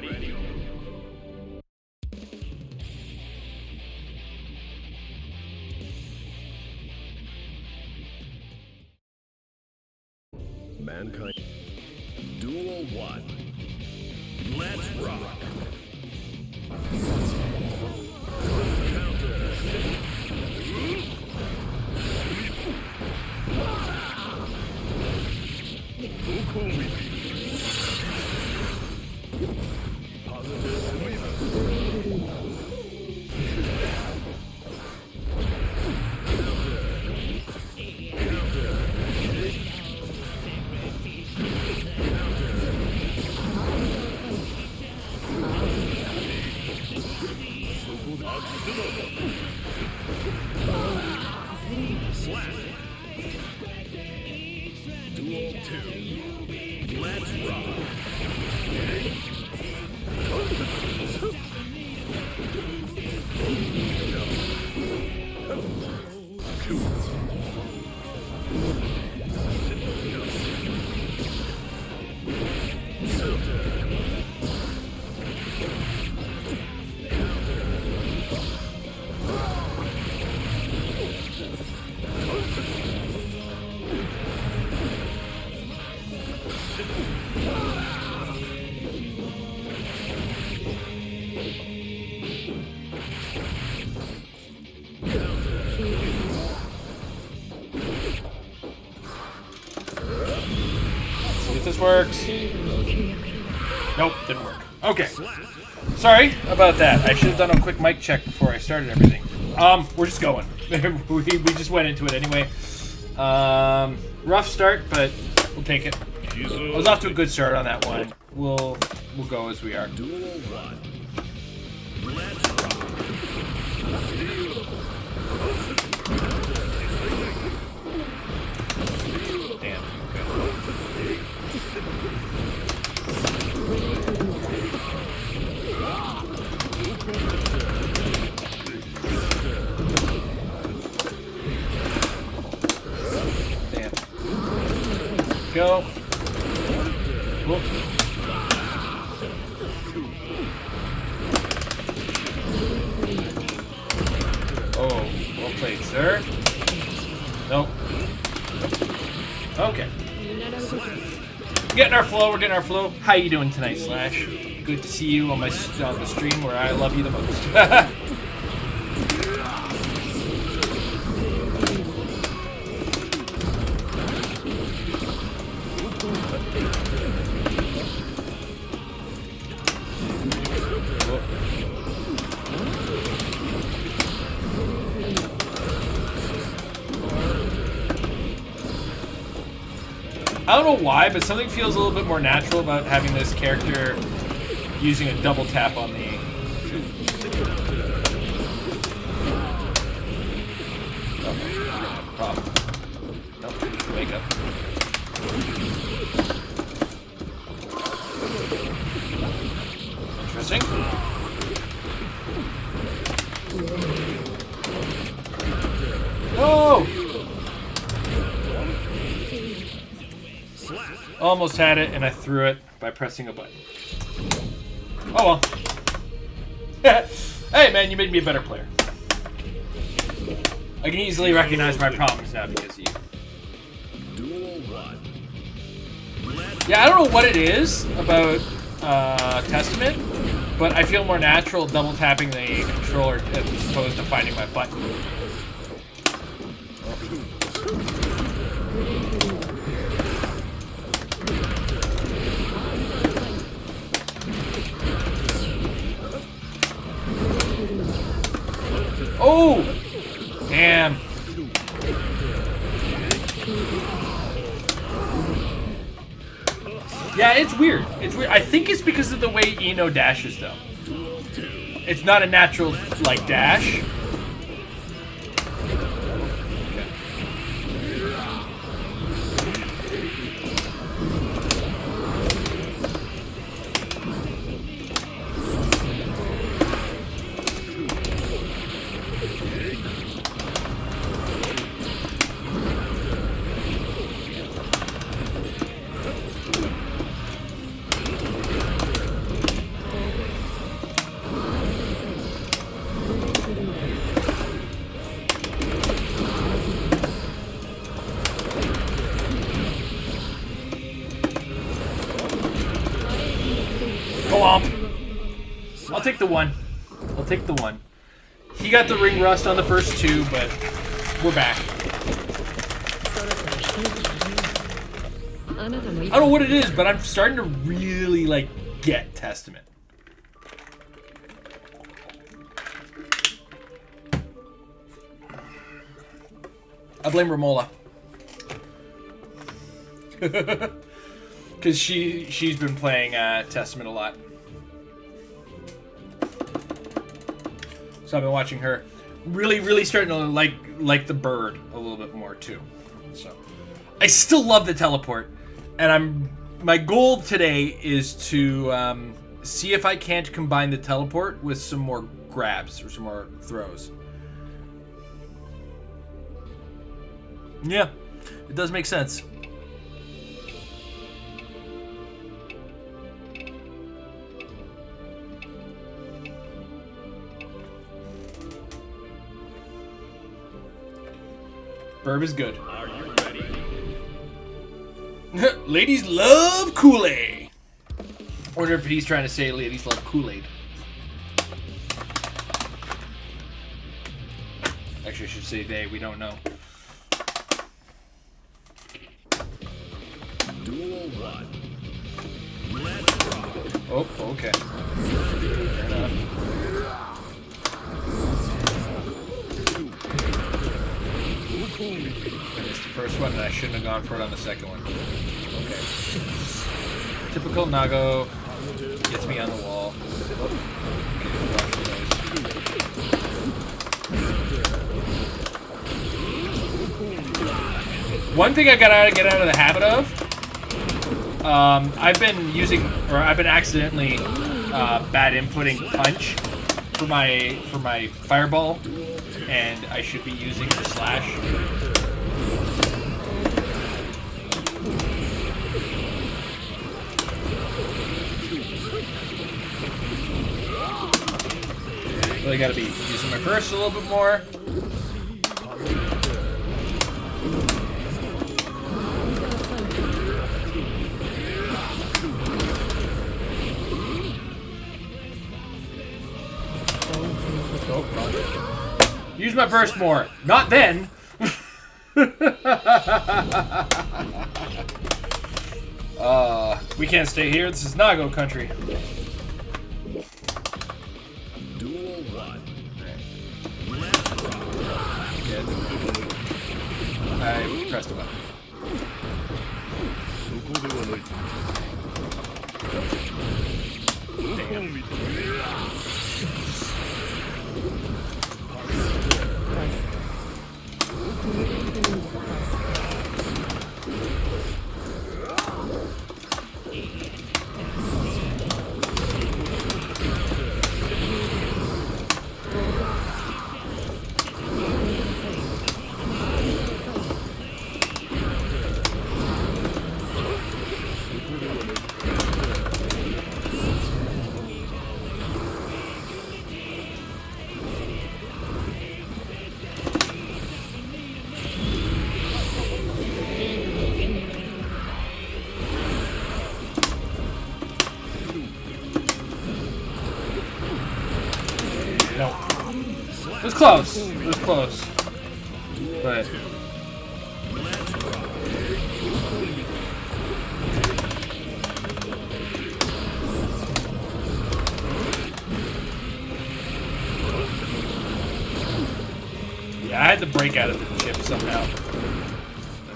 ready. Mankind. Duel 1. Let's rock. Counter. Slash. Duel 2. Let's rock. See if this works. Nope, didn't work. Okay. Sorry about that. I should have done a quick mic check before I started everything. We're just going. we just went into it anyway. Rough start, but we'll take it. I was off to a good start on that one. We'll go as we are. Duel 1. Let's rock. Damn. Damn. Go. Whoop. Oh, well played, sir. Nope. Okay. Getting our flow, we're getting our flow. How you doing tonight, Slash? Good to see you on the stream where I love you the most. I don't know why, but something feels a little bit more natural about having this character using a double tap on the... Oh, problem. Nope, wake up. Interesting. Oh! Almost had it, and I threw it by pressing a button. Oh well. Hey man, you made me a better player. I can easily recognize my problems now because of you. Yeah, I don't know what it is about Testament, but I feel more natural double tapping the controller as opposed to finding my button. Oh! Damn. Yeah, it's weird. It's weird. I think it's because of the way Eno dashes, though. It's not a natural, like, dash. Clomp. I'll take the 1. I'll take the 1. He got the ring rust on the first 2, but we're back. I don't know what it is, but I'm starting to really, like, get Testament. I blame Romola. Because she's been playing Testament a lot. So I've been watching her. Really starting to like the bird a little bit more too. So I still love the teleport. And my goal today is to see if I can't combine the teleport with some more grabs or some more throws. Yeah, it does make sense. Burb is good. Are you ready? Ladies love Kool-Aid. Wonder if he's trying to say ladies love Kool-Aid. Actually, I should say they. We don't know. Duel 1. Let's rock. Oh, okay. Fair enough. I missed the first one, and I shouldn't have gone for it on the second one. Okay. Typical Nago gets me on the wall. Oh. Okay, one thing I gotta get out of the habit of. I've been accidentally bad inputting punch for my fireball, and I should be using the slash. Really gotta be using my burst a little bit more. Use my burst more. Not then. We can't stay here. This is Nago country. Duel 1. I pressed a button. Damn. No. It was close. It was close. But yeah, I had to break out of the chip somehow.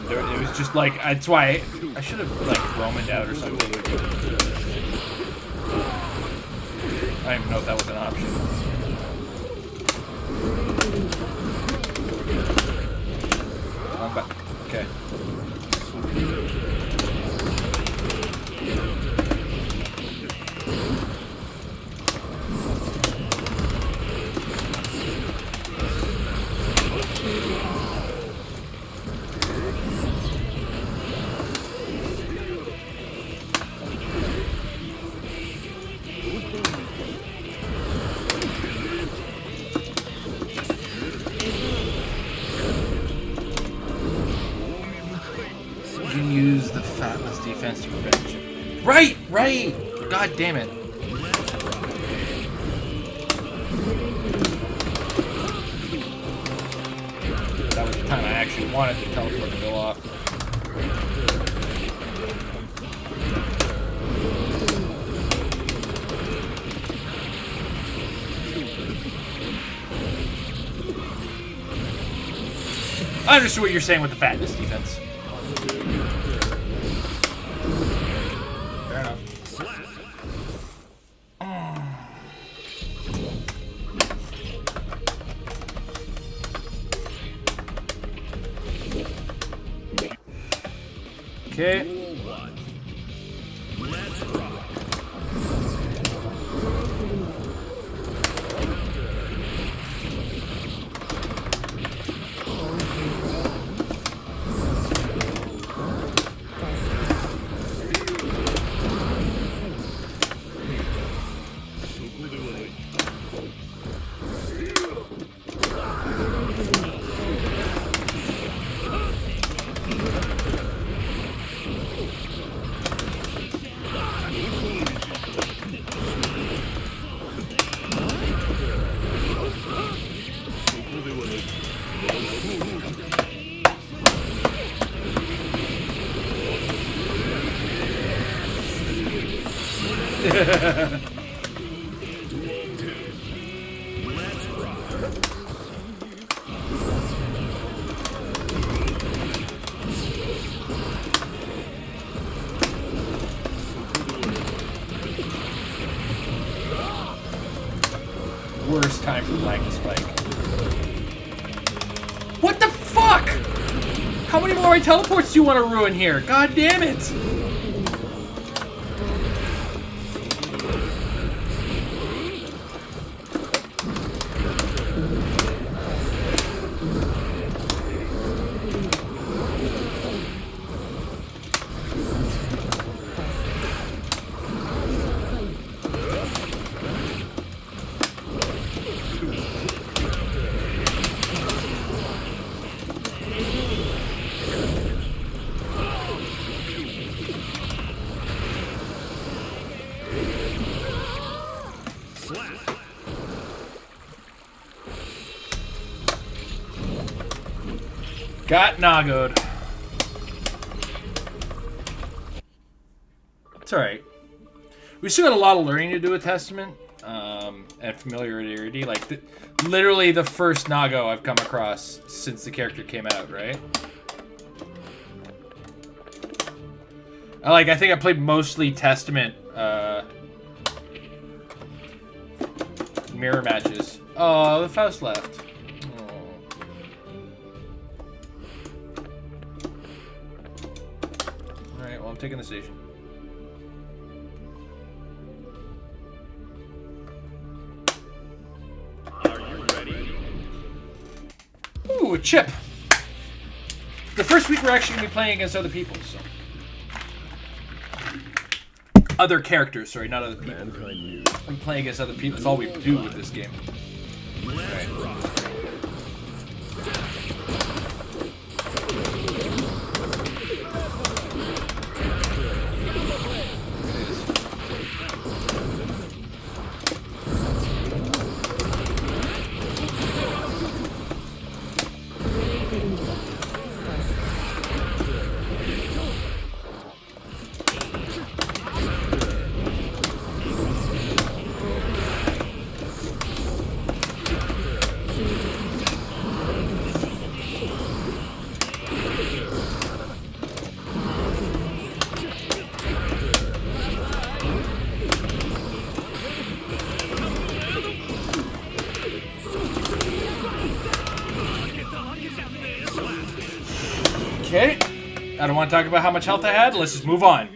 And it was just like, that's why I should have like Romaned out or something. I don't even know if that was an option. I'm back. Okay. You can use the Fatness defense to prevent you. Right! God damn it. actually wanted to teleport the bill off. I understood what you're saying with the fatness defense. Fair enough. Okay. Duel 1. Let's rock. Worst time for Black Spike. What the fuck? How many more teleports do you want to ruin here? God damn it! Got Nagoed. It's alright. We still got a lot of learning to do with Testament and familiarity. Like, literally the first Nago I've come across since the character came out, right? I think I played mostly Testament mirror matches. Oh, the Faust left. I'm taking the station. Are you ready? Ooh, a chip. The first week we're actually going to be playing against other people, so. Other characters, sorry, not other people. I'm playing against other people. That's all we do with this game. Let's rock. Okay. I don't want to talk about how much health I had. Let's just move on.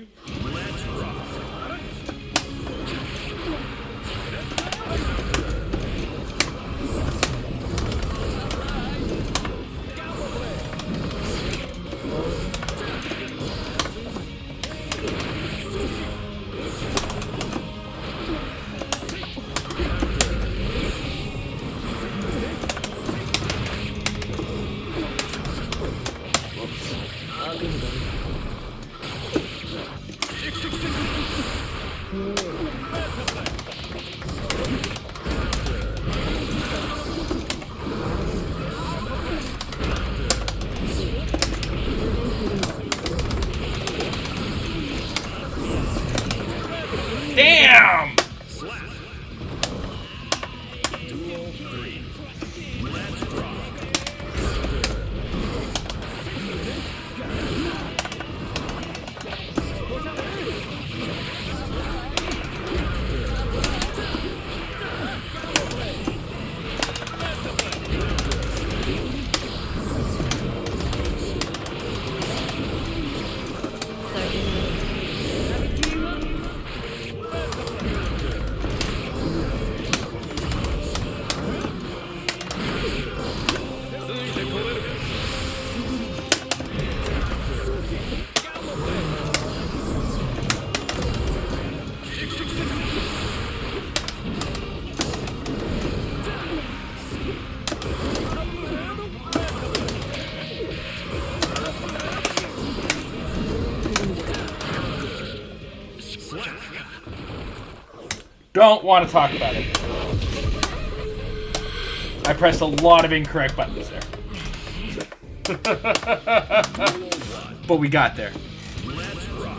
Don't want to talk about it. I pressed a lot of incorrect buttons there. But we got there. Let's rock.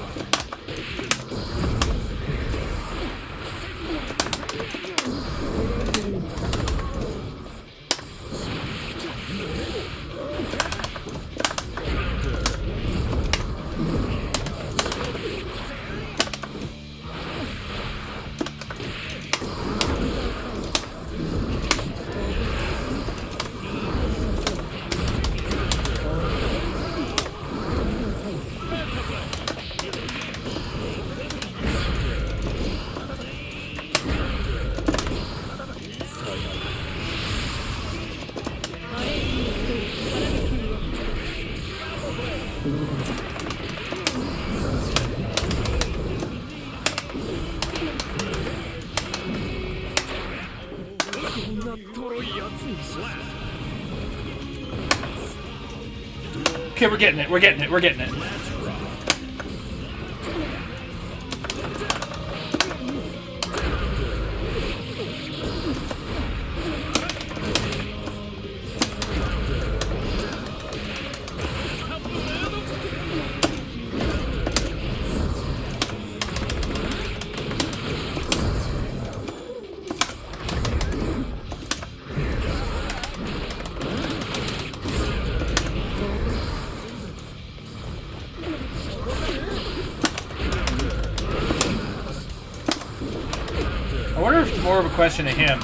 Okay, we're getting it. We're getting it. We're getting it. Let's rock. I wonder if it's more of a question to him,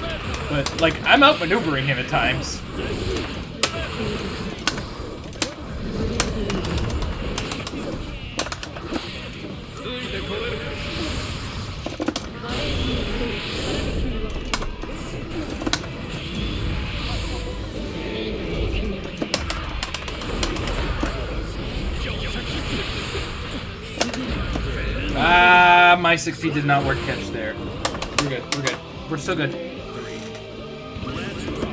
but like I'm outmaneuvering him at times. Ah, my 60 did not work catch there. We're good. We're good. We're still good. Let's rock.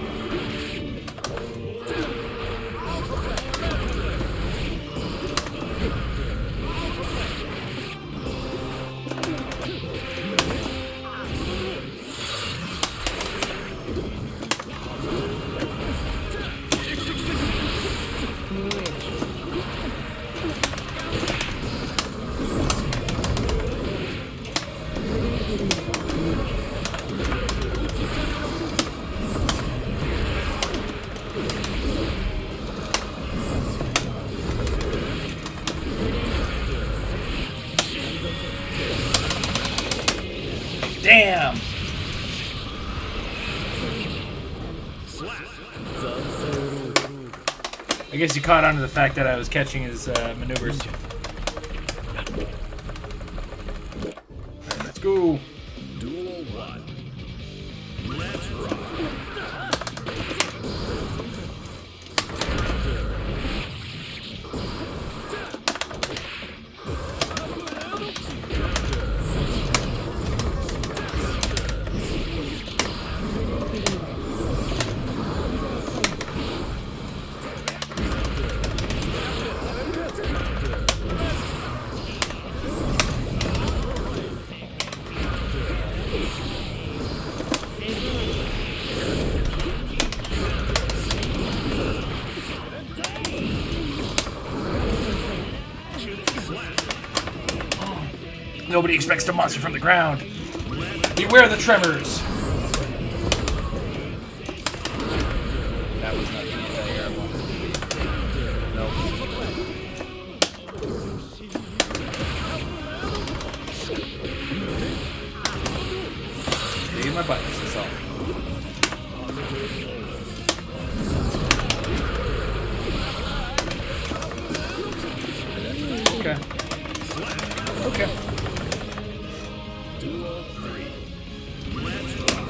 Damn! Slap. I guess you caught on to the fact that I was catching his maneuvers. Alright, let's go. Duel 1. Let's rock. Nobody expects a monster from the ground. Beware the tremors. That was not the entire I wanted to be. Nope. Stay in my buttons, that's all. Okay. Okay. Duel 3. Let's rock.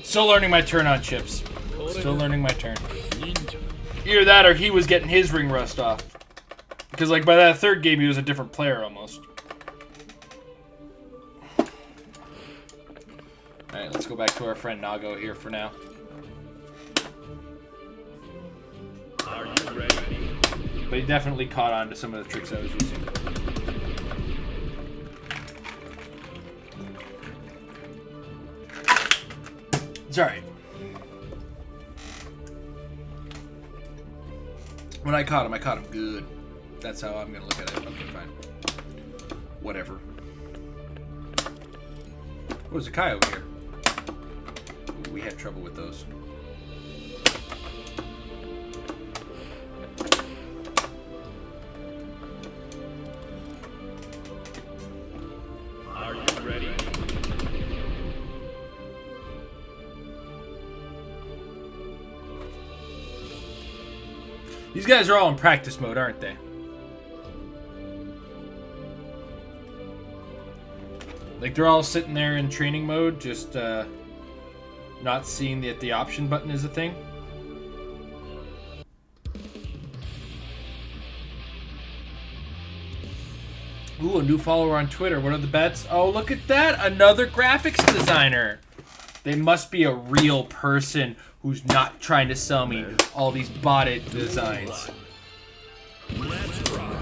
Still learning my turn on chips. Still learning my turn. Either that or he was getting his ring rust off. Because like by that third game he was a different player almost. Alright, let's go back to our friend Nago here for now. Are you ready? But he definitely caught on to some of the tricks I was using. It's alright. When I caught him good. That's how I'm gonna look at it. Okay, fine. Whatever. What was a Kai over here? Ooh, we had trouble with those. Are you ready? These guys are all in practice mode, aren't they? Like they're all sitting there in training mode, just not seeing that the option button is a thing. Ooh, a new follower on Twitter. What are the bets? Oh, look at that. Another graphics designer. They must be a real person who's not trying to sell me all these botted designs. Let's rock.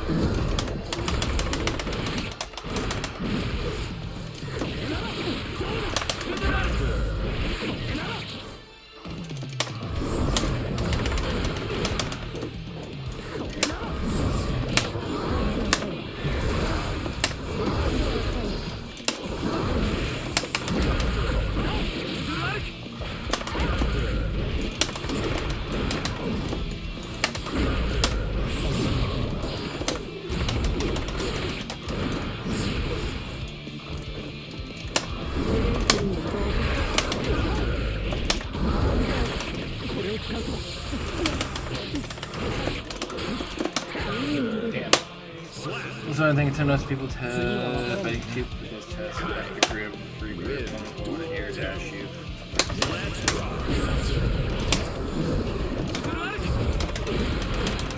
That's another thing Nintendo people test fighting tube because test the grip, free grip, one air dash you.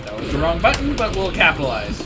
That was the wrong button, but we'll capitalize.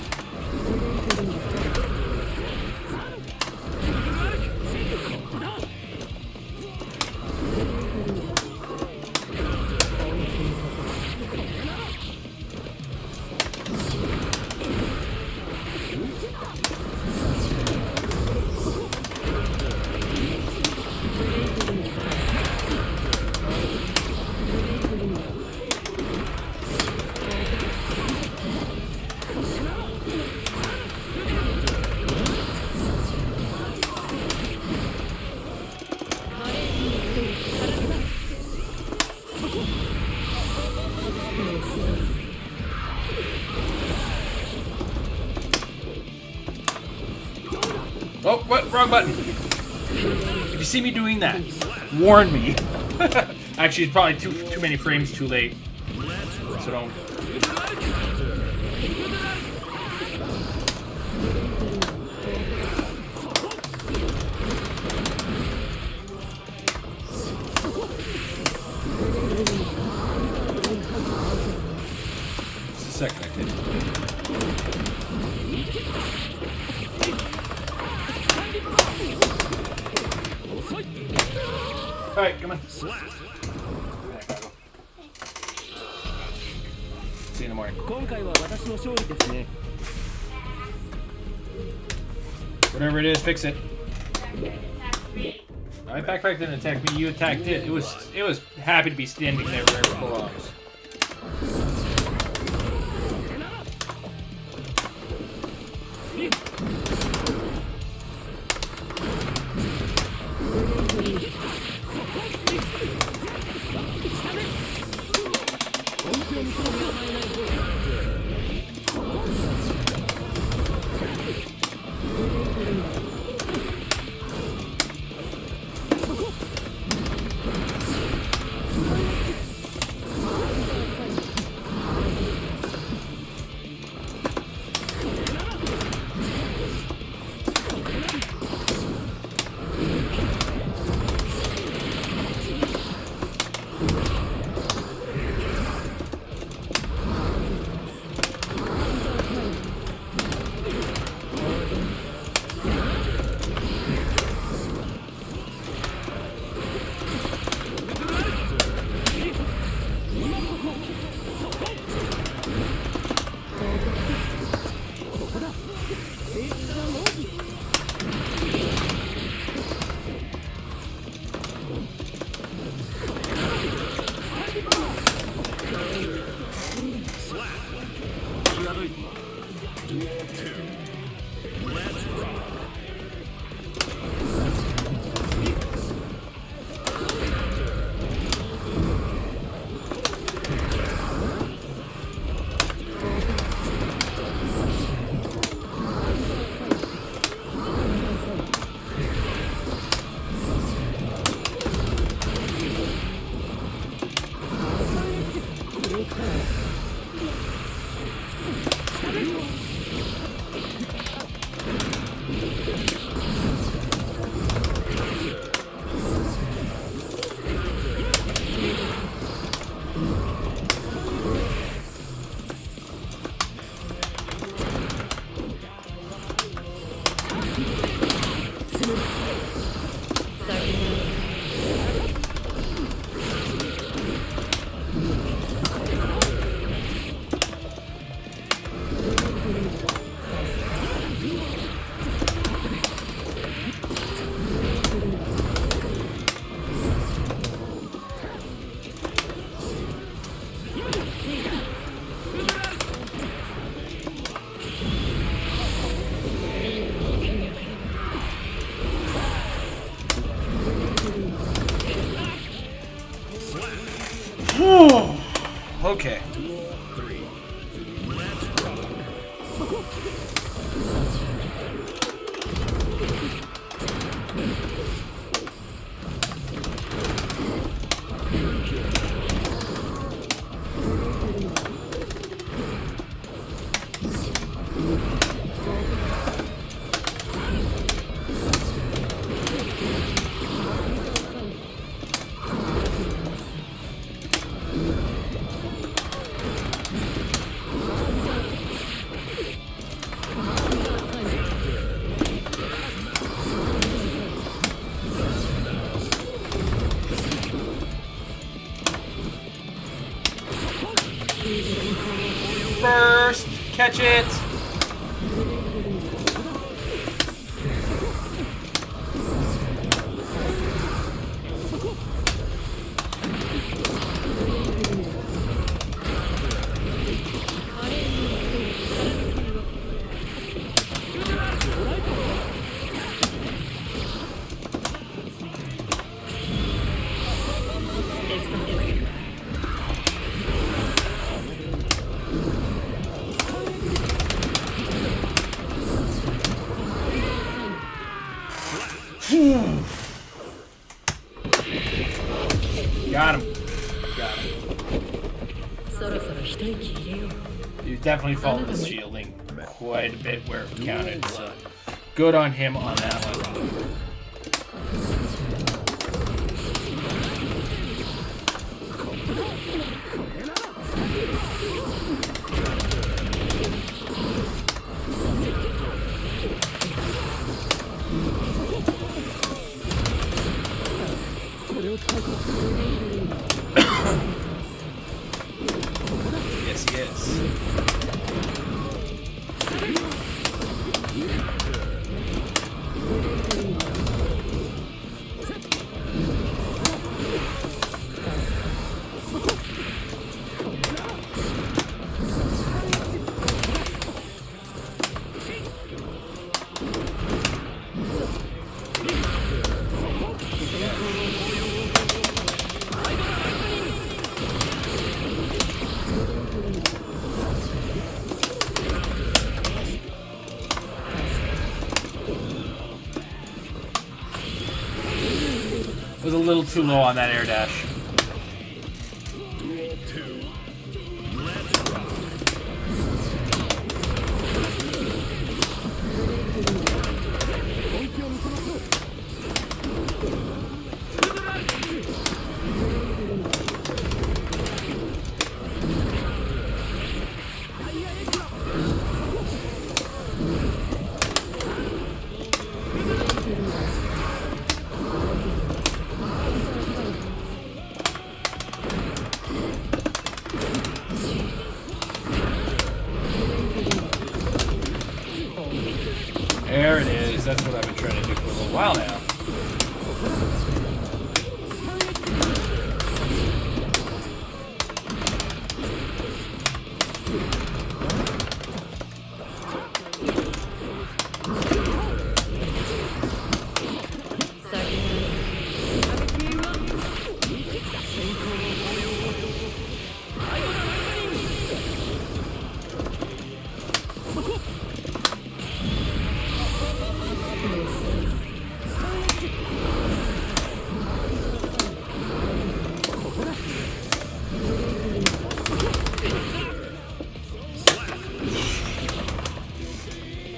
Oh, what? Wrong button. If you see me doing that, warn me. Actually, it's probably too many frames too late. So don't. Just a second, I think. Alright, come on. See you in the morning. Whatever it is, fix it. My backpack didn't attack me, you attacked it. It was happy to be standing there where it belongs. Okay. First, catch it. Got him. Got him. You definitely followed the shielding quite a bit where it counted, so good on him on that one. Yes, yes. Was a little too low on that air dash. There it is. That's what I've been trying to do for a little while now.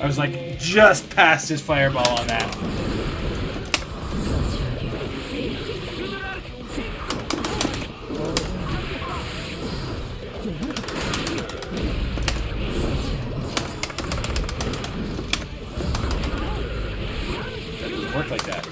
I was like just past his fireball on that. That doesn't work like that.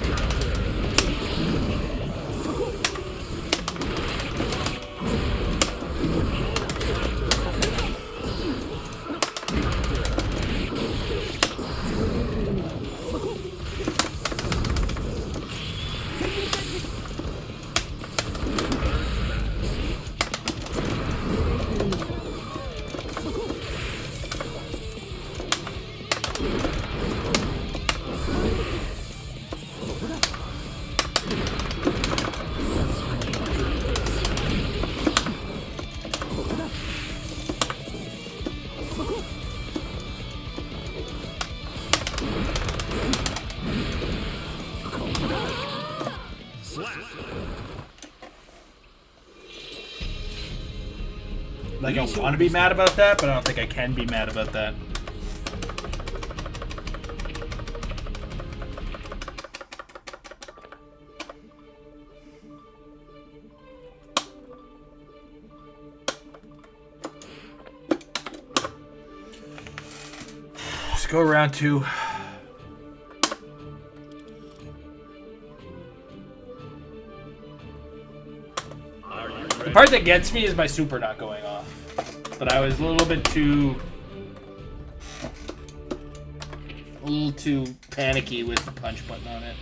Like, I want to be mad about that, but I don't think I can be mad about that. Let's go around to... The part that gets me is my super not going off. But I was a little bit too... a little too panicky with the punch button on it.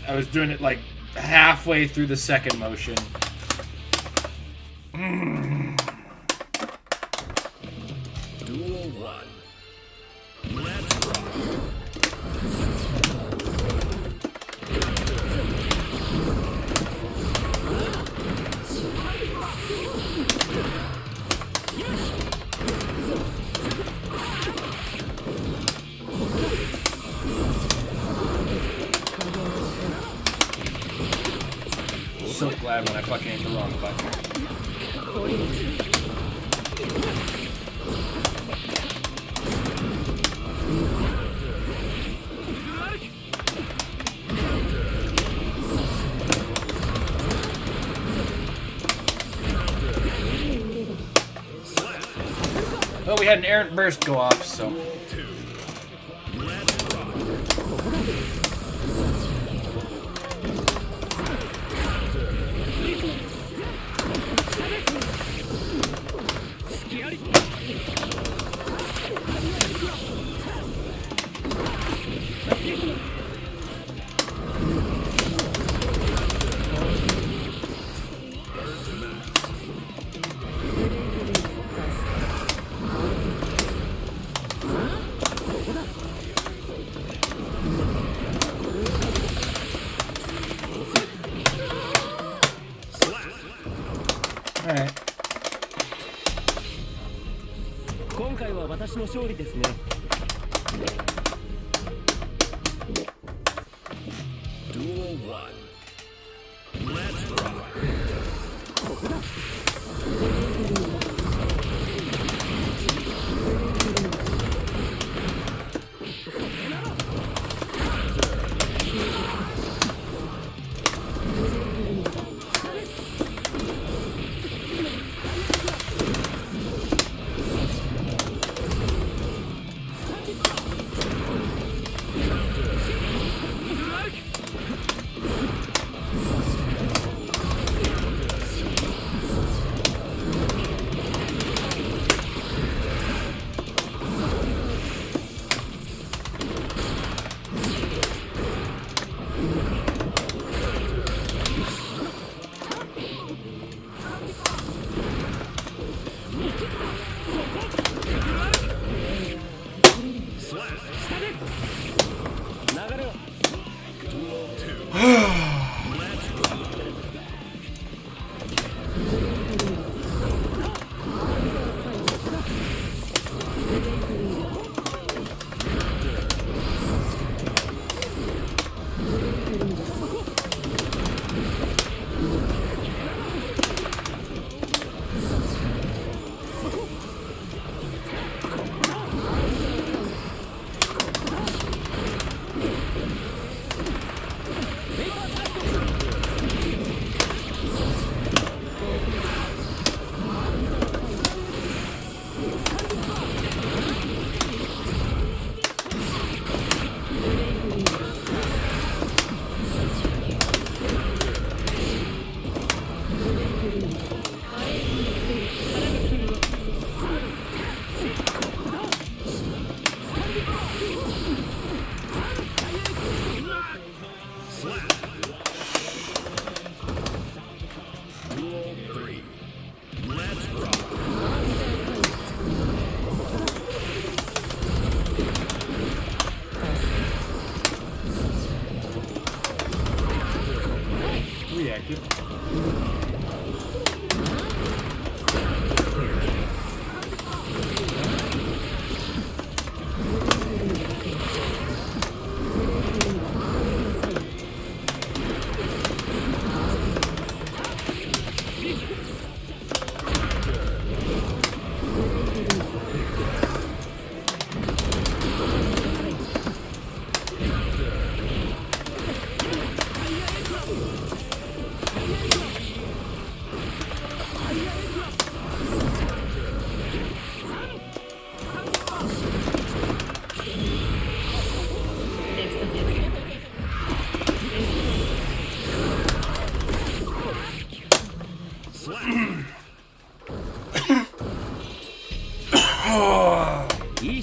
I was doing it like halfway through the second motion. Duel 1. Let's rock. So glad when I fucking hit the wrong button. Well, we had an errant burst go off, so... Let's rock. Alright. 今回は私の勝利ですね。 Duel 1. Let's rock.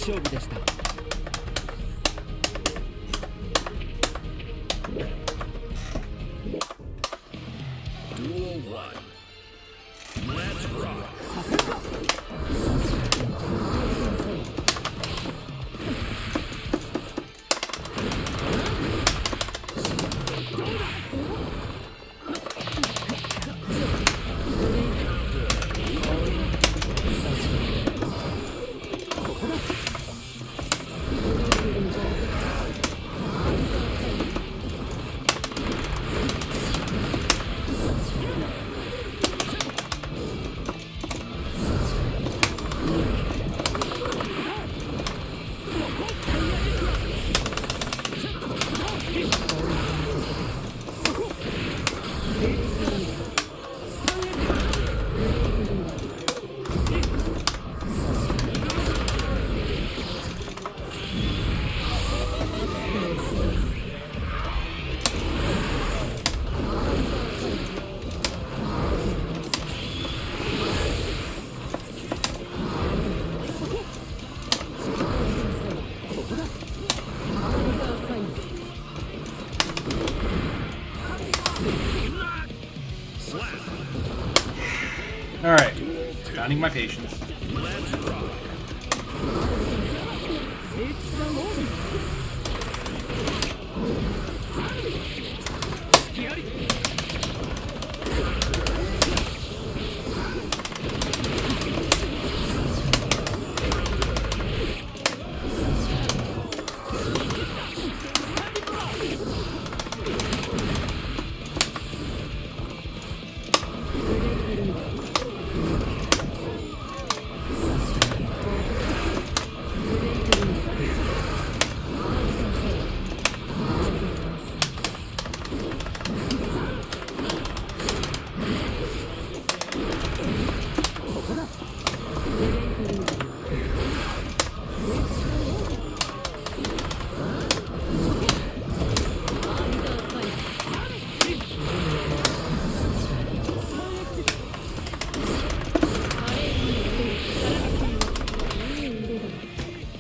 勝負でした。 Duel 1. Let's rock. Alright. Counting my patience. Let's rock.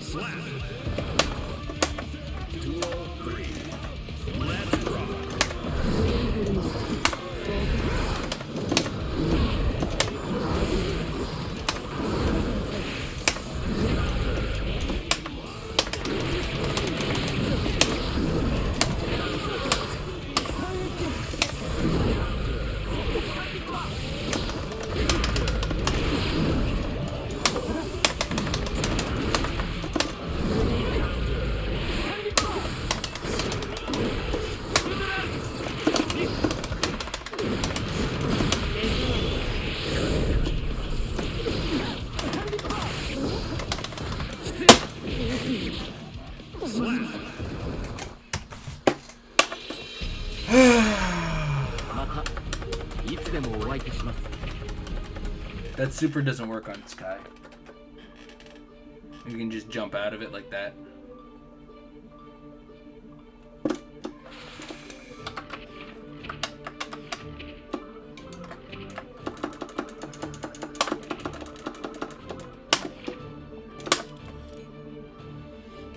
Slap. Duel 3. Let's rock. Slap. またいつでもお相手します。 That super doesn't work on Sky. You can just jump out of it like that.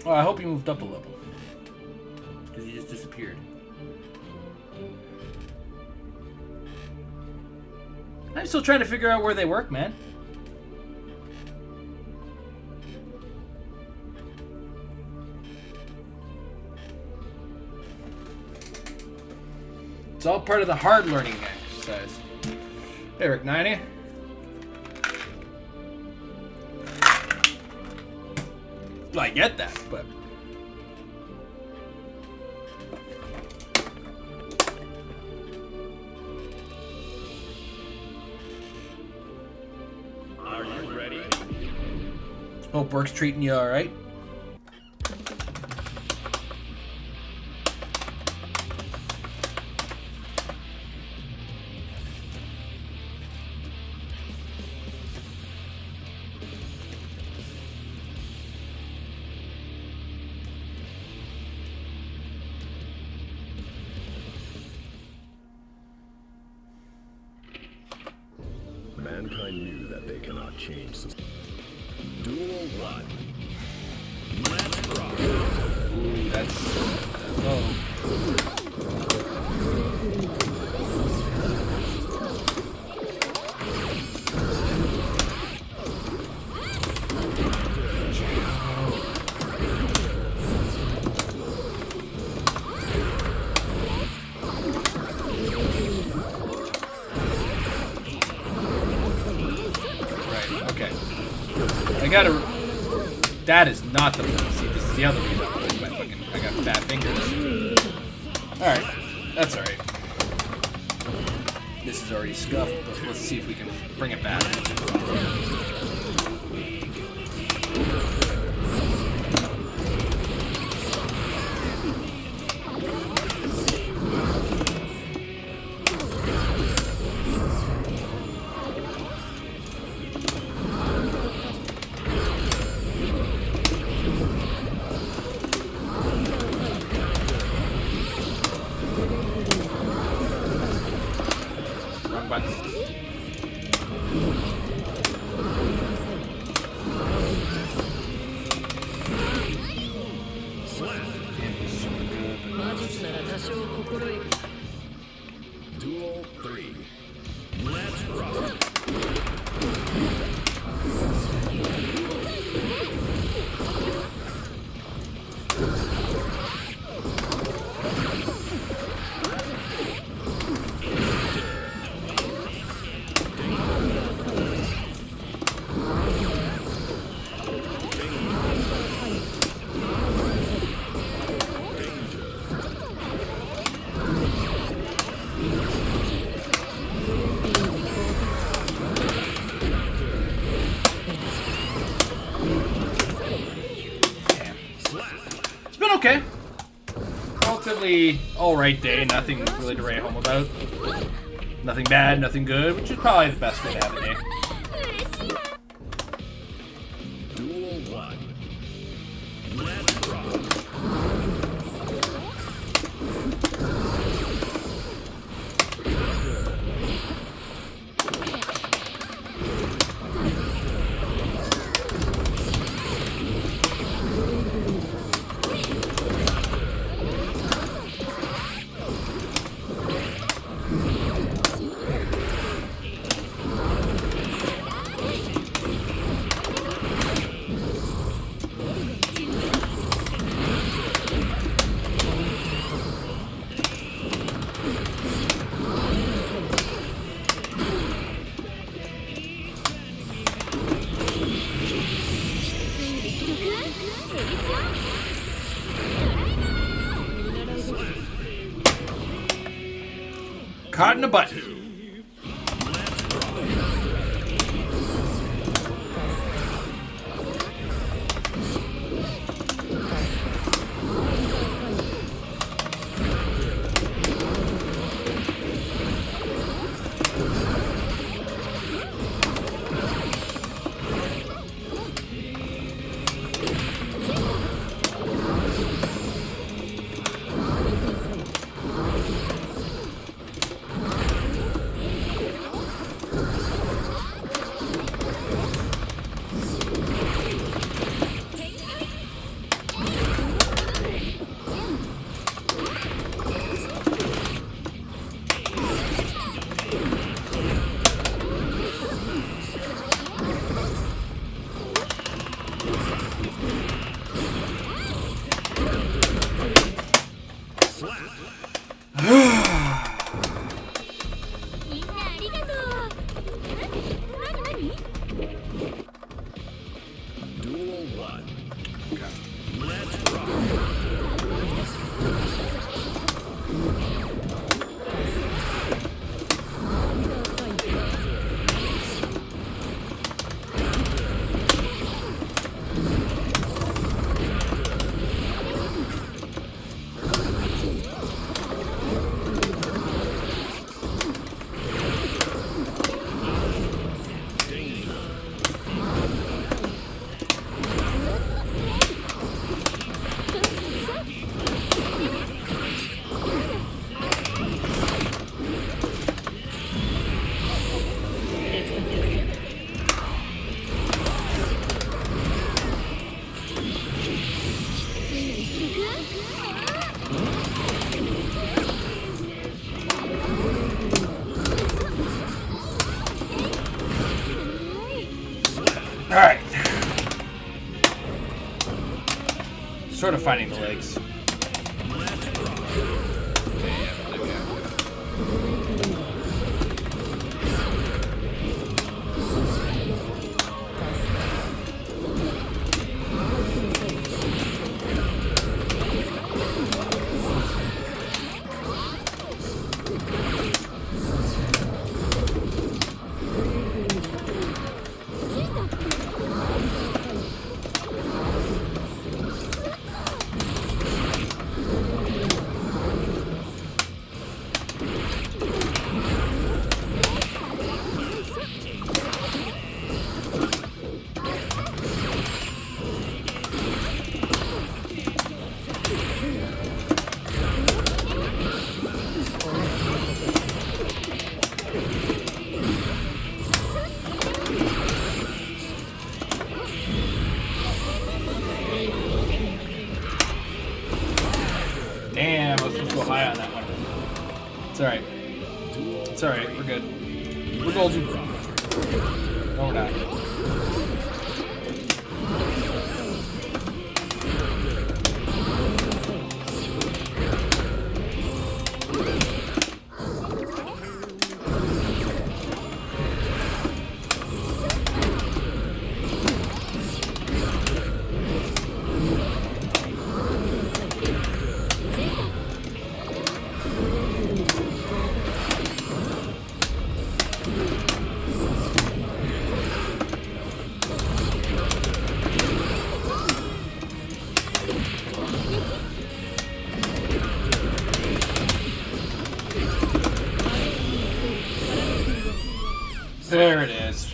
Oh, I hope you moved up a level. Because you just disappeared. I'm still trying to figure out where they work, man. It's all part of the hard learning exercise. Hey, Rick 90. I get that, but... Are you ready? Hope work's treating you alright. Mankind knew that they cannot change. Duel 1. Let's rock. Ooh, that's low. Right, okay. I gotta... That is not the... See, this is the other reason I got fat fingers. Alright, that's alright. This is already scuffed, but let's see if we can bring it back. Wrong button. Duel 3. Let's rock. It's been okay. Relatively alright day, nothing really to write home about. Nothing bad, nothing good, which is probably the best way to have a day. Duel 1. Let's rock. Caught in a button. Duel 1. Okay. Let's rock. Alright. Sort of finding the legs. Damn, I was supposed to go high on that one. It's alright. It's alright, we're good. We're golden. No, we're not. There it is.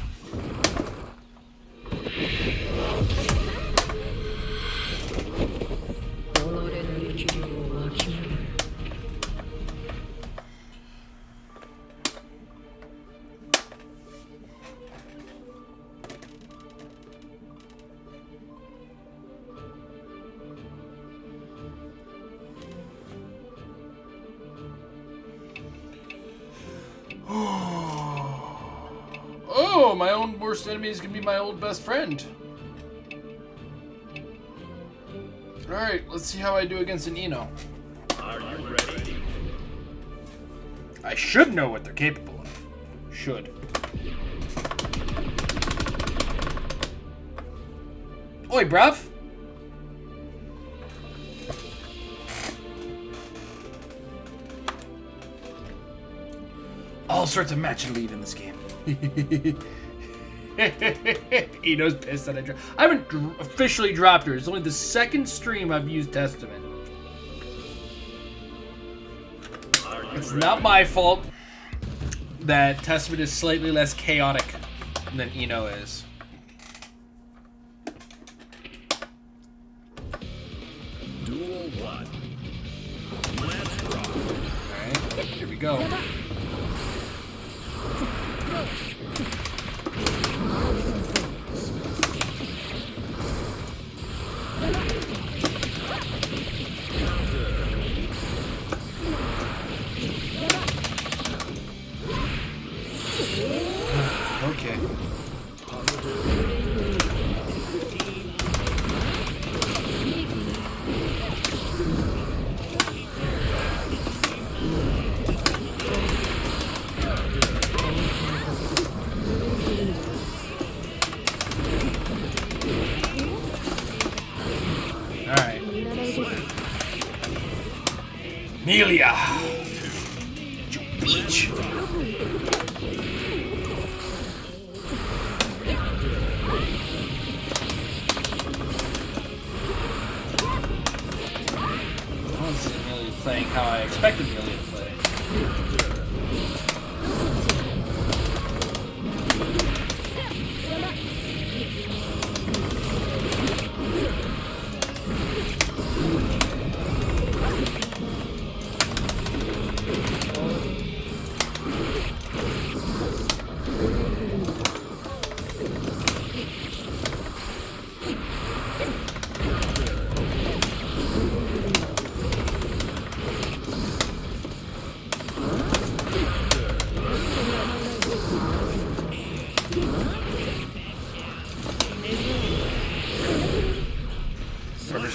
Oh, my own worst enemy is gonna be my old best friend. Alright, let's see how I do against an Eno. Are you ready? I should know what they're capable of. Should. Oi, bruv! All sorts of match and lead in this game. Eno's pissed that I haven't officially dropped her. It's only the second stream I've used Testament. It's not my fault that Testament is slightly less chaotic than Eno is. Duel 1. Let's rock. Alright, here we go. Okay. Alright. Nelia! You bitch! Amelia playing how I expected Amelia to play.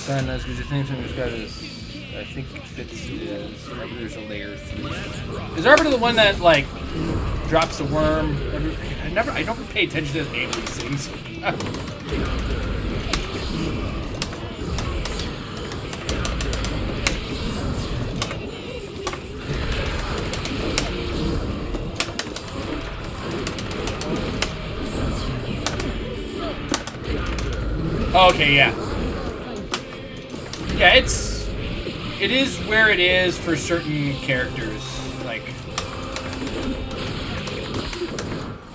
Then as good as you think, some described as I think fits as Arbiter's a layer 3. Is Arbiter the one that like drops the worm? I never pay attention to any of these things. Okay, yeah. Yeah, it is where it is for certain characters, like,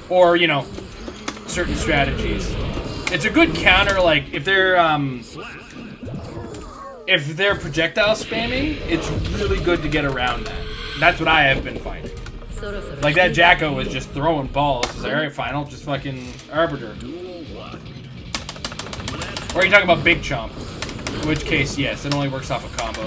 or, you know, certain strategies. It's a good counter, like, if they're projectile spamming, it's really good to get around that. That's what I have been finding. Like, that Jacko was just throwing balls. It's like, alright, fine, I'll just fucking Arbiter. Or are you talking about Big Chomp? In which case, yes, it only works off a combo.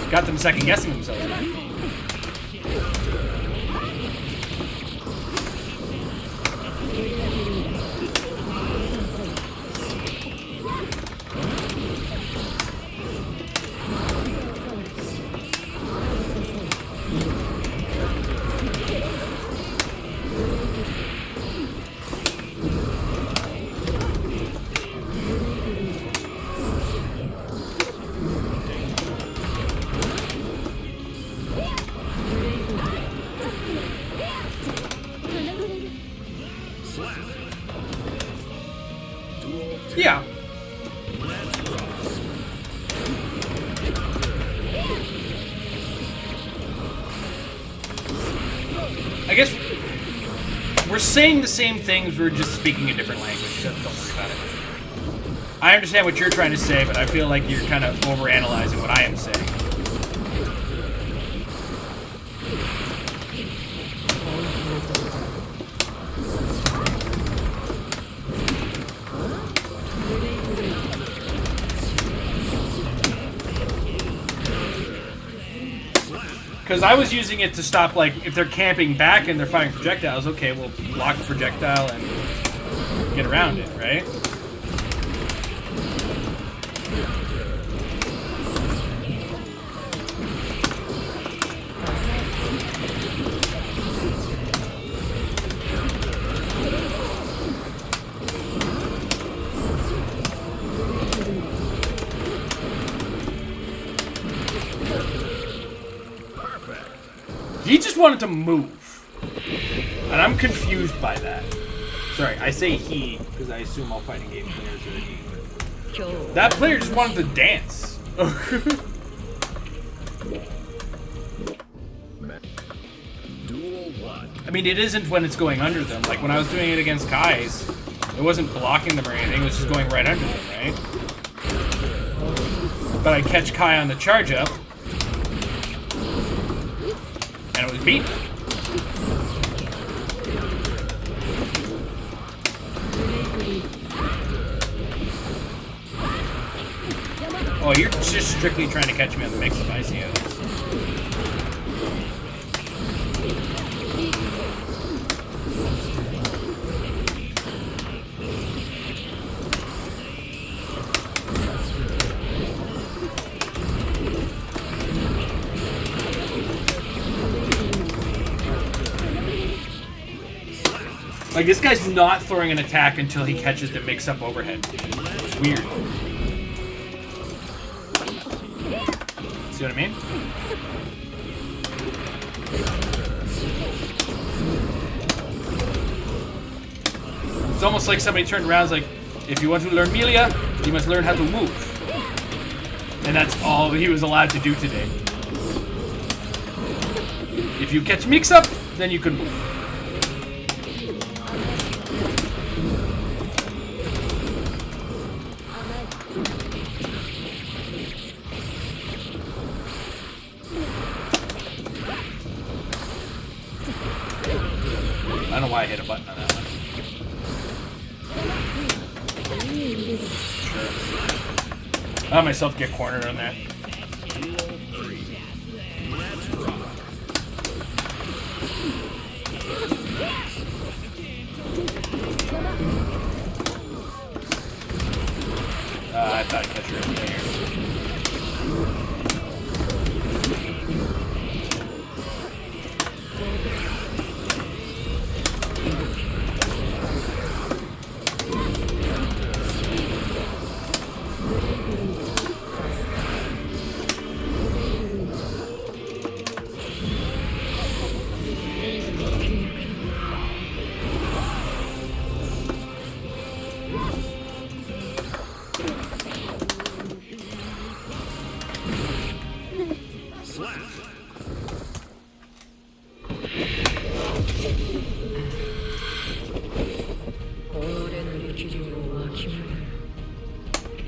Got them second guessing themselves. Yeah. I guess we're saying the same things, we're just speaking a different language. Don't worry about it. I understand what you're trying to say, but I feel like you're kind of overanalyzing what I am saying. Because I was using it to stop, like, if they're camping back and they're firing projectiles, okay, we'll block the projectile and get around it, right? He just wanted to move. And I'm confused by that. Sorry, I say he, because I assume all fighting game players are he. That player just wanted to dance. I mean, it isn't when it's going under them. Like, when I was doing it against Kai's, it wasn't blocking them or anything, it was just going right under them, right? But I catch Kai on the charge up, and it was beat. Oh, you're just strictly trying to catch me on the mix-up. I see how it is. Like, this guy's not throwing an attack until he catches the mix-up overhead. It's weird. See what I mean? It's almost like somebody turned around and was like, if you want to learn Melia, you must learn how to move. And that's all he was allowed to do today. If you catch mix-up, then you can move. I don't know why I hit a button on that one. I myself get cornered on that. I thought I'd catch her in there.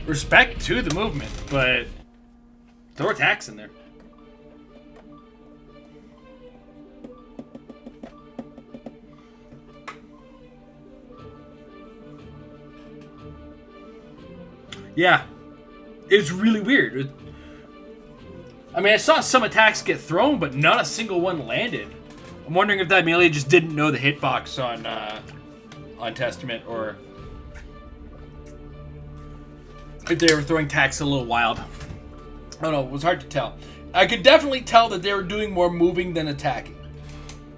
Respect to the movement, but throw attacks in there. Yeah, it's really weird. I mean, I saw some attacks get thrown, but not a single one landed. I'm wondering if that melee just didn't know the hitbox on Testament, or if they were throwing attacks a little wild. I don't know. It was hard to tell. I could definitely tell that they were doing more moving than attacking.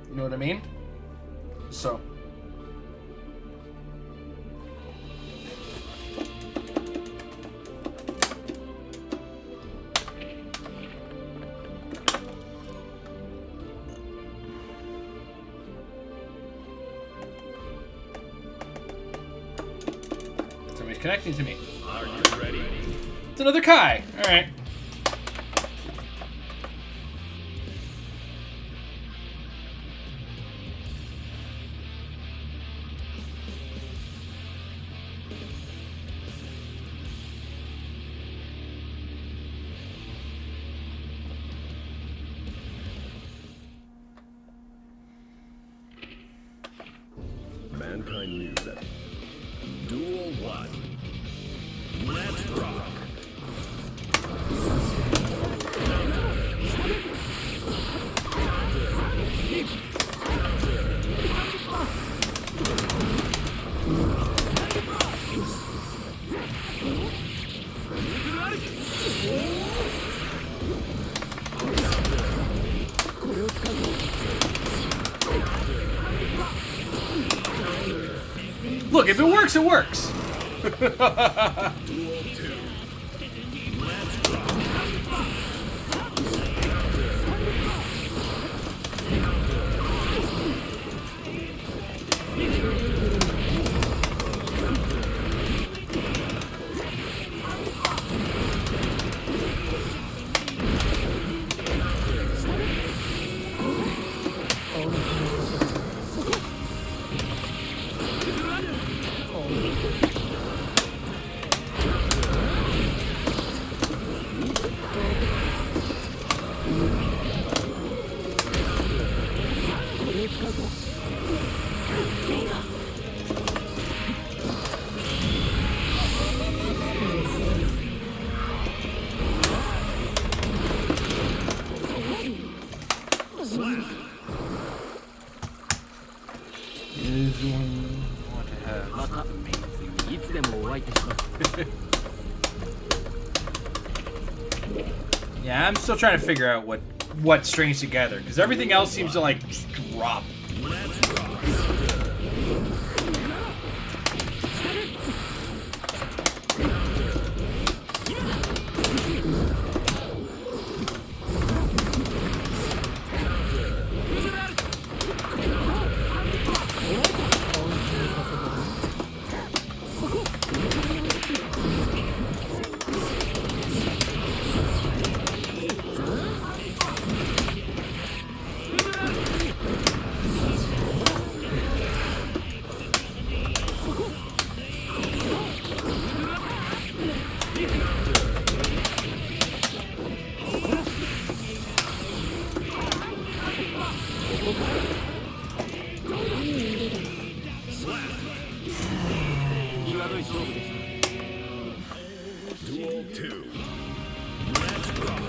You know what I mean? So. Somebody's connecting to me. Are you ready? It's another Kai. All right. Mankind music. Duel 1. Let's rock. Look, if it works, it works. Duel 2. Let's rock. Yeah, I'm still trying to figure out what strings together, because everything else seems to like just drop. Let's rock. 2. Let's rock.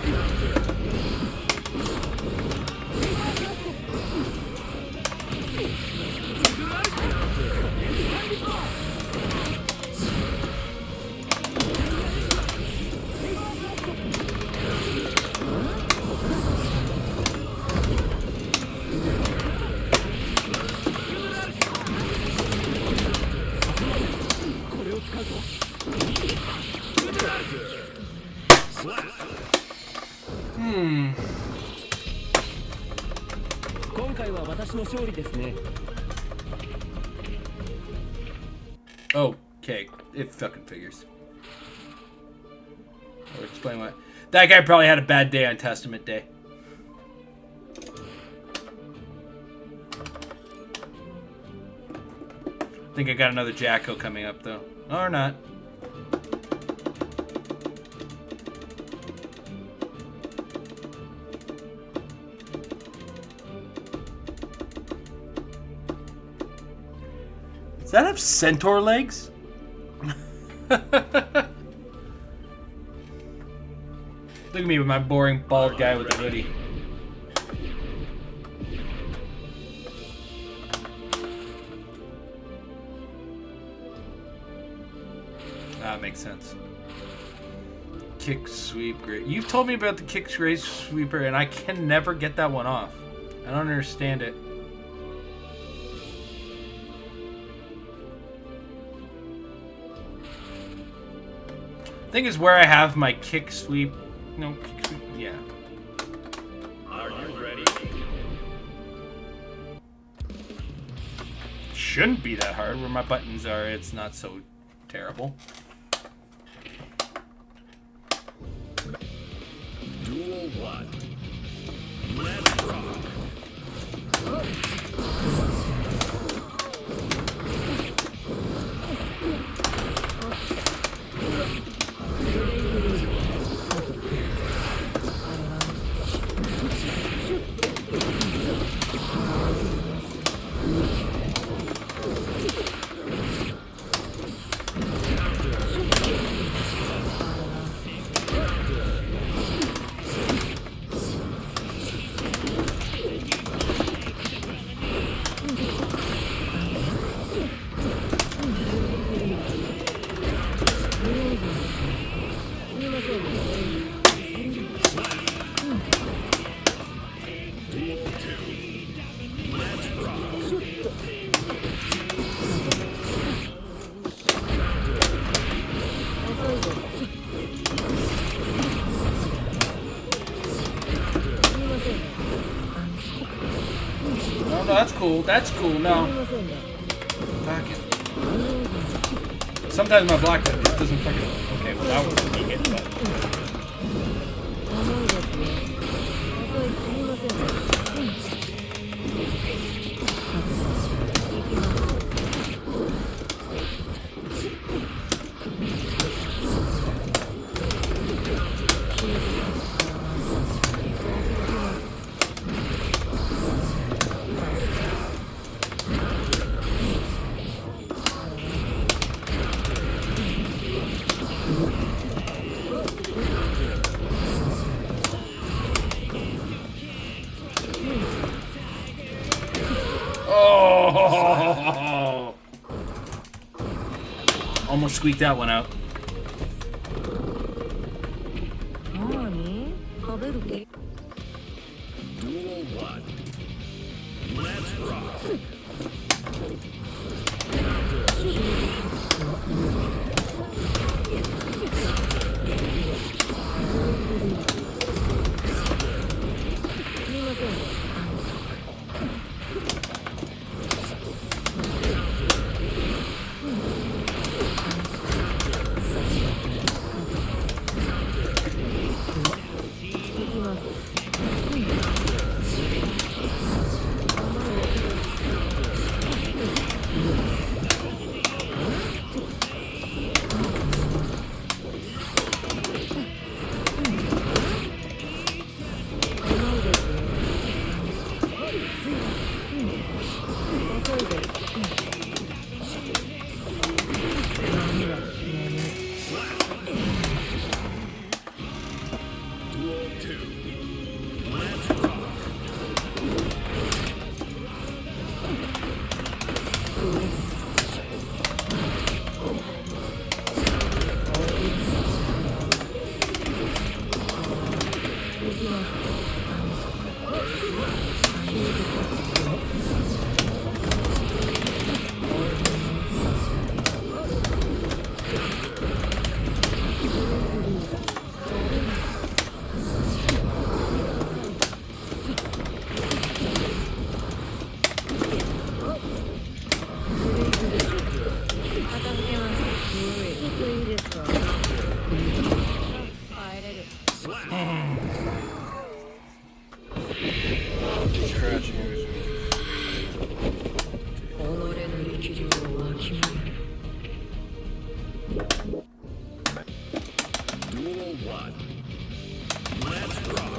Slap. 今回は私の勝利ですね。 Okay, it fucking figures. I'll explain why. That guy probably had a bad day on Testament Day. I think I got another Jacko coming up, though. Or not. Does that have centaur legs? Look at me with my boring bald guy with the hoodie. That makes sense. Kick sweep, great. You've told me about the kick great sweeper, and I can never get that one off. I don't understand it. Thing is, where I have my kick sweep. No, kick sweep. Yeah. Are you ready? Shouldn't be that hard. Where my buttons are, it's not so terrible. Duel 1. Let's rock. No, that's cool. That's cool. No. Fuck it. Sometimes my block just doesn't fucking. Okay, well that was a hit, but. Oh! Almost squeaked that one out. Duel 1. Let's rock. Duel 1. Let's rock.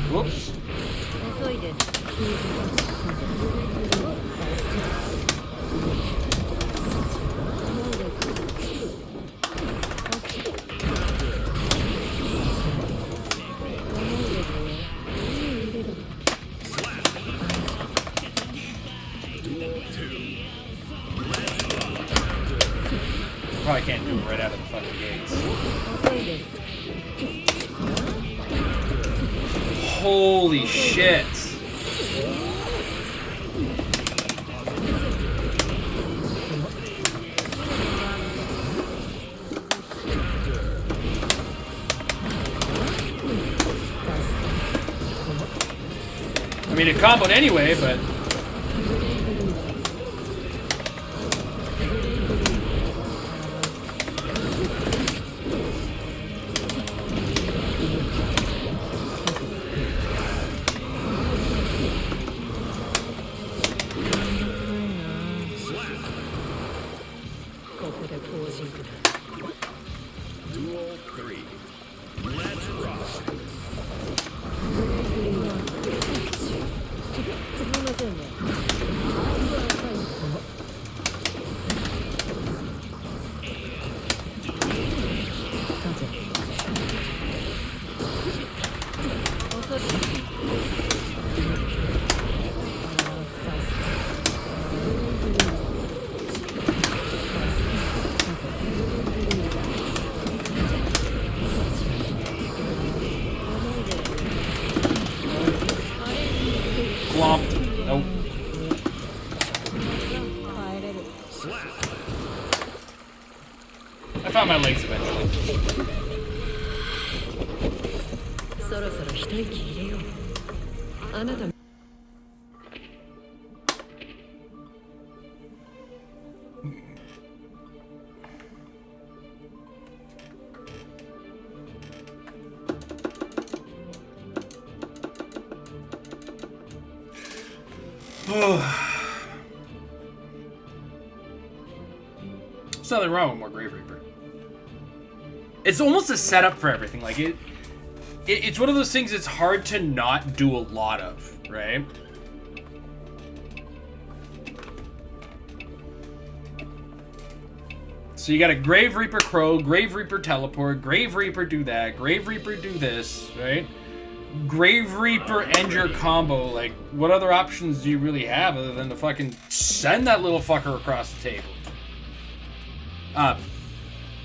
Whoops. Probably can't do it right out of the fucking gates. Holy shit. I mean, it comboed anyway, but... Duel 3. Let's rock. Glomp. Nope. I found my legs eventually. そろそろ一息入れよう。あなた There's nothing wrong with more Grave Reaper. It's almost a setup for everything. Like it's one of those things it's hard to not do a lot of, right? So you got a Grave Reaper Crow, Grave Reaper Teleport, Grave Reaper do that, Grave Reaper do this, right? Grave Reaper end your combo. Like, what other options do you really have other than to fucking send that little fucker across the table?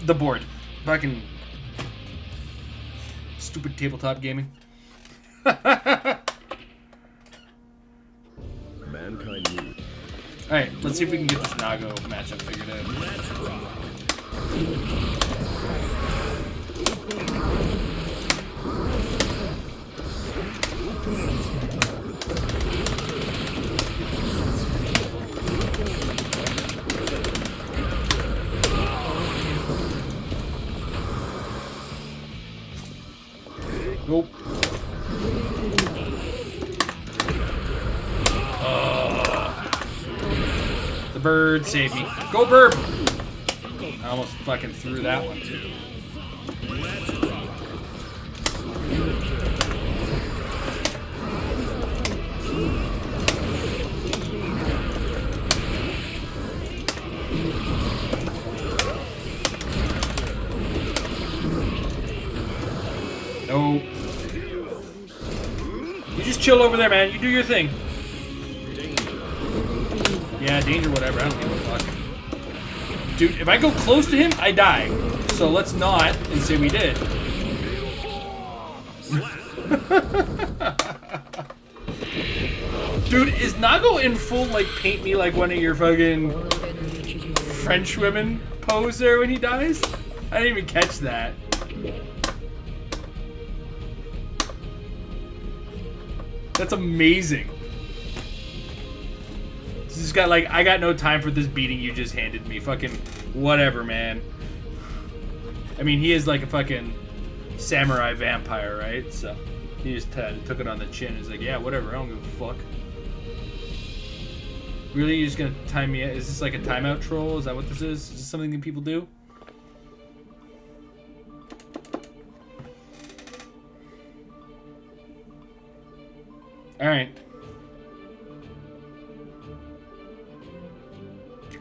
The board. Fucking stupid tabletop gaming. Mankind moves. Alright, let's see if we can get this Nago matchup figured out. Let's rock. Nope. The bird saved me. Go bird! I almost fucking threw that one. Let's rock. No. You just chill over there, man. You do your thing. Yeah, danger, whatever. I don't give a fuck. Dude, if I go close to him, I die. So let's not and say we did. Dude, is Nago in full, like, paint me like one of your fucking French women pose there when he dies? I didn't even catch that. That's amazing. This has got, like, I got no time for this beating you just handed me. Fucking whatever, man. I mean, he is like a fucking samurai vampire, right? So he just took it on the chin. He's like, yeah, whatever. I don't give a fuck. Really? You're just gonna time me out? Is this like a timeout troll? Is that what this is? Is this something that people do? Alright.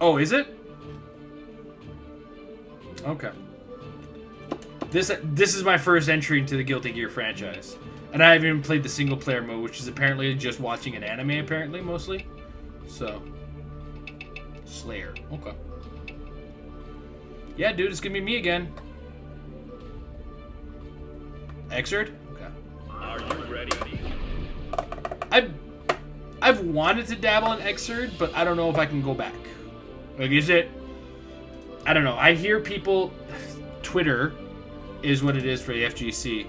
Oh, is it? Okay. This is my first entry into the Guilty Gear franchise. And I haven't even played the single player mode, which is apparently just watching an anime, apparently, mostly. So. Slayer. Okay. Yeah, dude, it's gonna be me again. Xrd? Okay. Are you ready? I've wanted to dabble in Xrd, but I don't know if I can go back. Like, is it... I don't know. I hear people... Twitter is what it is for the FGC.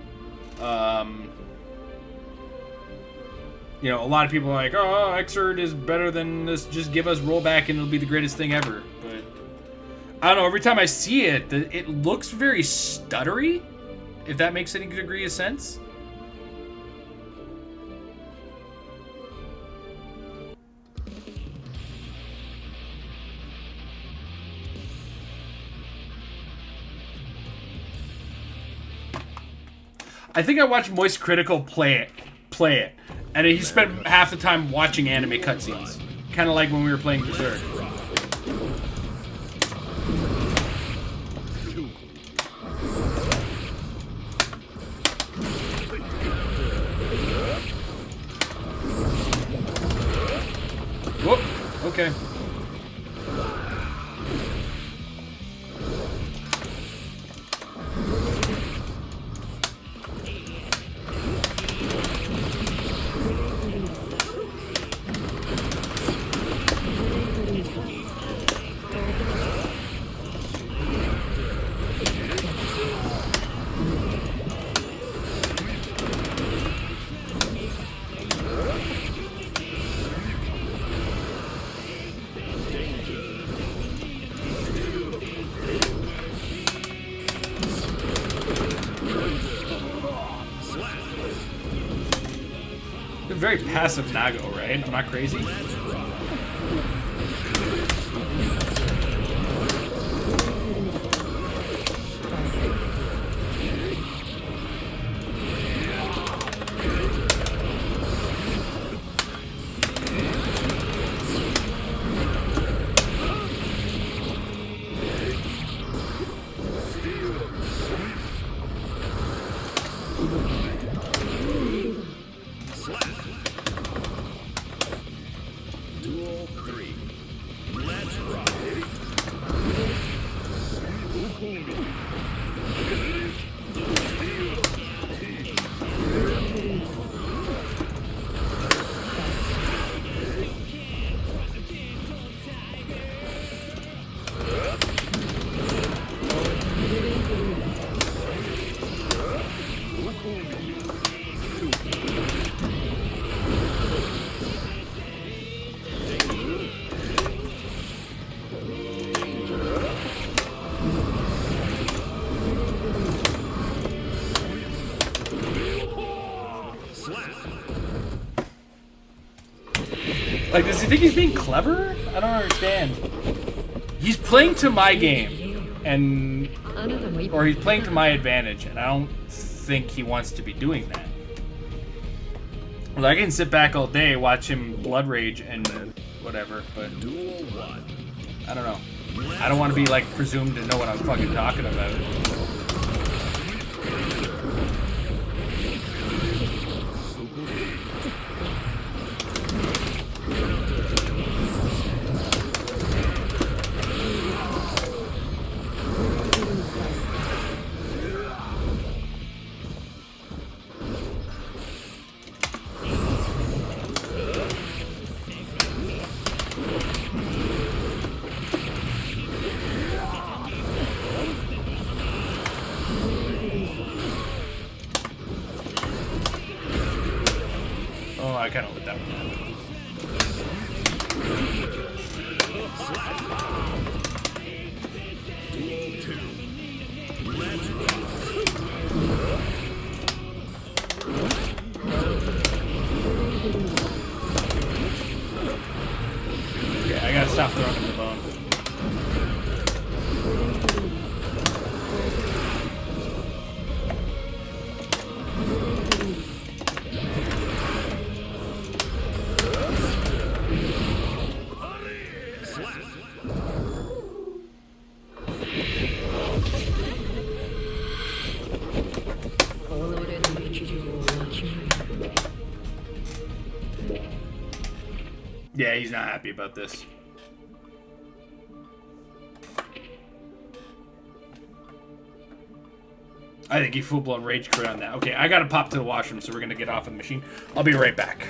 You know, a lot of people are like, oh, Xrd is better than this. Just give us rollback and it'll be the greatest thing ever. But I don't know. Every time I see it, it looks very stuttery, if that makes any degree of sense. I think I watched Moist Critical play it, and he spent half the time watching anime cutscenes, kind of like when we were playing Berserk. Whoop. Okay. Very passive Nago, right? I'm not crazy. Like, does he think he's being clever? I don't understand. He's playing to my game, and or he's playing to my advantage, and I don't think he wants to be doing that. Well, I can sit back all day, watch him blood rage and whatever, but I don't know. I don't want to be like presumed to know what I'm fucking talking about. Oh, I kind of lit that one. Duel 2. Let's rock. Okay, I gotta stop throwing him the bone. Yeah, he's not happy about this. I think he full-blown rage quit on that. Okay, I gotta pop to the washroom, so we're gonna get off of the machine. I'll be right back.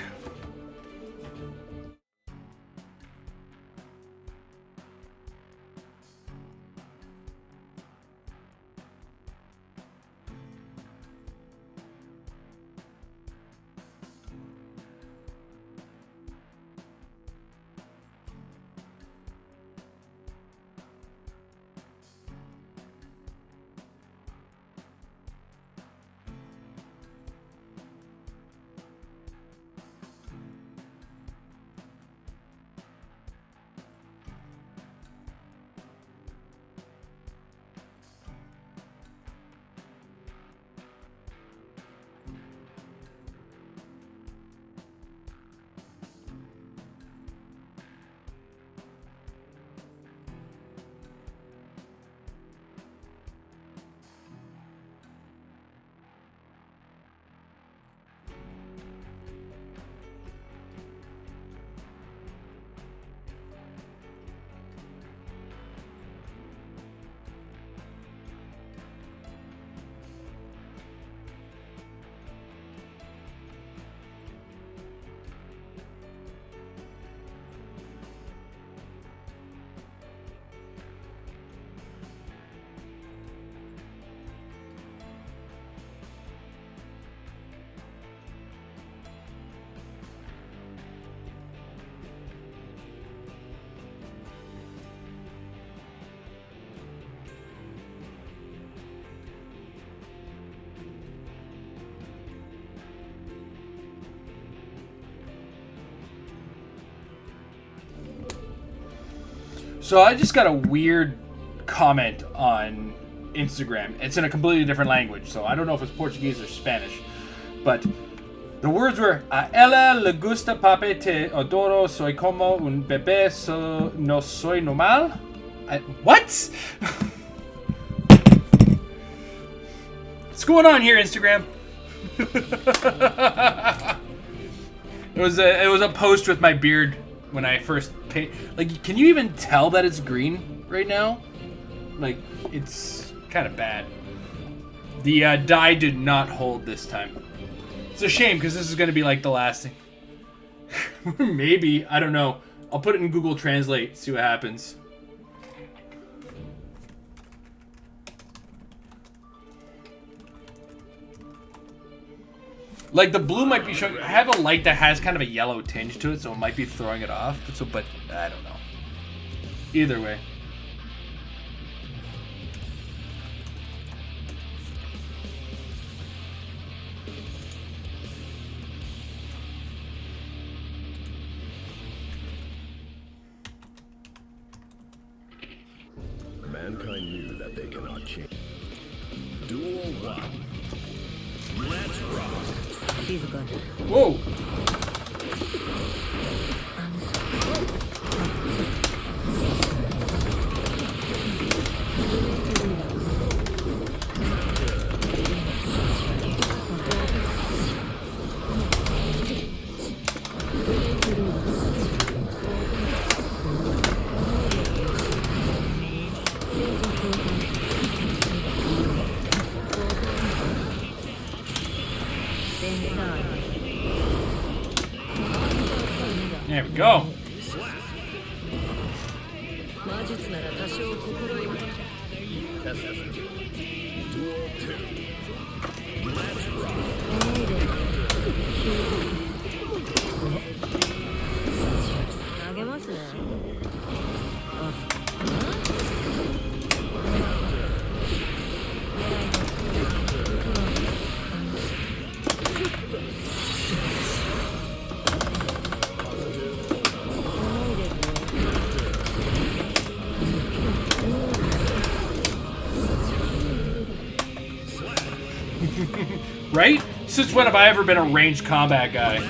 So I just got a weird comment on Instagram. It's in a completely different language, so I don't know if it's Portuguese or Spanish. But the words were, a ella le gusta pape te adoro, soy como un bebé, no soy normal. What? What's going on here, Instagram? It was a post with my beard when I first paint. Like, can you even tell that it's green right now? Like, it's kind of bad. The dye did not hold this time. It's a shame because this is going to be like the last thing. Maybe, I don't know. I'll put it in Google Translate, see what happens. Like, the blue might be showing... I have a light that has kind of a yellow tinge to it, so it might be throwing it off. But I don't know. Either way. Mankind knew that they cannot change. Duel 1. Let's rock. Whoa! Go. 魔術なら多少心得る。 Duel 2. Let's rock. 投げますね。Right? Since when have I ever been a ranged combat guy?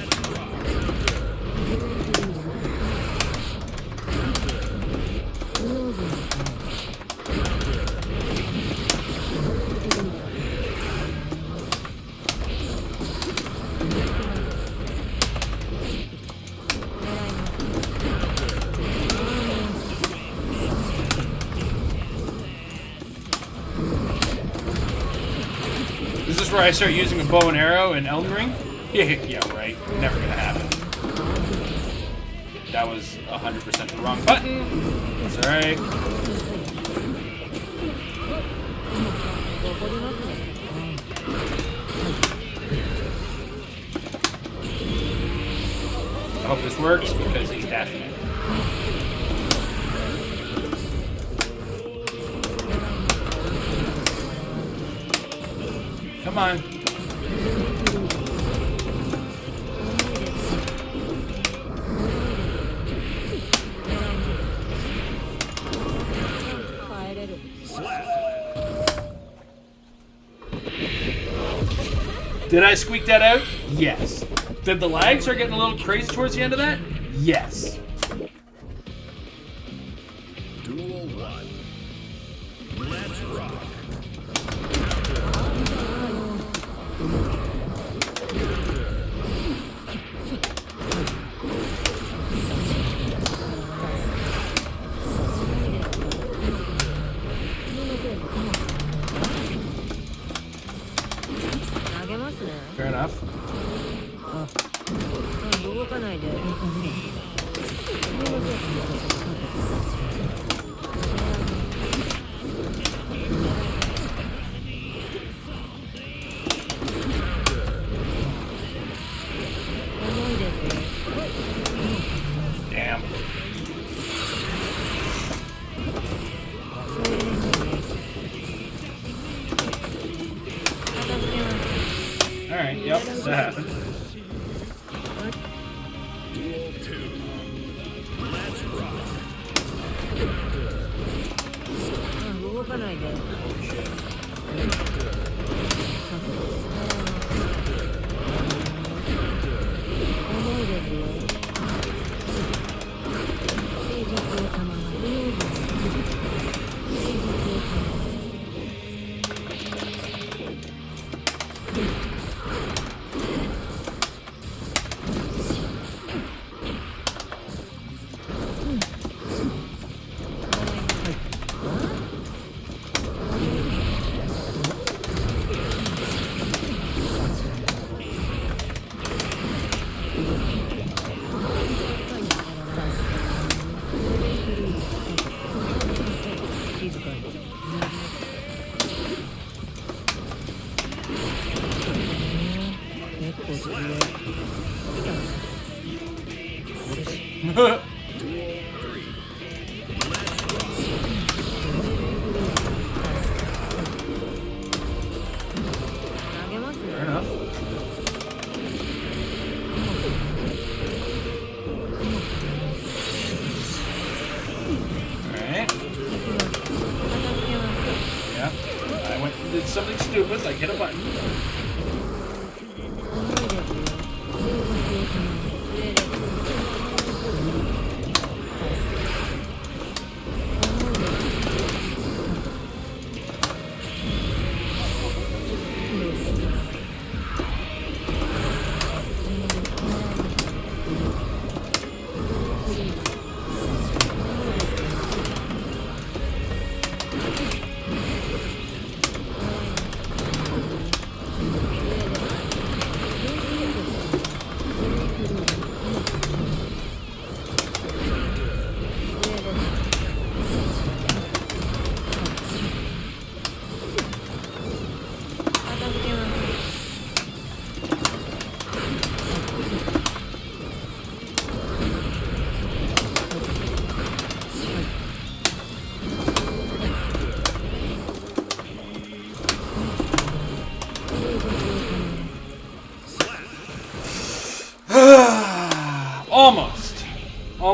Is this where I start using a bow and arrow in Elden Ring? Yeah, right. Never gonna happen. That was 100% the wrong button. That's alright. I hope this works because he's dashing it. Come on. Did I squeak that out? Yes. Did the lag start getting a little crazy towards the end of that? Yes. Duel 1. Let's rock. Fair enough. 動かないで。Damn. Alright, yep, that happened. Duel 2. Let's rock. 動かないで。 Holy shit. Duel 3. Fair enough. Alright. Yeah. I went and did something stupid, like hit a button.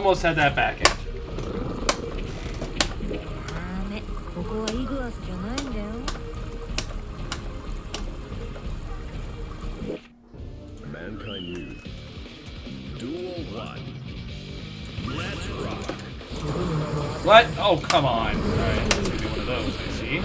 almost had that back end. ダメ。ここはイグアスじゃないんだよ。Mankind Youth. Duel 1. Let's rock. What? Oh, come on. Alright, that's gonna be one of those, I see.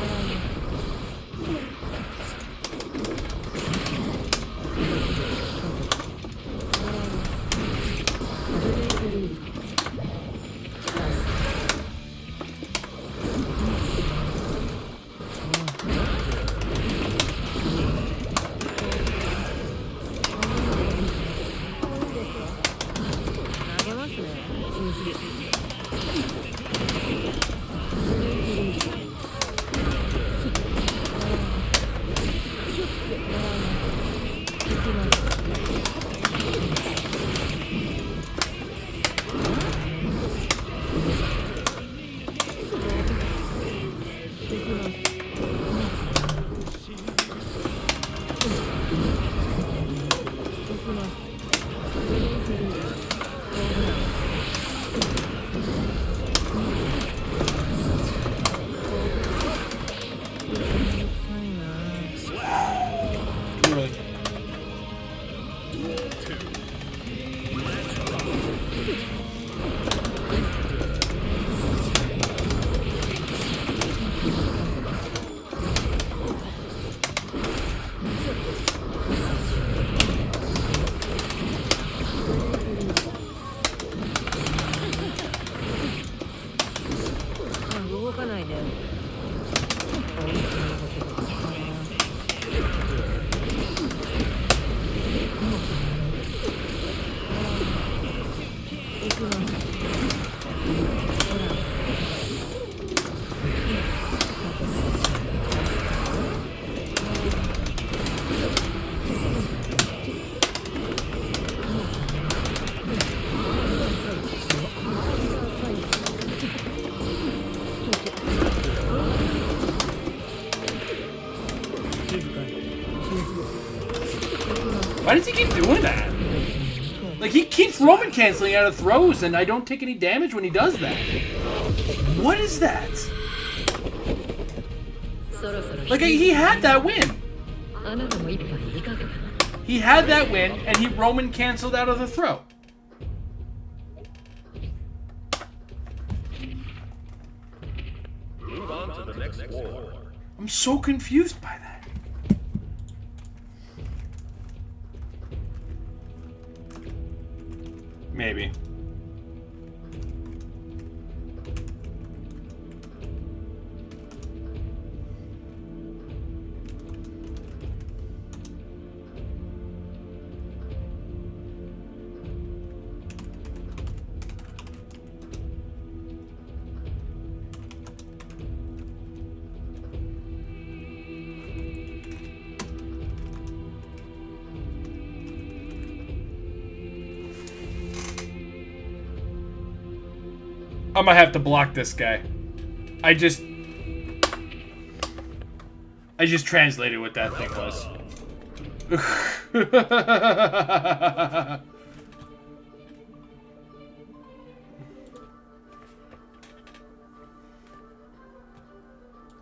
Why does he keep doing that? Like, he keeps Roman canceling out of throws, and I don't take any damage when he does that. What is that? Like, he had that win. He had that win, and he Roman canceled out of the throw. Move on to the next war. I'm so confused by that. Maybe. I'm gonna have to block this guy. I just translated what that thing was.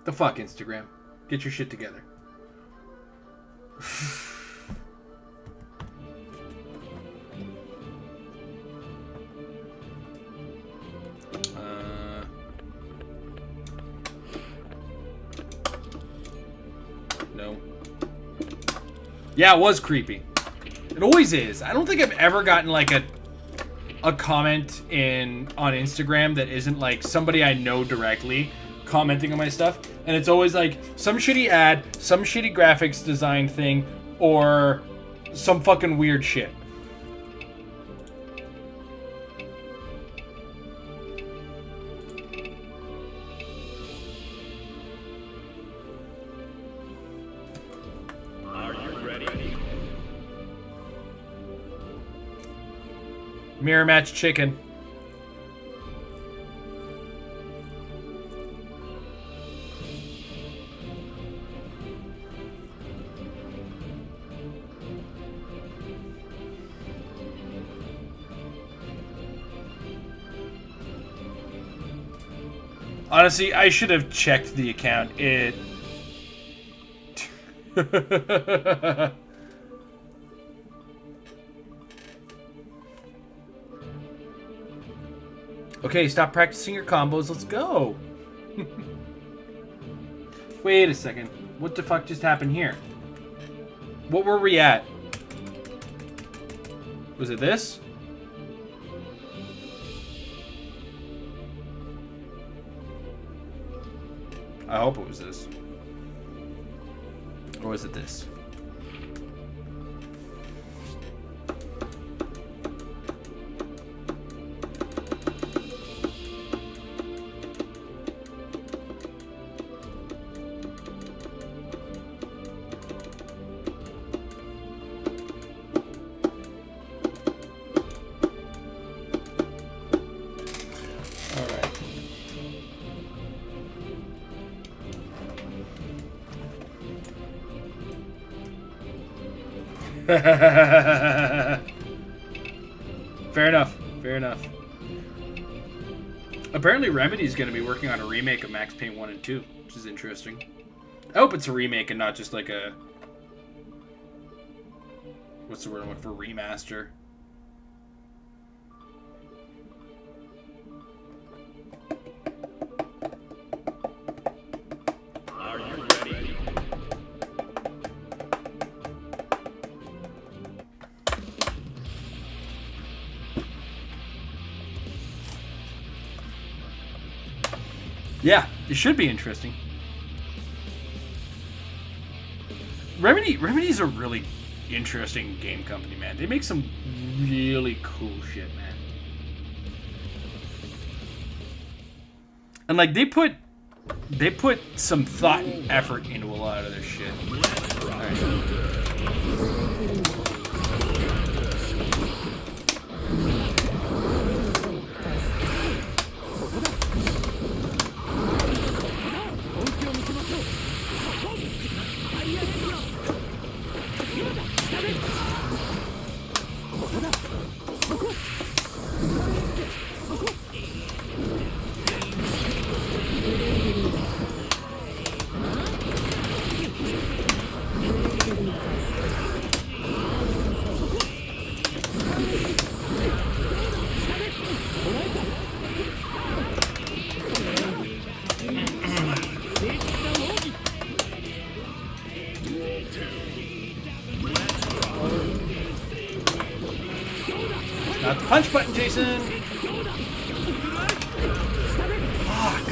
The fuck, Instagram. Get your shit together. No. Yeah, it was creepy. It always is. I don't think I've ever gotten like a comment on Instagram that isn't like somebody I know directly commenting on my stuff, and it's always like some shitty ad, some shitty graphics design thing, or some fucking weird shit. Are you ready? Mirror match chicken. Honestly, I should have checked the account. It... Okay, stop practicing your combos. Let's go. Wait a second. What the fuck just happened here? What were we at? Was it this? I hope it was this. Or was it this? Fair enough. Fair enough. Apparently Remedy's going to be working on a remake of Max Payne 1 and 2, which is interesting. I hope it's a remake and not just like a... What's the word I'm looking for? Remaster. Are you ready? Yeah, it should be interesting. Remedy's a really interesting game company, man. They make some really cool shit, man. And like they put some thought and effort into a lot of their shit. All right. Not the punch button, Jason! Fuck.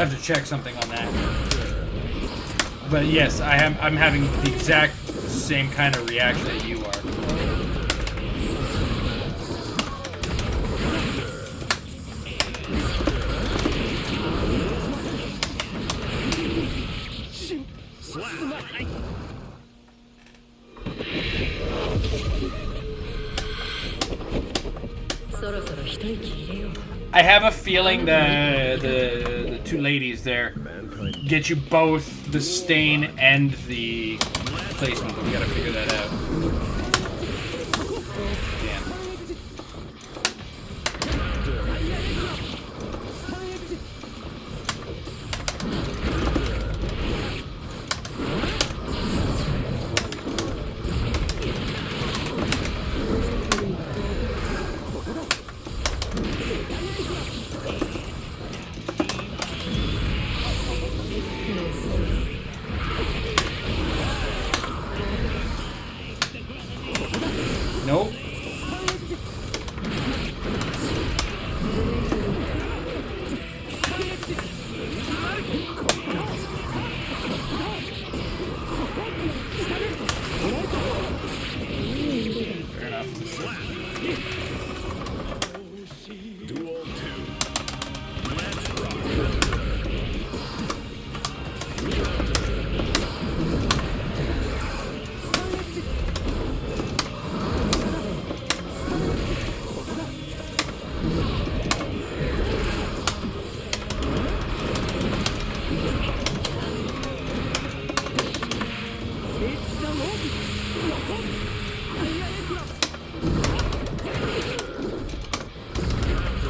have to check something on that. But yes, I'm having the exact same kind of reaction that you are. I have a feeling the two ladies there get you both the stain and the placement, but we gotta figure that out. Damn. Nope. Fair enough. Duel 2. Let's rock.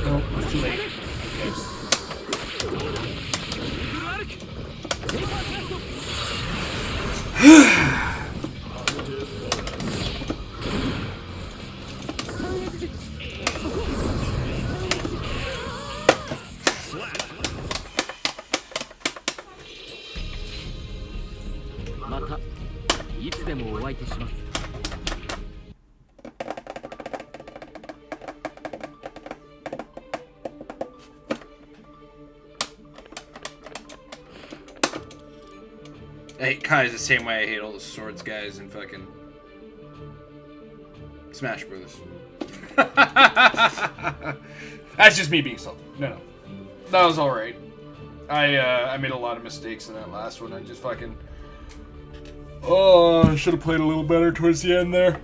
Nope, it's too late. Okay. またいつでもお相手します。 I hate Kai's the same way I hate all the swords guys in fucking Smash Brothers. That's just me being salty. No. That was alright. I made a lot of mistakes in that last one. I just fucking... Oh, I should have played a little better towards the end there.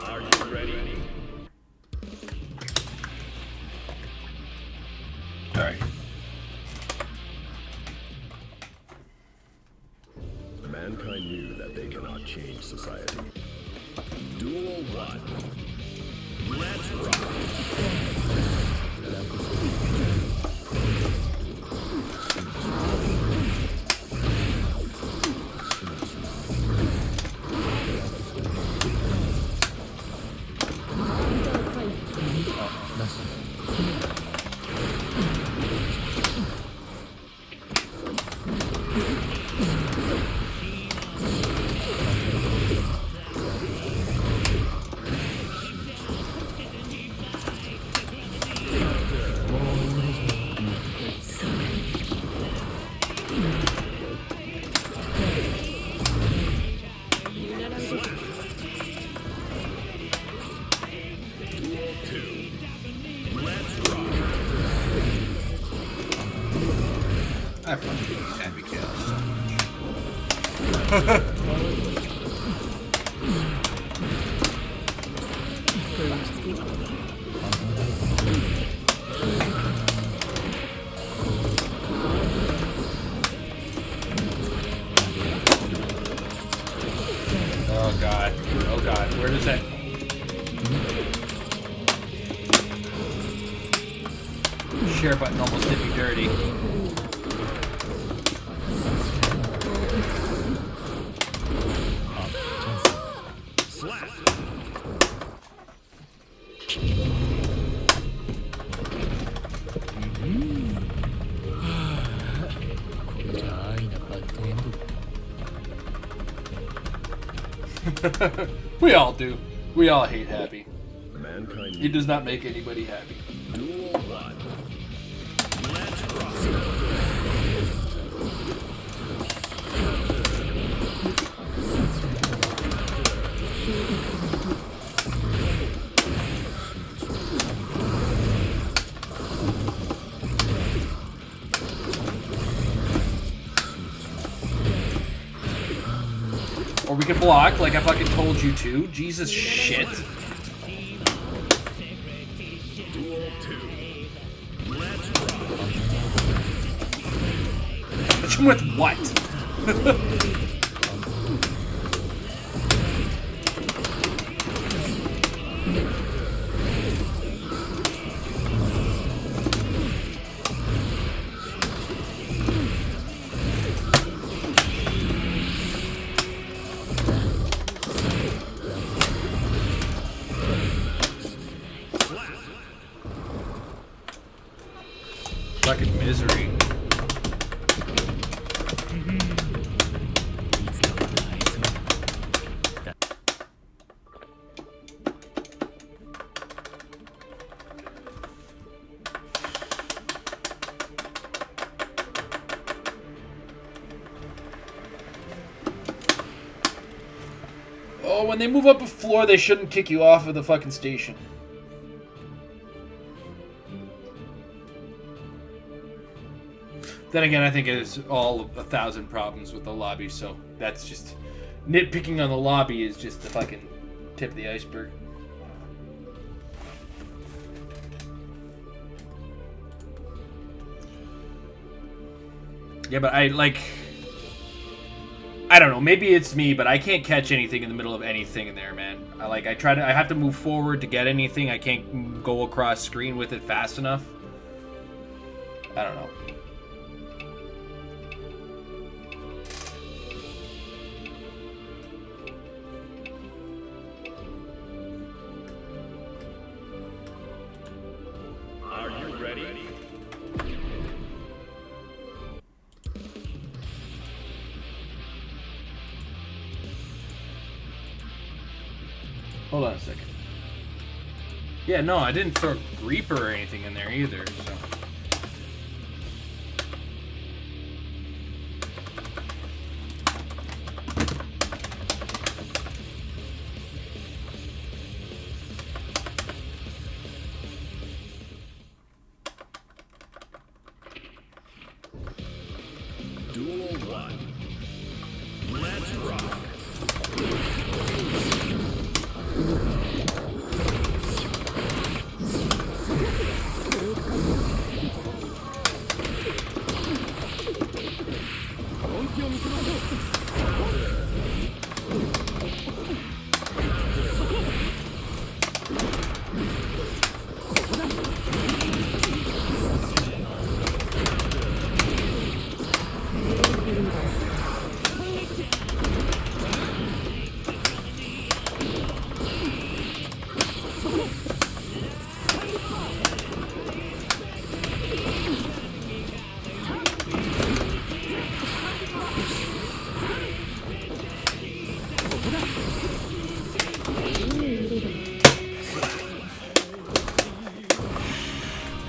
Are you ready? Alright. Mankind knew that they cannot change society. Duel 1. Let's rock. I fucking hate Abigail so Oh god. Oh god. Where does that... Share button almost did me dirty. We all do. We all hate Happy. Mankind He does not make anybody happy. Duel 1. Let's rock. Or we can block like I fucking told you to. Jesus shit. Duel 2. Let's rock. Hit him with what? Fucking misery. Oh, when they move up a floor, they shouldn't kick you off of the fucking station. Then again, I think it is all 1,000 problems with the lobby, so that's just... Nitpicking on the lobby is just the fucking tip of the iceberg. Yeah, but I don't know, maybe it's me, but I can't catch anything in the middle of anything in there, man. I have to move forward to get anything. I can't go across screen with it fast enough. I don't know. Are you ready? Hold on a second. Yeah, no, I didn't throw Reaper or anything in there either, so... Duel 1. Let's rock.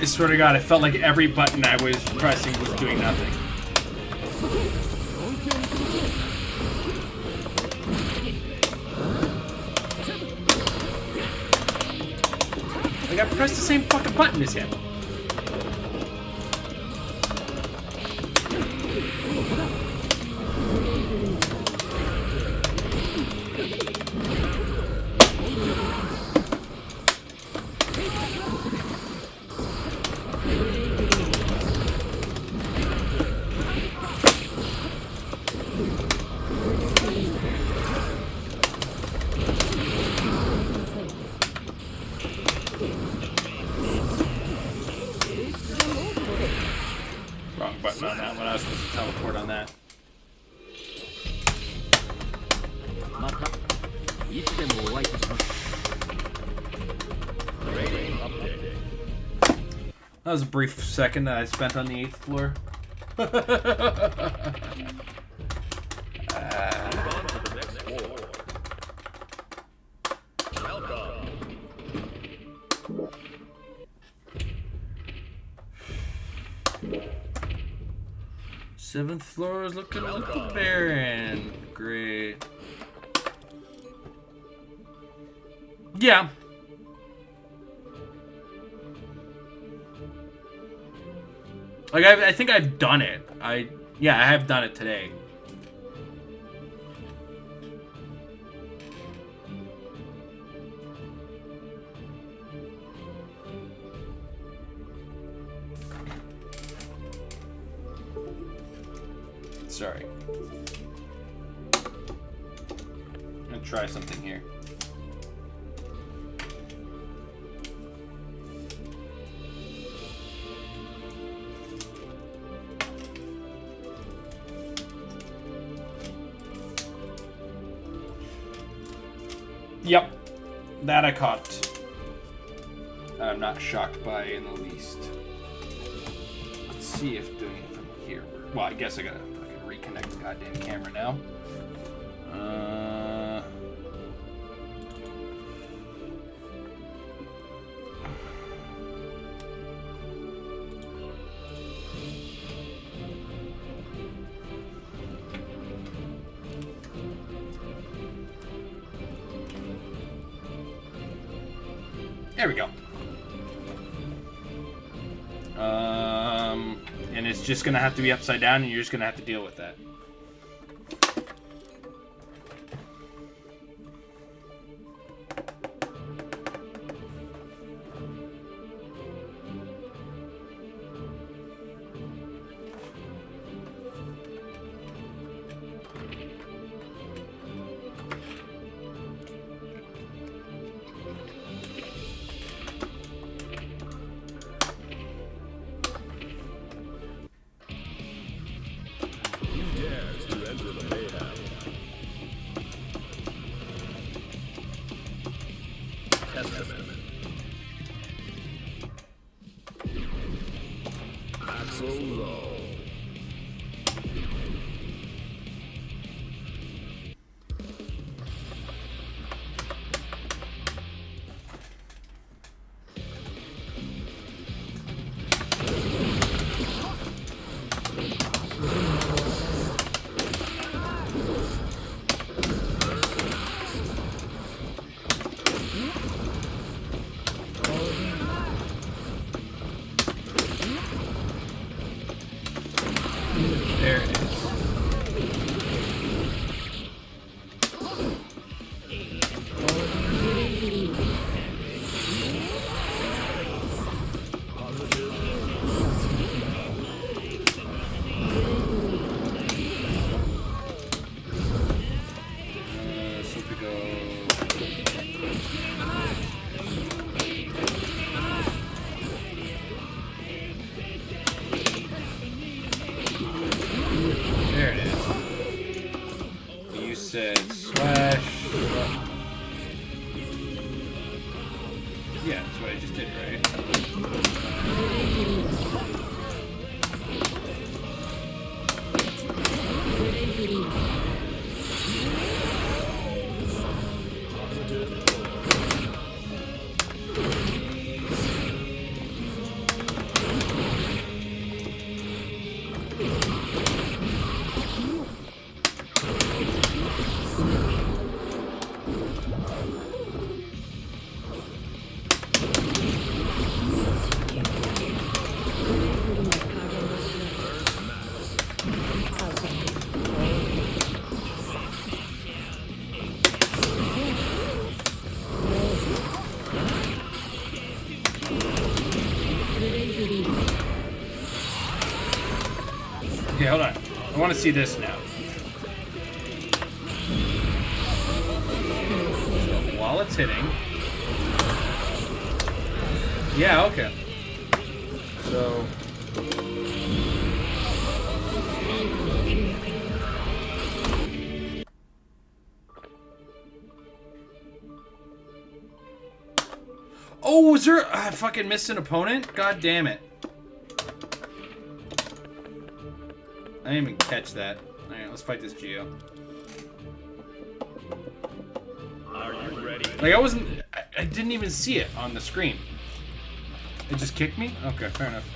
I swear to God, I felt like every button I was pressing was doing nothing. Like, I pressed the same fucking button as him. Wrong button on that one. I was supposed to teleport on that. またいつでもお会いいたします Rating update. That was a brief second that I spent on the 8th floor. Move on to the next floor. 7th floor is looking a little barren. Great. Yeah. Like, I think I've done it. Yeah, I have done it today. Sorry. I'm gonna try something here. Yep, that I caught. I'm not shocked by in the least. Let's see if doing it from here. Well, I guess I gotta reconnect the goddamn camera now. There we go. And it's just gonna have to be upside down, and you're just gonna have to deal with that. So low. There it is. So if we go... There it is. You said slash. Yeah, that's what I just did, right? Okay, hold on. I want to see this now. While it's hitting. Yeah, okay. So... Oh, was there... I fucking missed an opponent? God damn it. I didn't even catch that. Alright, let's fight this Geo. Are you ready? Like, I wasn't... I didn't even see it on the screen. It just kicked me? Okay, fair enough.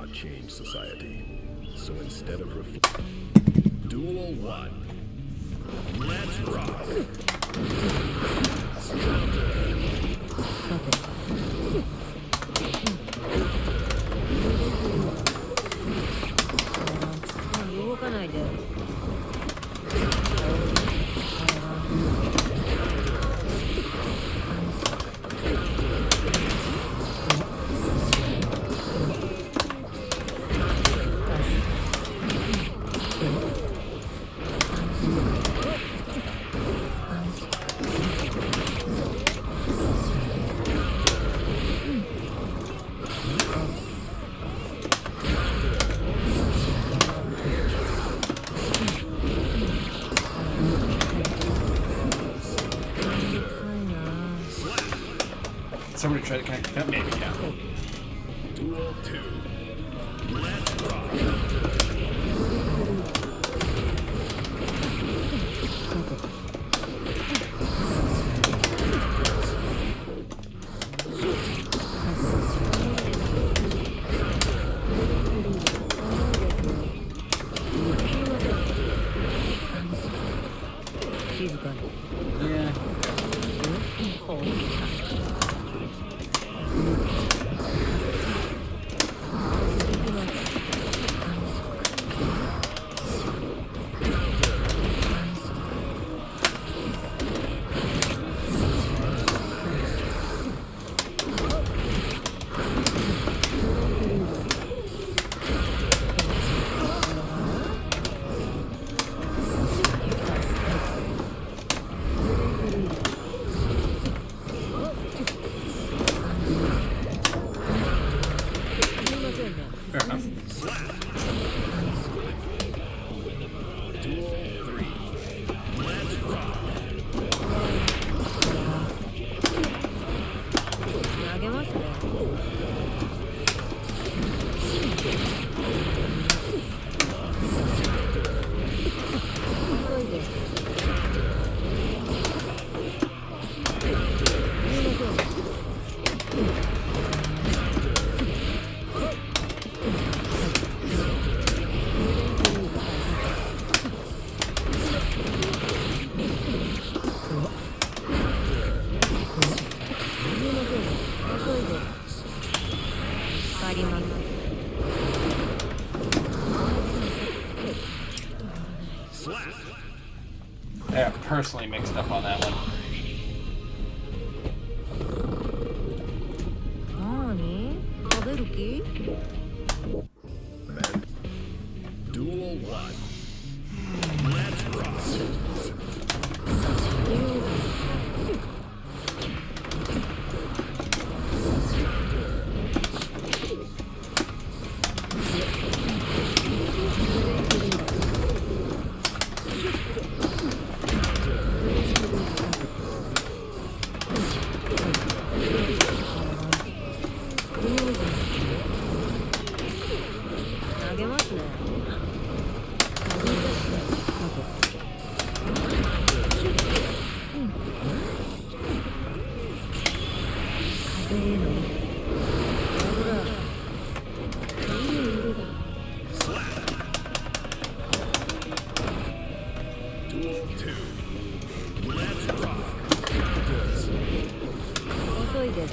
cannot change society. So instead of Duel 1. Let's rock. Counter. 動かないで。Somebody try to connect that, maybe, yeah. Duel 2. Let's rock. Yeah. Fair enough. Duel 3. Let's rock. 投げますね。急いで。帰ります。I got personally mixed up on that one. 何？食べる気？ Men. Duel 1. Let's rock. Duel 2. Let's rock. 遅いです。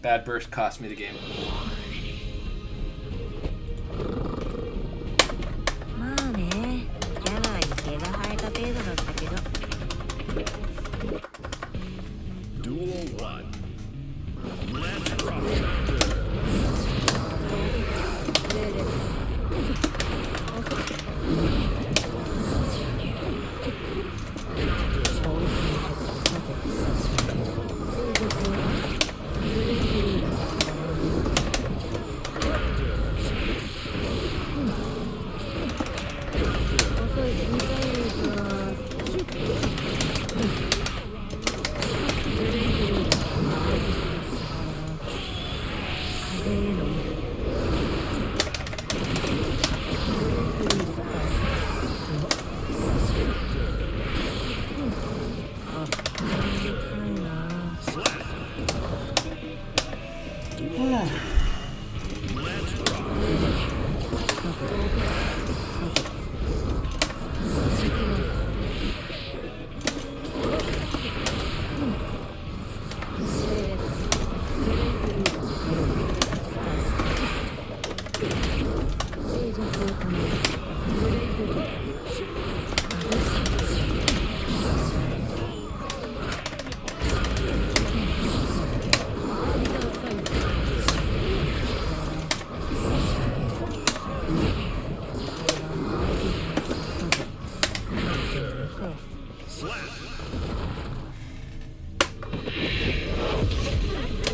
Bad burst cost me the game. まあね、ギャラに毛が生えた程度だったけど。 Duel 1. Let's rock.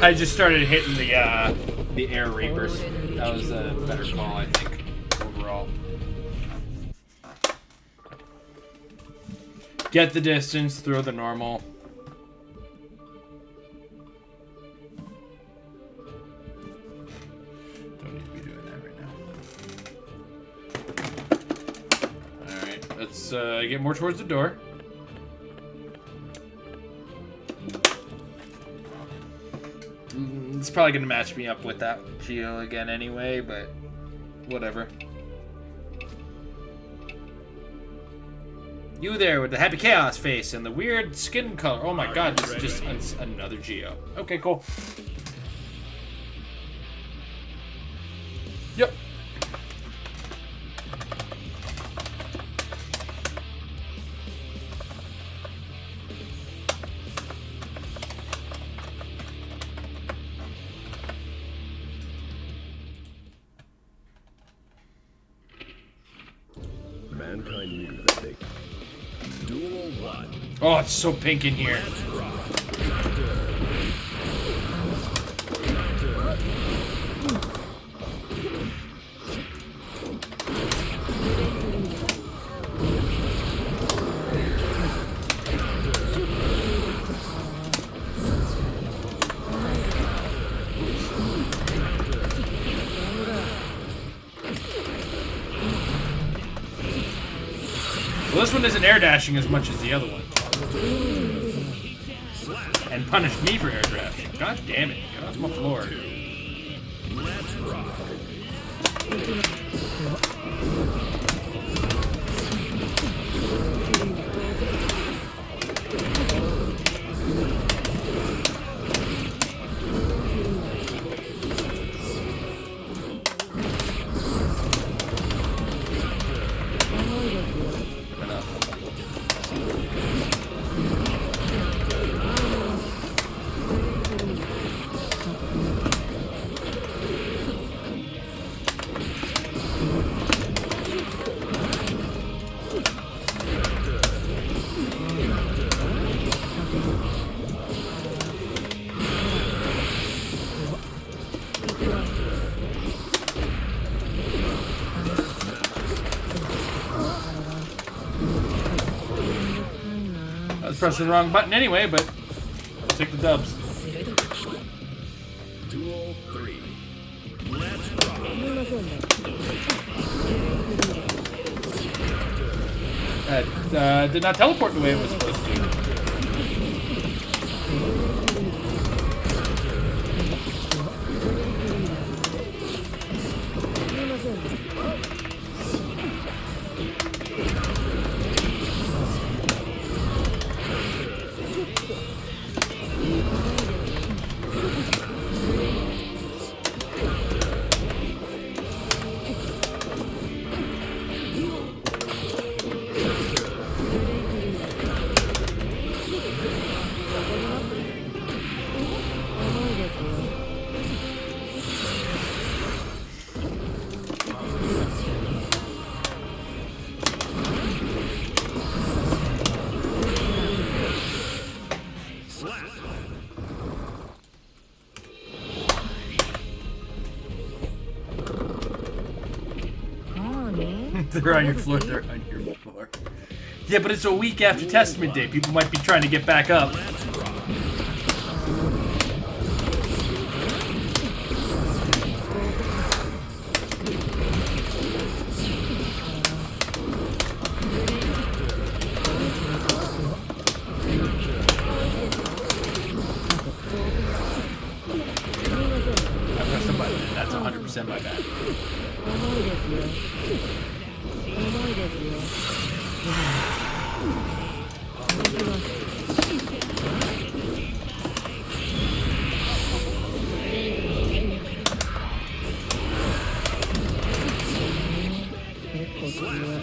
I just started hitting the air reapers. That was a better call, I think, overall. Get the distance, throw the normal. Don't need to be doing that right now. Alright, let's get more towards the door. It's probably going to match me up with that Geo again anyway, but whatever. You there with the happy chaos face and the weird skin color. Oh my god, this is just another Geo. Okay, cool. Yep. Mankind knew that they... Duel 1. Oh, it's so pink in here. Let's rock. Well, this one isn't air dashing as much as the other one. And punished me for air dashing. God damn it. Get off my floor. Let's rock. Pressing the wrong button anyway, but I'll take the dubs. Duel 3. Let's rock. Did not teleport the way it was supposed to. They're on your floor. They're on your floor. Yeah, but it's a week after Testament Day. People might be trying to get back up. I pressed the button. That's 100% my bad. 重いですよ。重いですよ。行きます。結構強い。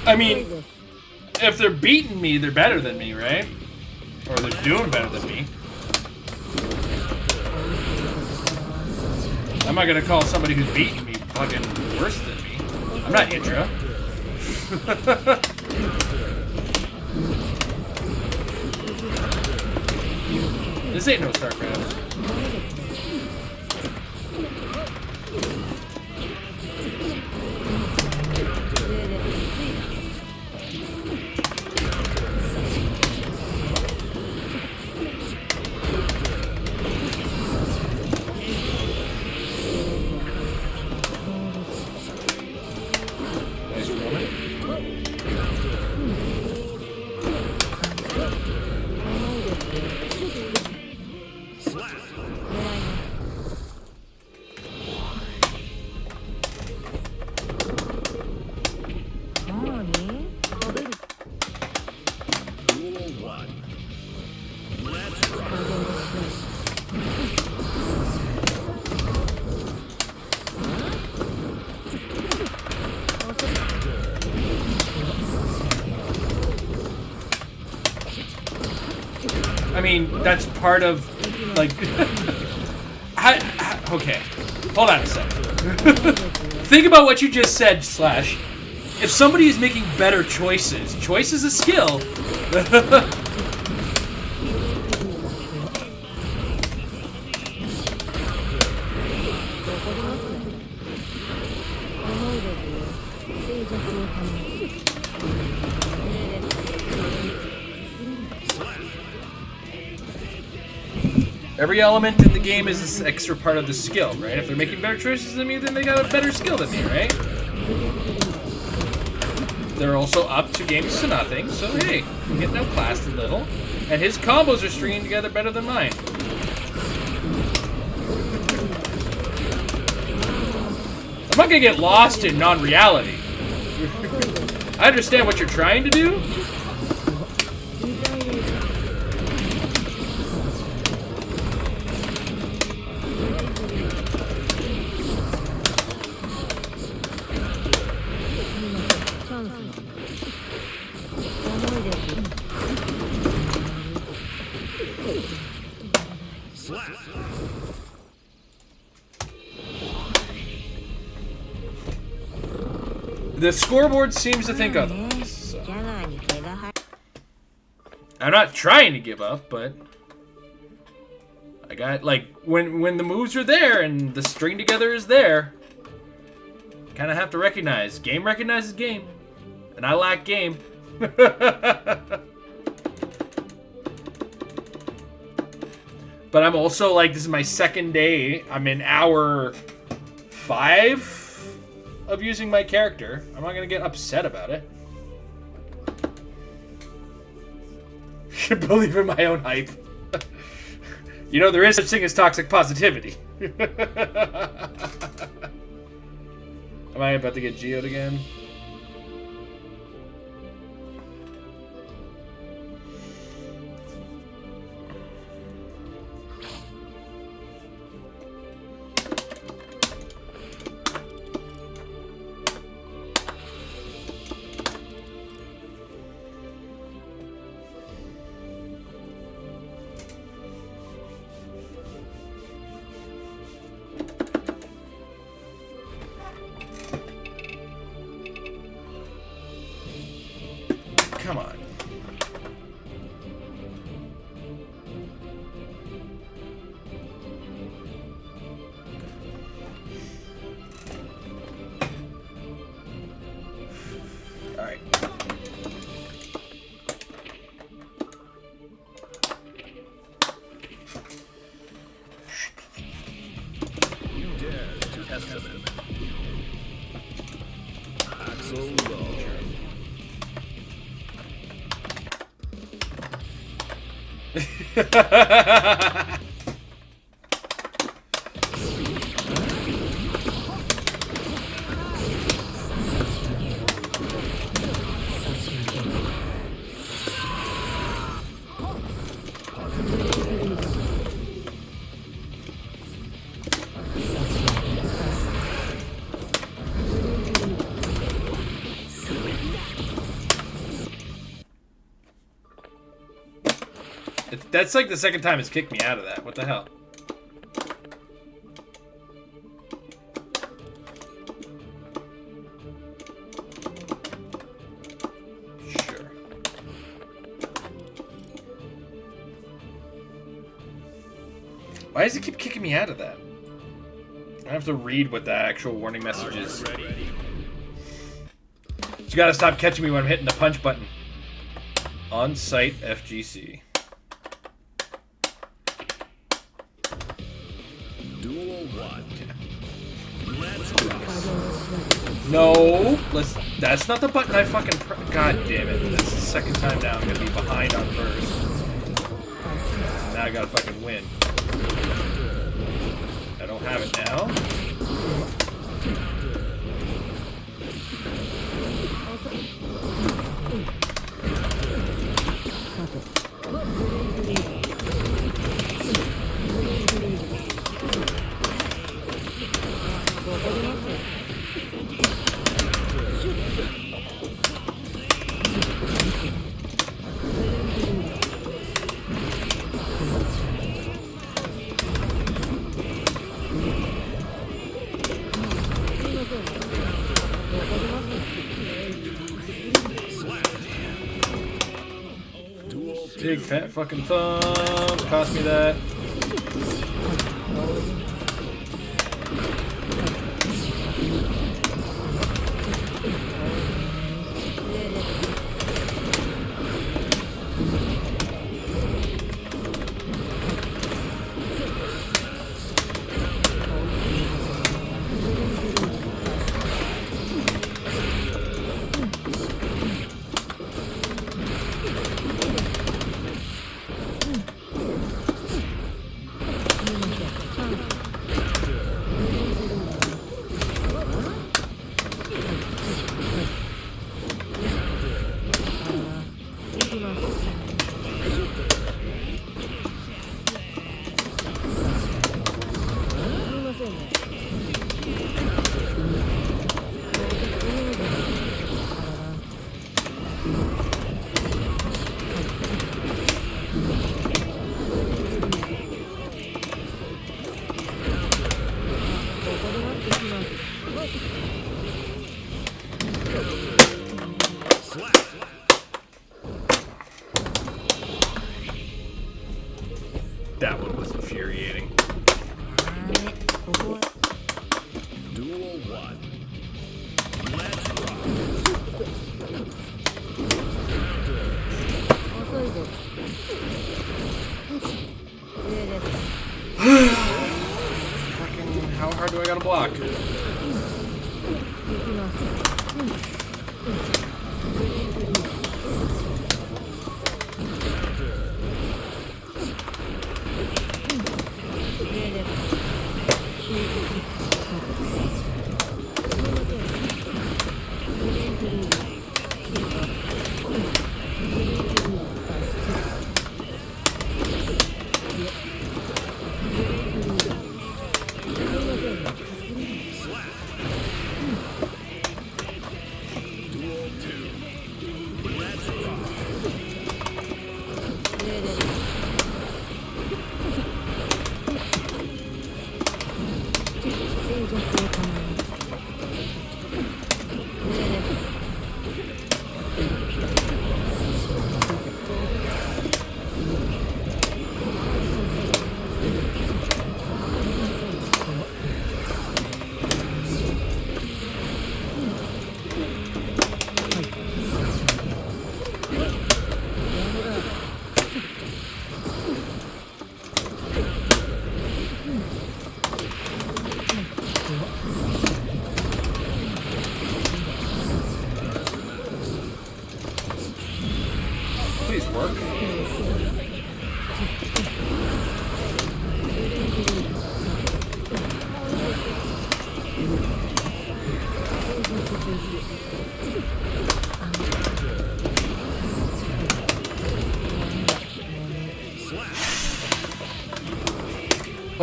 I mean, if they're beating me, they're better than me, right? Or they're doing better than me. I'm not gonna call somebody who's beating me fucking worse than me. I'm not Hydra. This ain't no StarCraft. Nice woman. Duel 1. Let's rock. I mean, that's part of, like, okay, hold on a second. Think about what you just said, Slash. If somebody is making better choices, choice is a skill. Every element in the game is this extra part of the skill, right? If they're making better choices than me, then they got a better skill than me, right? They're also up 2 games to nothing, so hey, I'm getting outclassed a little. And his combos are stringing together better than mine. I'm not gonna get lost in non-reality. I understand what you're trying to do. The scoreboard seems to think otherwise. So. I'm not trying to give up, but I got, like, when the moves are there and the string together is there, kind of have to recognize. Game recognizes game, and I lack game. But I'm also, like, this is my second day. I'm in hour 5 of using my character. I'm not gonna get upset about it. Believe in my own hype. You know, there is such thing as toxic positivity. Am I about to get geoed again? That's like the second time it's kicked me out of that. What the hell? Sure. Why does it keep kicking me out of that? I have to read what the actual warning message is. You gotta stop catching me when I'm hitting the punch button. On-site FGC. Duel 1. Let's rock. No, that's not the button I fucking God damn it. That's the second time now I'm gonna be behind on Thurs. Now I gotta fucking win. I don't have it now. Big fat fucking thumbs cost me that. That one was infuriating. Duel 1. Let's rock. Fucking, how hard do I gotta block?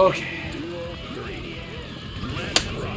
Okay. Duel 3. Let's rock.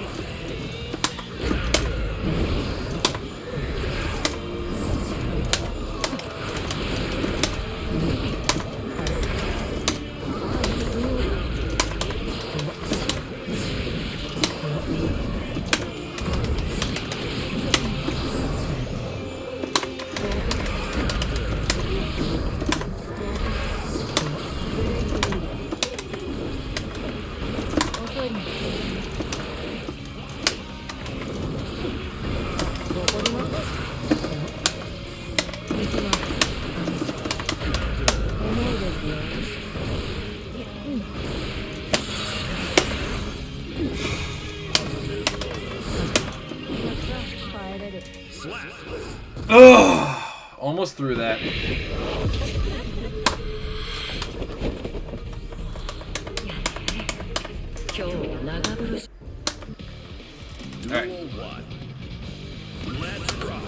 Slap. Ugh. Almost through that. Duel 1. Let's rock.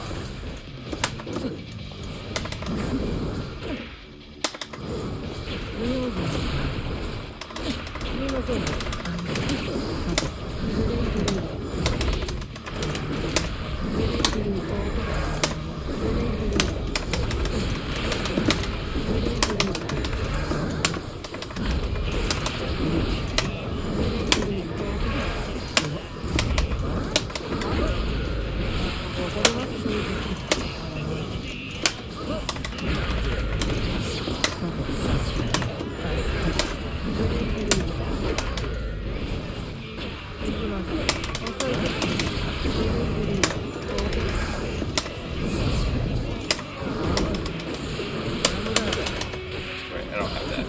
Right, I don't have that.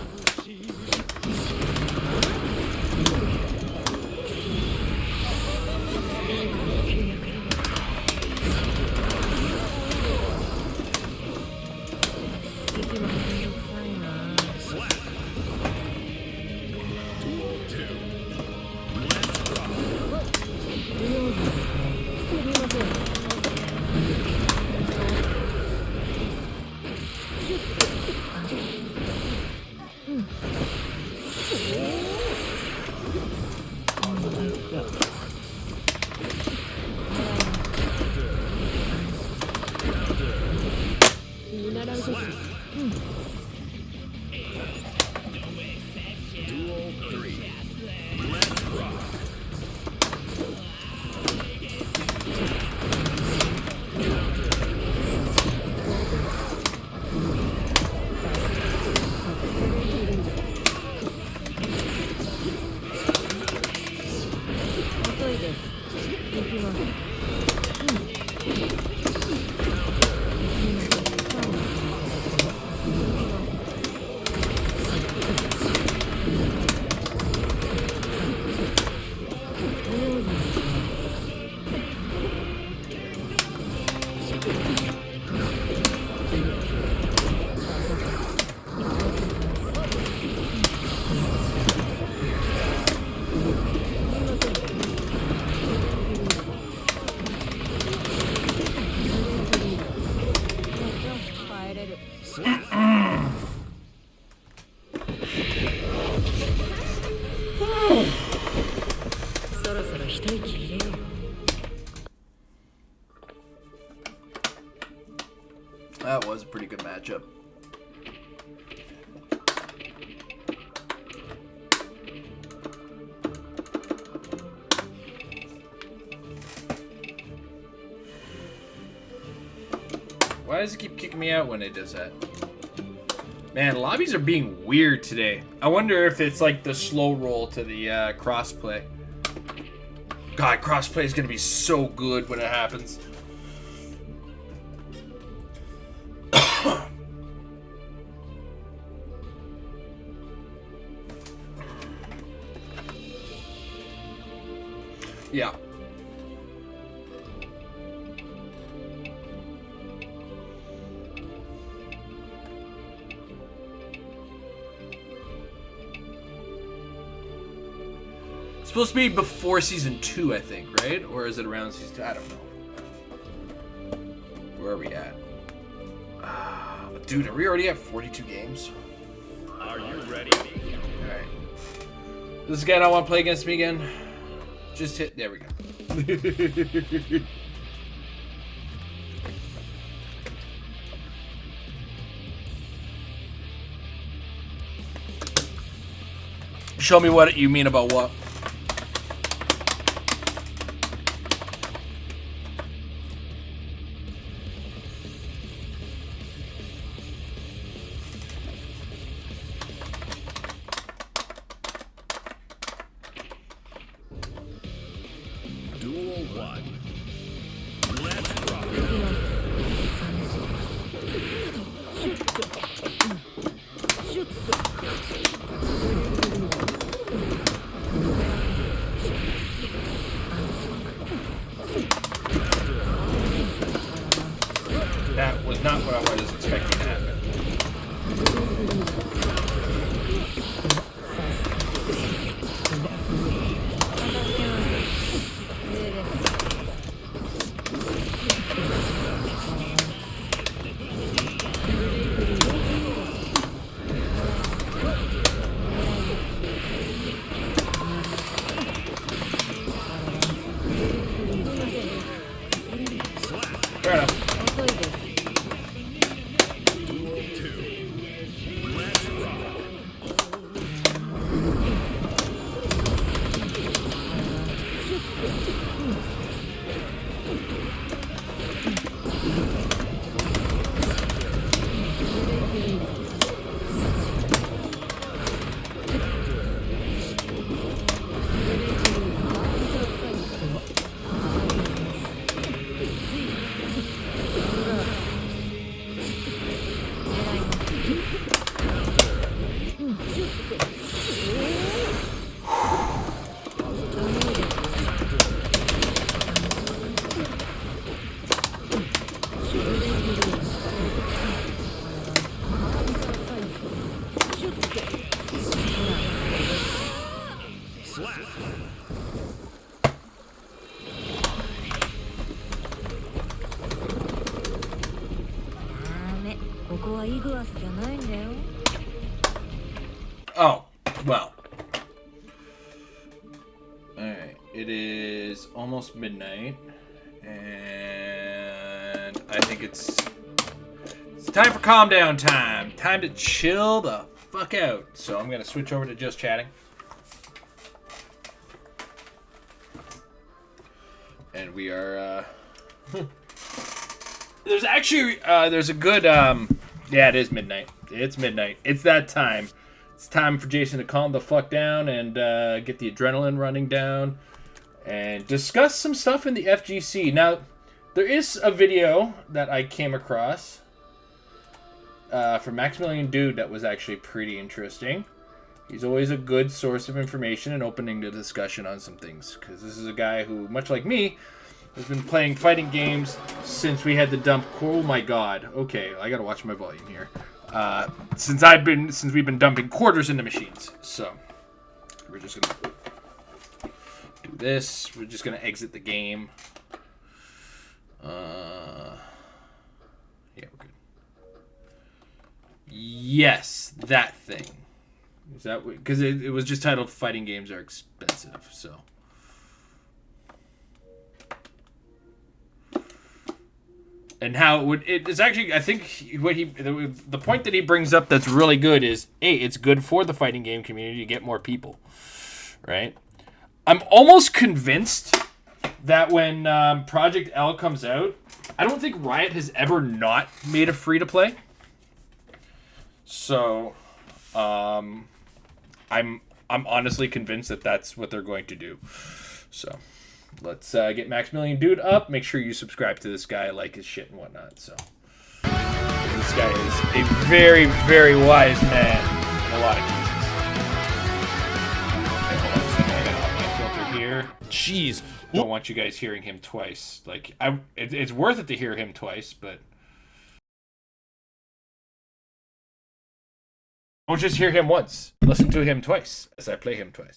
Slap. Duel 2. Let's rock. Slap. Duel 3. Let's rock. That was a pretty good matchup. Why does it keep kicking me out when it does that? Man, lobbies are being weird today. I wonder if it's like the slow roll to the crossplay. God, crossplay is gonna be so good when it happens. Yeah. It's supposed to be before season 2, I think, right? Or is it around season 2? I don't know. Where are we at? Dude, are we already at 42 games? Are you ready? Alright. Does this guy not want to play against me again? Just hit. There we go. Show me what you mean about what. Duel 1. Let's rock. That was not what I was expecting to happen. Fair enough. Duel 2. Let's rock. Slap. ダメ。ここはイグアスじゃないんだよ。 Oh, well. Alright, it is almost midnight, and I think it's time for calm down time. Time to chill the fuck out. So I'm gonna switch over to just chatting. And we are, there's actually, there's a good, yeah, it is midnight. It's midnight. It's that time. It's time for Jason to calm the fuck down and get the adrenaline running down and discuss some stuff in the FGC. Now, there is a video that I came across from Maximilian Dude that was actually pretty interesting. He's always a good source of information and opening the discussion on some things, because this is a guy who, much like me, has been playing fighting games since we had to dump. Oh my god. Okay, I gotta watch my volume here. Since we've been dumping quarters into machines. So we're just gonna do this. We're just gonna exit the game. Yeah, we're good. Yes, that thing. Is that because it was just titled "Fighting Games Are Expensive"? So. And how it would, it's actually, I think the point that he brings up that's really good is, hey, it's good for the fighting game community to get more people, right? I'm almost convinced that when Project L comes out, I don't think Riot has ever not made a free-to-play. So, I'm honestly convinced that that's what they're going to do. So. Let's get Maximilian Dude up. Make sure you subscribe to this guy, like his shit and whatnot. So, this guy is a very, very wise man in a lot of cases. Okay, hold on a second. I gotta up my filter here. Jeez, don't want you guys hearing him twice. Like, it's worth it to hear him twice, but don't just hear him once. Listen to him twice as I play him twice.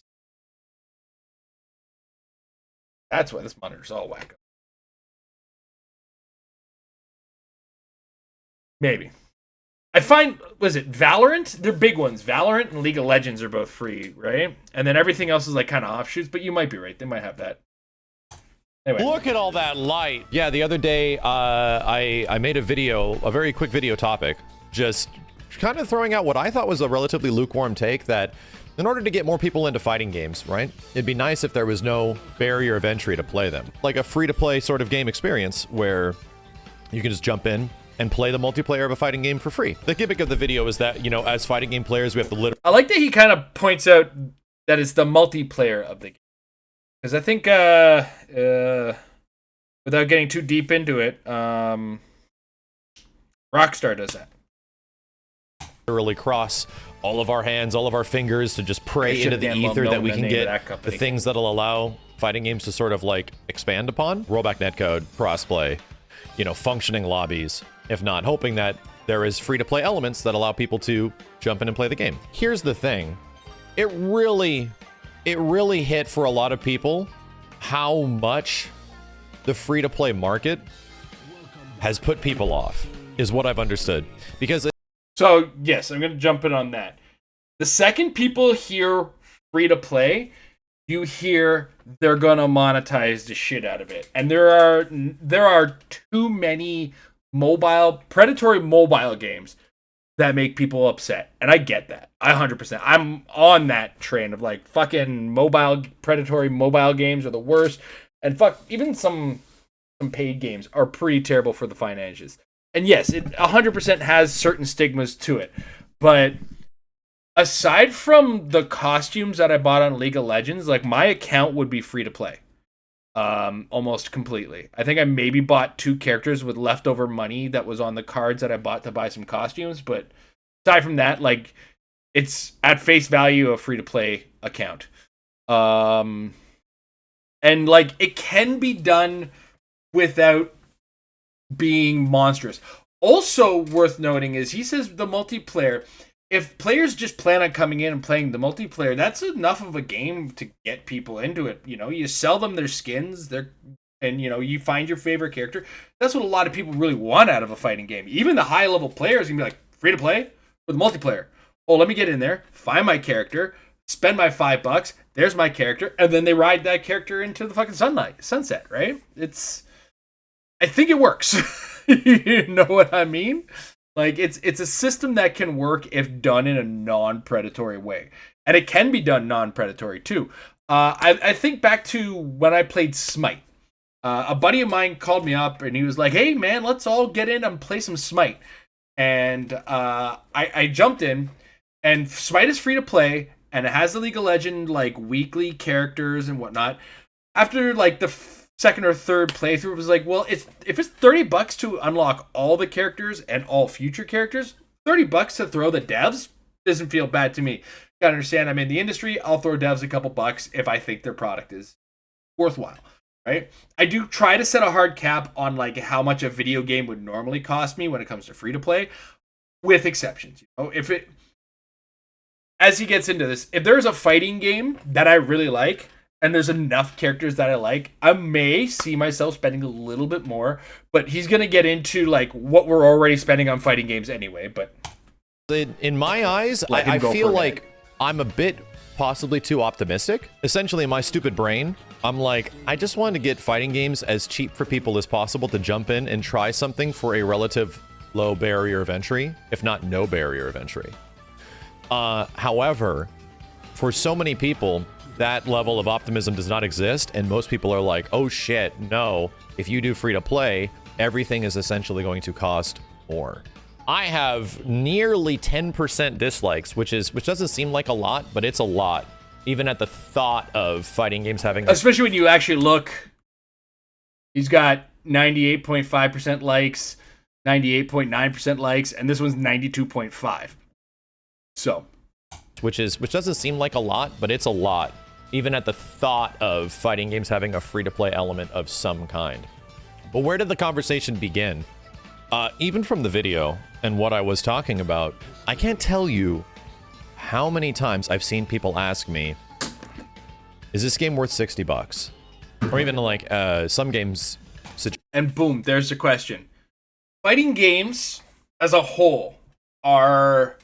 That's why this monitor's all wacko. Maybe. I find, was it Valorant? They're big ones. Valorant and League of Legends are both free, right? And then everything else is like kind of offshoots, but you might be right. They might have that. Anyway. Look at all that light. Yeah, the other day, I made a video, a very quick video topic, just kind of throwing out what I thought was a relatively lukewarm take that in order to get more people into fighting games, right, it'd be nice if there was no barrier of entry to play them. Like a free-to-play sort of game experience where you can just jump in and play the multiplayer of a fighting game for free. The gimmick of the video is that, you know, as fighting game players, we have to literally... I like that he kind of points out that it's the multiplayer of the game. Because I think, without getting too deep into it, Rockstar does that. Literally cross all of our hands, all of our fingers to just pray into the ether that we can get the things that'll allow fighting games to sort of like expand upon. Rollback netcode, crossplay, you know, functioning lobbies. If not, hoping that there is free-to-play elements that allow people to jump in and play the game. Here's the thing. It really hit for a lot of people how much the free-to-play market has put people off, is what I've understood. Because... So, yes, I'm going to jump in on that. The second people hear free-to-play, you hear they're going to monetize the shit out of it. And there are too many predatory mobile games that make people upset. And I get that. 100%. I'm on that train of like fucking predatory mobile games are the worst. And fuck, even some paid games are pretty terrible for the finances. And yes, it 100% has certain stigmas to it. But aside from the costumes that I bought on League of Legends, like my account would be free to play. Almost completely. I think I maybe bought 2 characters with leftover money that was on the cards that I bought to buy some costumes, but aside from that, like it's at face value a free to play account. And like it can be done without being monstrous. Also worth noting is he says the multiplayer, if players just plan on coming in and playing the multiplayer, that's enough of a game to get people into it. You know, you sell them their skins, and you know, you find your favorite character. That's what a lot of people really want out of a fighting game. Even the high level players can be like, free to play with multiplayer. Oh, let me get in there, find my character, spend my $5, there's my character, and then they ride that character into the fucking sunset, right? I think it works. You know what I mean? Like it's a system that can work if done in a non-predatory way, and it can be done non-predatory too. I think back to when I played Smite. A buddy of mine called me up and he was like, "Hey man, let's all get in and play some Smite." And I jumped in, and Smite is free to play, and it has the League of Legends like weekly characters and whatnot. After like the second or third playthrough, it was like, well, if it's $30 to unlock all the characters and all future characters, $30 to throw the devs doesn't feel bad to me. Gotta understand, I'm in the industry. I'll throw devs a couple bucks if I think their product is worthwhile, right? I do try to set a hard cap on like how much a video game would normally cost me when it comes to free to play, with exceptions. You know, as he gets into this, if there's a fighting game that I really like, and there's enough characters that I like, I may see myself spending a little bit more, but he's going to get into like what we're already spending on fighting games anyway. But in my eyes, I feel like I'm a bit possibly too optimistic. Essentially, in my stupid brain, I'm like, I just want to get fighting games as cheap for people as possible to jump in and try something for a relative low barrier of entry, if not no barrier of entry. However, for so many people, that level of optimism does not exist, and most people are like, oh shit, no, if you do free to play, everything is essentially going to cost more. I have nearly 10% dislikes, which doesn't seem like a lot, but it's a lot, even at the thought of fighting games having especially when you actually look. He's got 98.5% likes, 98.9% likes, and this one's 92.5. So which doesn't seem like a lot, but it's a lot, even at the thought of fighting games having a free-to-play element of some kind. But where did the conversation begin? Even from the video and what I was talking about, I can't tell you how many times I've seen people ask me, is this game worth $60? Or even like some games. And boom, there's the question. Fighting games as a whole, are,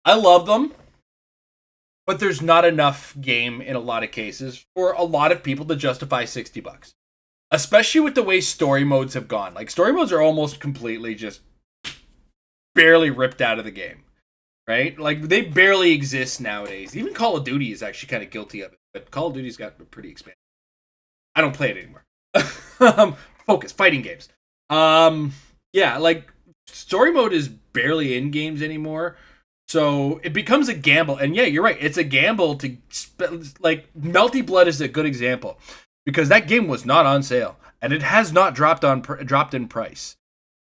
I love them, but there's not enough game in a lot of cases for a lot of people to justify $60. Especially with the way story modes have gone. Like, story modes are almost completely just barely ripped out of the game, right? Like, they barely exist nowadays. Even Call of Duty is actually kind of guilty of it, but Call of Duty's got pretty expensive. I don't play it anymore. Focus, fighting games. Yeah, like, story mode is barely in games anymore, so it becomes a gamble. And yeah, you're right, it's a gamble to, like, Melty Blood is a good example, because that game was not on sale, and it has not dropped in price.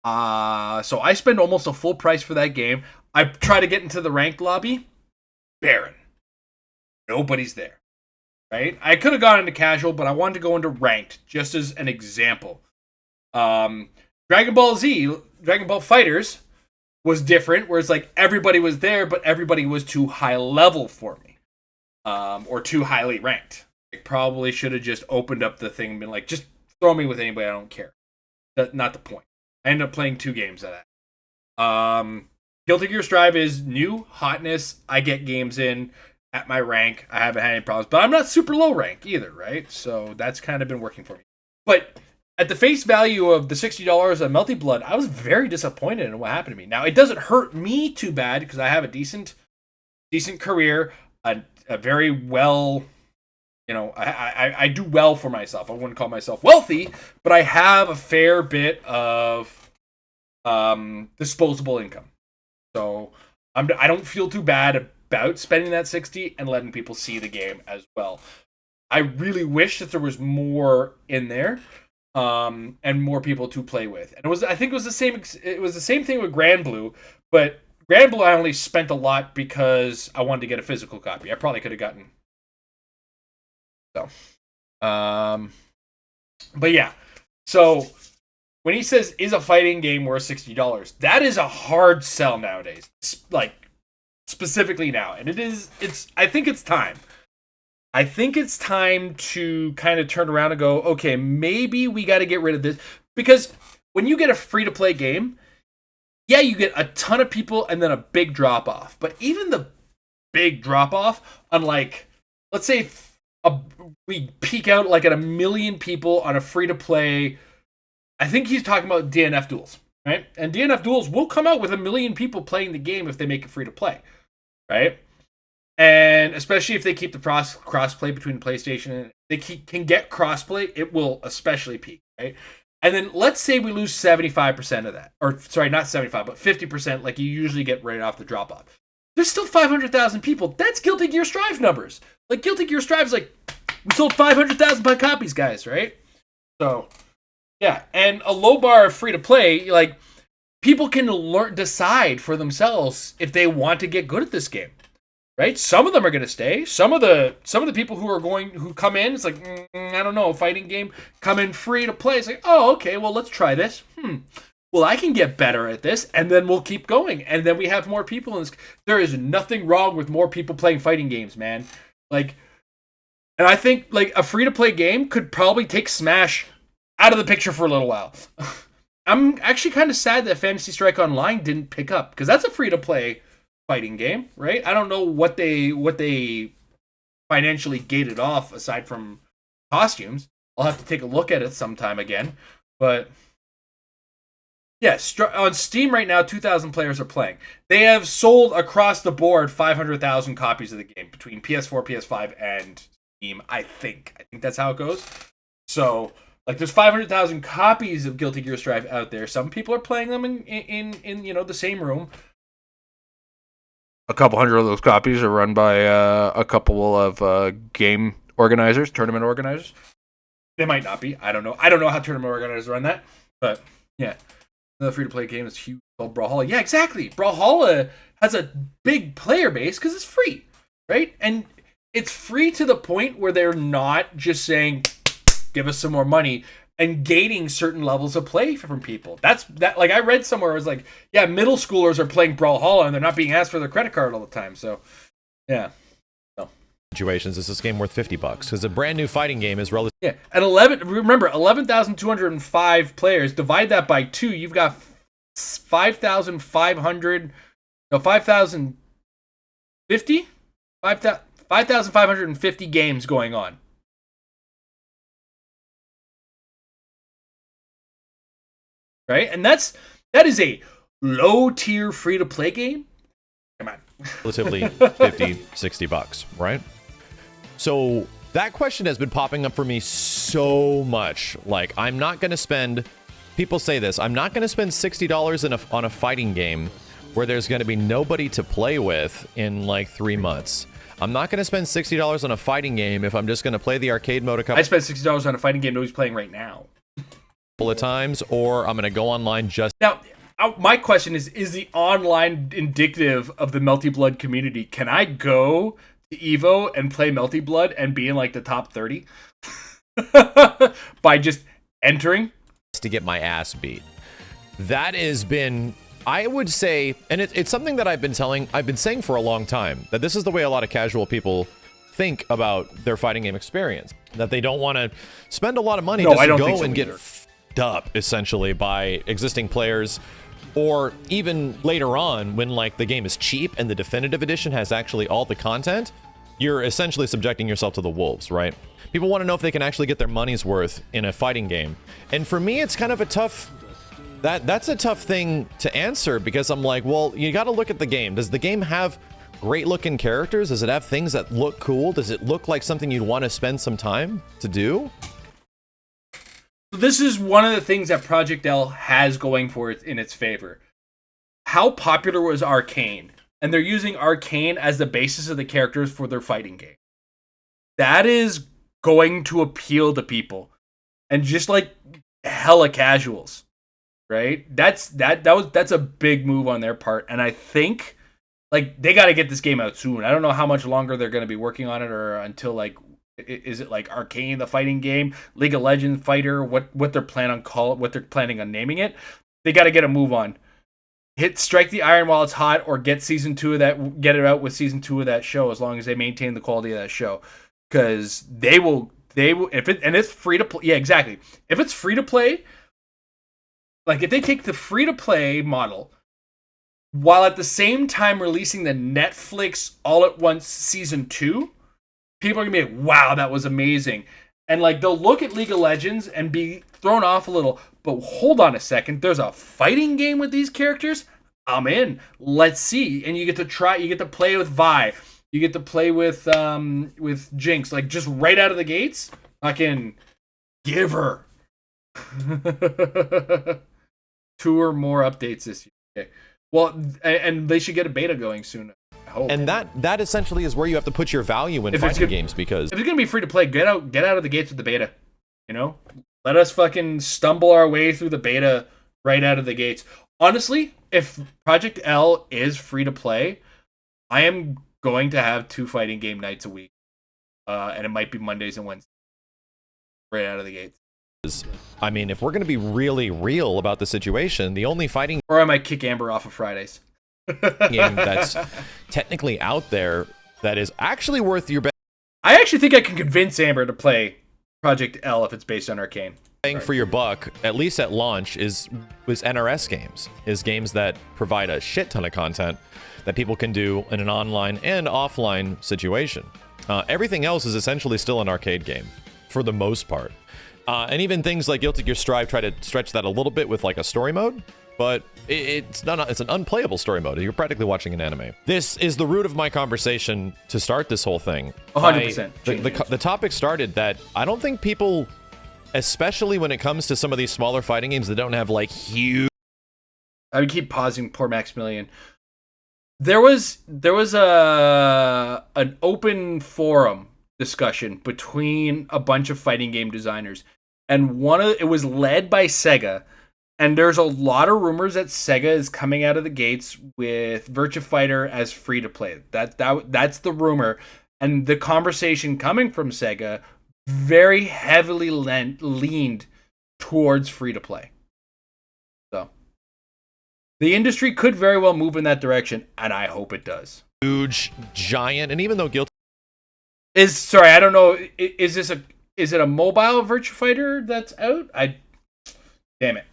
So I spend almost a full price for that game. I try to get into the ranked lobby, barren. Nobody's there, right? I could have gone into casual, but I wanted to go into ranked, just as an example. Dragon Ball Z, Dragon Ball Fighters, was different, where it's like everybody was there, but everybody was too high level for me, or too highly ranked. I probably should have just opened up the thing and been like, just throw me with anybody, I don't care. That's not the point. I ended up playing 2 games of that. Guilty Gear Strive is new, hotness. I get games in at my rank. I haven't had any problems, but I'm not super low rank either, right? So that's kind of been working for me. But at the face value of the $60 on Melty Blood, I was very disappointed in what happened to me. Now, it doesn't hurt me too bad because I have a decent career, a very well, you know, I do well for myself. I wouldn't call myself wealthy, but I have a fair bit of disposable income. So I don't feel too bad about spending that $60 and letting people see the game as well. I really wish that there was more in there, and more people to play with. And I think it was the same thing with Grand Blue, but Grand Blue I only spent a lot because I wanted to get a physical copy. I probably could have gotten. So, but yeah. So when he says, is a fighting game worth $60? That is a hard sell nowadays. Like, specifically now. And I think it's time. I think it's time to kind of turn around and go, okay, maybe we got to get rid of this. Because when you get a free-to-play game, yeah, you get a ton of people and then a big drop-off. But even the big drop-off, unlike, let's say we peak out like at 1 million people on a free-to-play, I think he's talking about DNF Duels, right? And DNF Duels will come out with 1 million people playing the game if they make it free-to-play, right? And especially if they keep the cross-play between PlayStation and they can get cross-play, it will especially peak, right? And then let's say we lose 75% of that. Or, sorry, not 75, but 50% like you usually get right off the drop-off. There's still 500,000 people. That's Guilty Gear Strive numbers. Like, Guilty Gear Strive's like, we sold 500,000 copies, guys, right? So, yeah. And a low bar of free-to-play, like, people can decide for themselves if they want to get good at this game. Right? Some of them are going to stay. Some of the people who come in, it's like, I don't know, a fighting game, come in free to play. It's like, oh, okay, well, let's try this. Well, I can get better at this, and then we'll keep going. And then we have more people in this. There is nothing wrong with more people playing fighting games, man. Like, and I think, like, a free-to-play game could probably take Smash out of the picture for a little while. I'm actually kind of sad that Fantasy Strike Online didn't pick up, because that's a free-to-play fighting game, right? I don't know what they financially gated off aside from costumes. I'll have to take a look at it sometime again. But yeah, on Steam right now, 2,000 players are playing. They have sold across the board 500,000 copies of the game between PS4, PS5, and Steam. I think that's how it goes. So, like, there's 500,000 copies of Guilty Gear Strive out there. Some people are playing them in you know, the same room. A couple hundred of those copies are run by a couple of game organizers, tournament organizers. They might not be. I don't know. I don't know how tournament organizers run that. But, yeah. Another free-to-play game is huge called Brawlhalla. Yeah, exactly. Brawlhalla has a big player base because it's free, right? And it's free to the point where they're not just saying, give us some more money, and gating certain levels of play from people. That like, I read somewhere, it was like, yeah, middle schoolers are playing Brawlhalla and they're not being asked for their credit card all the time. So, yeah. So. Situations, is this game worth $50? Because a brand new fighting game is relative. Yeah, and 11,205 players. Divide that by 2, you've got 5,500, no, 5,050? 5,550 games going on. Right? And that is a low tier free to play game. Come on. Relatively 50, 60 bucks, right? So that question has been popping up for me so much. Like, I'm not going to spend, people say this, I'm not going to spend $60 on a fighting game where there's going to be nobody to play with in like 3 months. I'm not going to spend $60 on a fighting game if I'm just going to play the arcade mode a couple I spent $60 on a fighting game nobody's playing right now. of times, or I'm going to go online just... Now, my question is the online indicative of the Melty Blood community? Can I go to EVO and play Melty Blood and be in like the top 30 by just entering? To get my ass beat. That has been, I would say, and it's something that I've been saying for a long time, that this is the way a lot of casual people think about their fighting game experience. That they don't want to spend a lot of money just to go and get f***ed up, essentially, by existing players. Or even later on, when like the game is cheap and the definitive edition has actually all the content, you're essentially subjecting yourself to the wolves, right? People want to know if they can actually get their money's worth in a fighting game. And for me, it's kind of a tough... That's a tough thing to answer, because I'm like, well, you got to look at the game. Does the game have great looking characters? Does it have things that look cool? Does it look like something you'd want to spend some time to do? This is one of the things that Project L has going for it in its favor. How popular was Arcane? And they're using Arcane as the basis of the characters for their fighting game. That is going to appeal to people. And just like hella casuals. Right? That's a big move on their part. And I think like they got to get this game out soon. I don't know how much longer they're going to be working on it, or until like, is it like Arcane the fighting game, League of Legends fighter, what they're planning on naming it. They got to get a move on. Strike the iron while it's hot, or get it out with season 2 of that show, as long as they maintain the quality of that show. Because they will it's free to play. Yeah, exactly. If it's free to play, like if they take the free to play model while at the same time releasing the Netflix all at once season 2, people are gonna be like, wow, that was amazing. And like they'll look at League of Legends and be thrown off a little, but hold on a second, there's a fighting game with these characters? I'm in. Let's see. And you get to play with Vi. You get to play with Jinx, like just right out of the gates. Fucking give her. 2 or more updates this year. Okay. Well, and they should get a beta going soon. And that essentially is where you have to put your value in fighting games, because if it's gonna be free to play, get out of the gates with the beta. You know, let us fucking stumble our way through the beta right out of the gates. Honestly, if Project L is free to play, I am going to have 2 fighting game nights a week, and it might be Mondays and Wednesdays right out of the gates. I mean, if we're gonna be really real about the situation, the only fighting, or I might kick Amber off of Fridays. game that's technically out there that is actually worth your bet. I actually think I can convince Amber to play Project L if it's based on Arcane. Paying for your buck, at least at launch, was NRS games. Is games that provide a shit ton of content that people can do in an online and offline situation. Everything else is essentially still an arcade game, for the most part. And even things like Guilty Gear Strive try to stretch that a little bit with like a story mode. But it's an unplayable story mode. You're practically watching an anime. This is the root of my conversation to start this whole thing. 100%. The topic started that I don't think people, especially when it comes to some of these smaller fighting games that don't have like huge... I would keep pausing, poor Maximilian. There was an open forum discussion between a bunch of fighting game designers, and it was led by Sega. And there's a lot of rumors that Sega is coming out of the gates with Virtua Fighter as free to play. That's the rumor. And the conversation coming from Sega very heavily leaned towards free to play. So the industry could very well move in that direction, and I hope it does. Huge, giant, and even though Guilty I don't know, is it a mobile Virtua Fighter that's out? Damn it.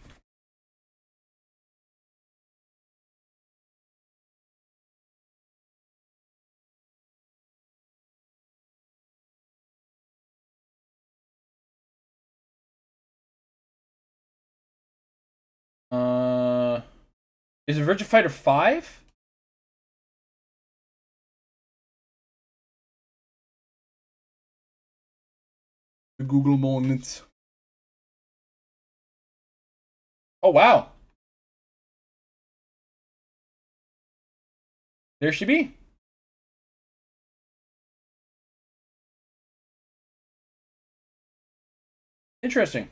Is it Virtua Fighter 5? The Google moments. Oh, wow. There she be. Interesting.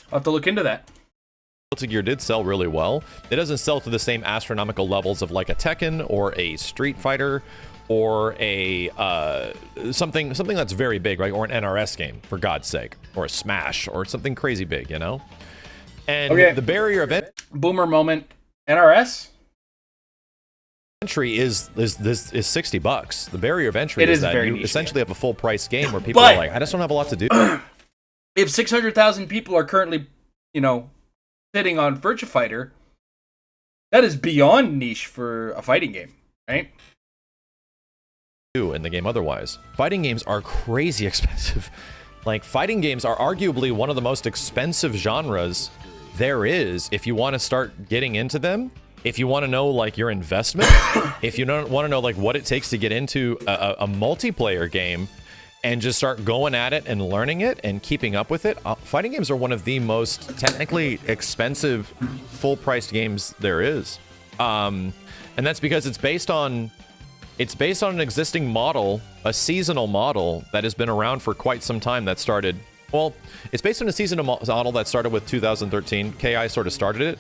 I'll have to look into that. Guilty Gear did sell really well. It doesn't sell to the same astronomical levels of like a Tekken or a Street Fighter or a something that's very big, right? Or an NRS game, for God's sake, or a Smash or something crazy big, you know. And the barrier of boomer moment. NRS entry is $60. The barrier of entry is that you essentially have a full price game where people are like, I just don't have a lot to do. If 600,000 people are currently, sitting on Virtua Fighter, that is beyond niche for a fighting game, right? In the game otherwise. Fighting games are crazy expensive. Like, fighting games are arguably one of the most expensive genres there is if you want to start getting into them. If you want to know, like, your investment, if you don't want to know, like, what it takes to get into a multiplayer game and just start going at it and learning it and keeping up with it, fighting games are one of the most technically expensive full-priced games there is. And that's because it's based on an existing model, a seasonal model that has been around for quite some time that started... Well, it's based on a seasonal model that started with 2013. KI sort of started it.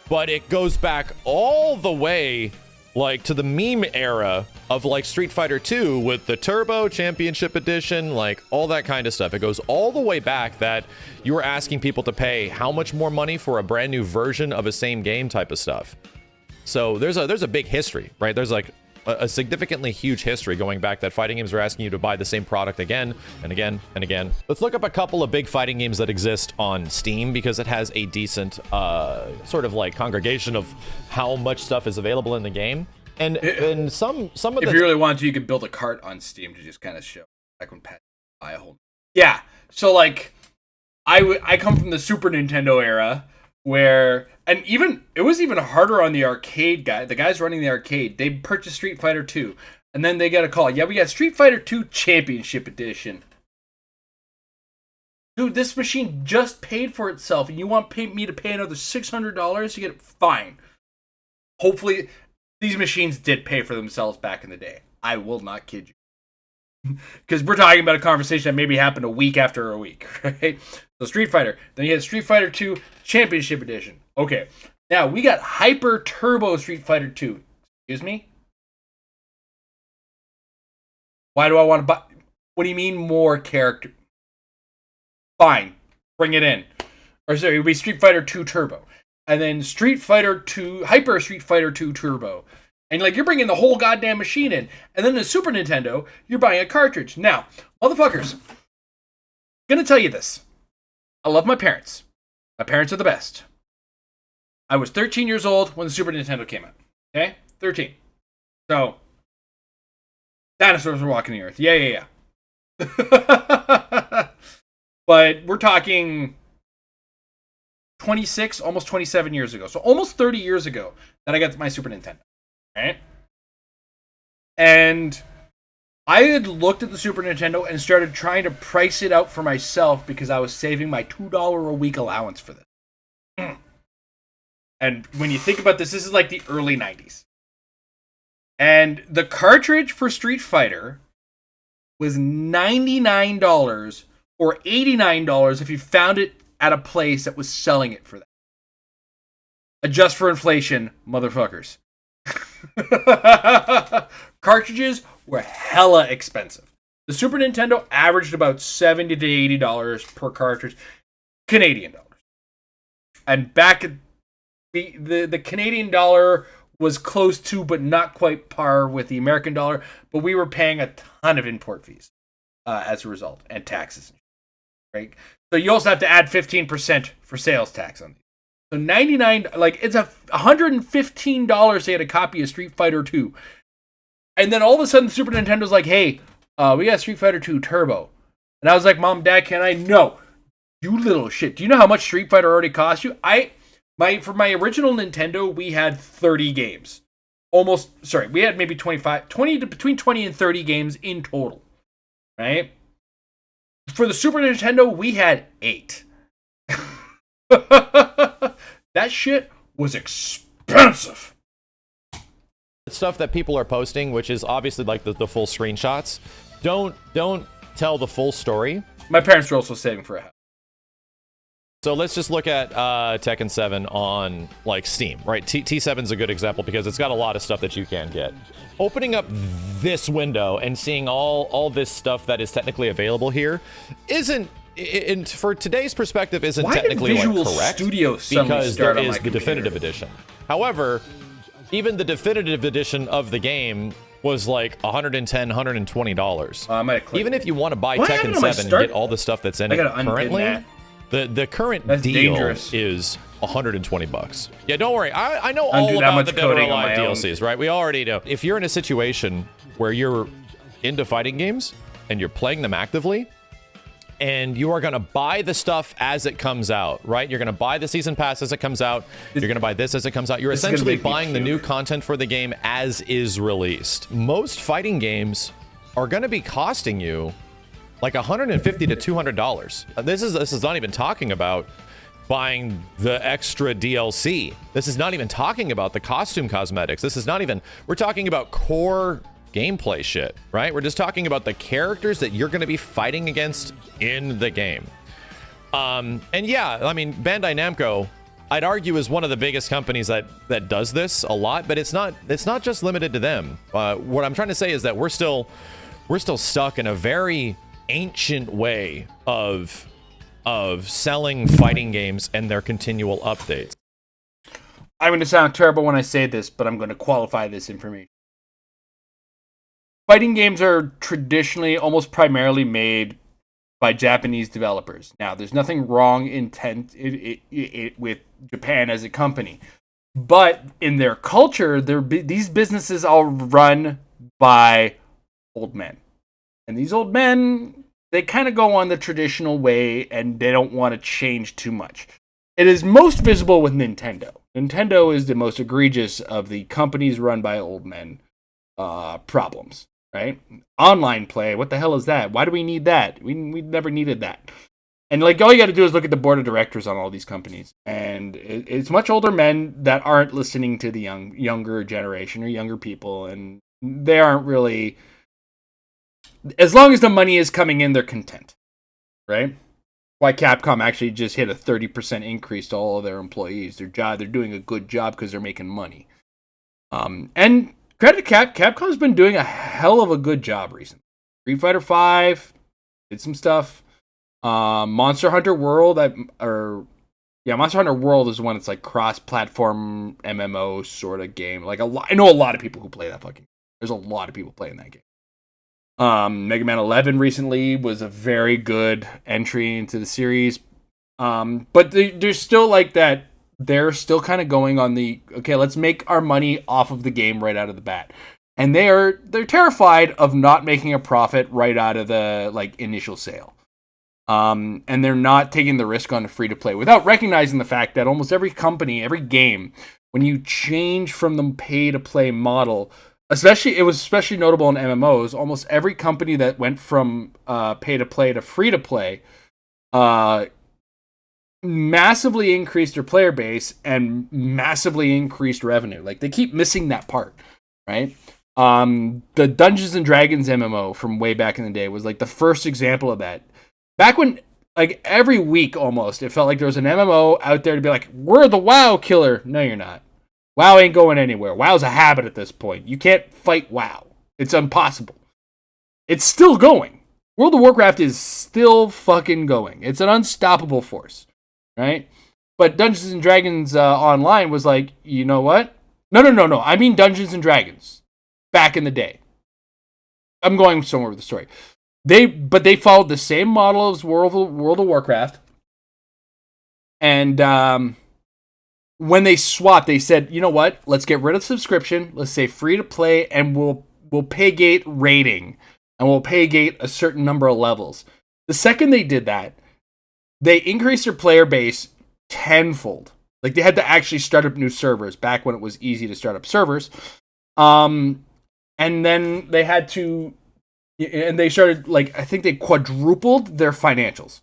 But it goes back all the way, like, to the meme era of, like, Street Fighter 2 with the Turbo Championship Edition, like, all that kind of stuff. It goes all the way back that you were asking people to pay how much more money for a brand new version of a same game type of stuff. So there's a big history, right? There's, like, a significantly huge history going back that fighting games are asking you to buy the same product again and again and again. Let's look up a couple of big fighting games that exist on Steam because it has a decent sort of like congregation of how much stuff is available in the game. And some of the... If you really want to, you could build a cart on Steam to just kind of show like when Pat buy a whole... Yeah, so like I come from the Super Nintendo era where... And it was even harder on the arcade guy. The guys running the arcade, they purchased Street Fighter 2. And then they got a call. Yeah, we got Street Fighter 2 Championship Edition. Dude, this machine just paid for itself. And you want me to pay another $600 to get it? Fine. Hopefully, these machines did pay for themselves back in the day. I will not kid you. Because we're talking about a conversation that maybe happened a week after a week, right? So Street Fighter. Then you had Street Fighter 2 Championship Edition. Okay. Now, we got Hyper Turbo Street Fighter 2. Excuse me? Why do I want to buy... What do you mean more character? Fine. Bring it in. Or sorry, it would be Street Fighter 2 Turbo. And then Street Fighter 2... Hyper Street Fighter 2 Turbo. And, like, you're bringing the whole goddamn machine in. And then the Super Nintendo, you're buying a cartridge. Now, motherfuckers, gonna tell you this. I love my parents. My parents are the best. I was 13 years old when the Super Nintendo came out. Okay? 13. So, dinosaurs were walking the earth. Yeah. But we're talking 26, almost 27 years ago. So almost 30 years ago that I got my Super Nintendo. Right? And I had looked at the Super Nintendo and started trying to price it out for myself because I was saving my $2 a week allowance for this. And when you think about this, this is like the early 90s. And the cartridge for Street Fighter was $99 or $89 if you found it at a place that was selling it for that. Adjust for inflation, motherfuckers. Cartridges were hella expensive. The Super Nintendo averaged about $70 to $80 per cartridge, Canadian dollars. And back at the Canadian dollar was close to, but not quite par with the American dollar. But we were paying a ton of import fees as a result, and taxes. Right. So you also have to add 15% for sales tax on these. So $99, like it's $115 to get a copy of Street Fighter 2. And then all of a sudden Super Nintendo's like, hey, we got Street Fighter 2 Turbo. And I was like, Mom, Dad, can I? No. You little shit. Do you know how much Street Fighter already cost you? For my original Nintendo, we had 30 games. We had maybe 20 to between 20 and 30 games in total. Right? For the Super Nintendo, we had 8. That shit was expensive. Stuff that people are posting, which is obviously like the full screenshots, don't tell the full story. My parents were also saving for a house. So let's just look at Tekken 7 on like Steam, right? T7 is a good example because it's got a lot of stuff that you can get. Opening up this window and seeing all this stuff that is technically available here for today's perspective, isn't technically correct Studios because there is the definitive edition. However, even the definitive edition of the game was like $110, $120. Even if you want to buy Tekken 7 and get all the stuff that's in it currently, the current deal is $120. Yeah, don't worry. I know all about the Dead or Alive DLCs, right? We already know. If you're in a situation where you're into fighting games and you're playing them actively, and you are going to buy the stuff as it comes out, right? You're going to buy the season pass as it comes out. You're going to buy this as it comes out. You're essentially buying the new content for the game as is released. Most fighting games are going to be costing you like $150 to $200. This is not even talking about buying the extra DLC. This is not even talking about the costume cosmetics. We're talking about core gameplay shit, right? We're just talking about the characters that you're going to be fighting against in the game. And yeah, I mean, Bandai Namco, I'd argue, is one of the biggest companies that does this a lot, but it's not just limited to them. What I'm trying to say is that we're still stuck in a very ancient way of selling fighting games and their continual updates. I'm going to sound terrible when I say this, but I'm going to qualify this information. Fighting games are traditionally almost primarily made by Japanese developers. Now, there's nothing wrong with Japan as a company, but in their culture, these businesses are run by old men, and these old men, they kind of go on the traditional way, and they don't want to change too much. It is most visible with Nintendo. Nintendo is the most egregious of the companies run by old men problems. Right? Online play, what the hell is that? Why do we need that? We never needed that. And like, all you got to do is look at the board of directors on all these companies, and it's much older men that aren't listening to the younger generation or younger people, and they aren't really. As long as the money is coming in, they're content, right? Why Capcom actually just hit a 30% increase to all of their employees. They're doing a good job because they're making money. And credit Capcom's been doing a hell of a good job recently. Street Fighter 5 did some stuff. Monster Hunter World, Monster Hunter World is the one that's like cross-platform MMO sort of game. Like I know a lot of people who play that fucking. There's a lot of people playing that game. Mega Man 11 recently was a very good entry into the series. But there's still like that. They're still kind of going on the, okay, let's make our money off of the game right out of the bat. And they're terrified of not making a profit right out of the like initial sale. And they're not taking the risk on the free to play without recognizing the fact that almost every company, every game, when you change from the pay to play model, it was especially notable in MMOs, almost every company that went from pay to play to free to play, massively increased their player base and massively increased revenue. Like, they keep missing that part, right? The Dungeons and Dragons MMO from way back in the day was like the first example of that. Back when, like, every week almost, it felt like there was an MMO out there to be like, we're the WoW killer. No, you're not. WoW ain't going anywhere. WoW's a habit at this point. You can't fight WoW. It's impossible. It's still going. World of Warcraft is still fucking going. It's an unstoppable force. Right? But Dungeons and Dragons Online was like, you know what? No. I mean Dungeons and Dragons. Back in the day. I'm going somewhere with the story. They followed the same model as World of Warcraft. And when they swapped, they said, you know what? Let's get rid of subscription. Let's say free to play, and we'll pay gate rating. And we'll pay gate a certain number of levels. The second they did that, they increased their player base tenfold. Like, they had to actually start up new servers back when it was easy to start up servers. And then they had to, and they started, like, I think they quadrupled their financials.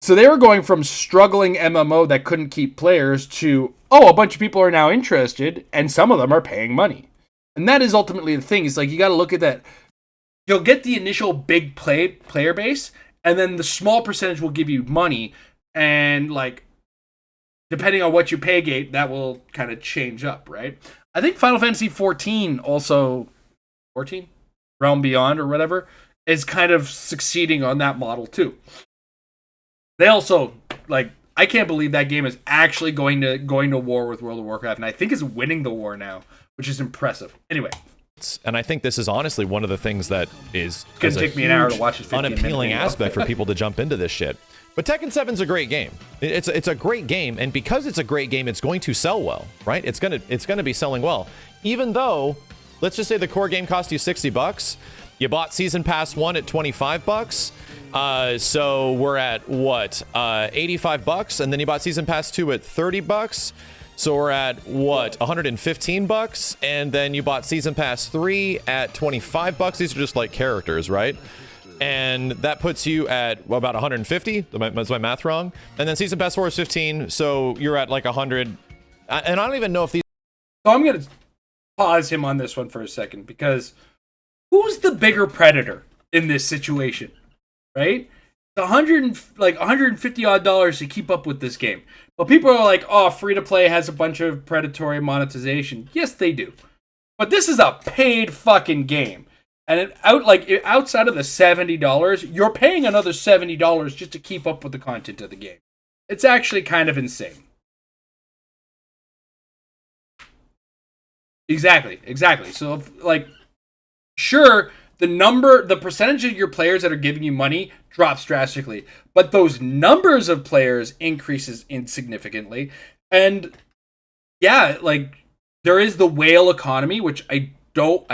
So they were going from struggling MMO that couldn't keep players to, a bunch of people are now interested, and some of them are paying money. And that is ultimately the thing. It's like, you got to look at that. You'll get the initial big player base, and then the small percentage will give you money, and, like, depending on what you pay gate, that will kind of change up, right? I think Final Fantasy 14 also, 14? Realm Beyond or whatever, is kind of succeeding on that model too. They also, like, I can't believe that game is actually going to war with World of Warcraft, and I think is winning the war now, which is impressive. Anyway. And I think this is honestly one of the things that is going to take me an hour to watch it. Unappealing aspect for people to jump into this shit. But Tekken 7's a great game. It's a great game, and because it's a great game, it's going to sell well, right? It's gonna be selling well. Even though, let's just say the core game cost you $60. You bought Season Pass 1 at $25. So we're at what? $85, and then you bought Season Pass 2 at $30. So we're at what? $115, and then you bought Season Pass 3 at $25. These are just like characters, right? And that puts you at about 150. Is my math wrong? And then Season Pass 4 is 15, so you're at like 100. And I don't even know if these. So I'm gonna pause him on this one for a second, because who's the bigger predator in this situation, right? The $150 odd to keep up with this game. But people are like, oh, free to play has a bunch of predatory monetization. Yes, they do. But this is a paid fucking game. And outside of the $70, you're paying another $70 just to keep up with the content of the game. It's actually kind of insane. Exactly. So, like, sure, the percentage of your players that are giving you money drops drastically, but those numbers of players increases insignificantly. And yeah, like, there is the whale economy, which I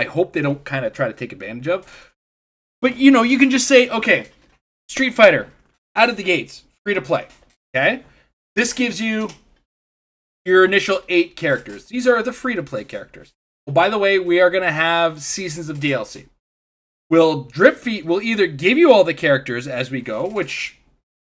hope they don't kind of try to take advantage of. But, you know, you can just say, okay, Street Fighter, out of the gates, free to play. Okay? This gives you your initial 8 characters. These are the free to play characters. Well, by the way, we are going to have seasons of DLC. Drip Feed will either give you all the characters as we go, which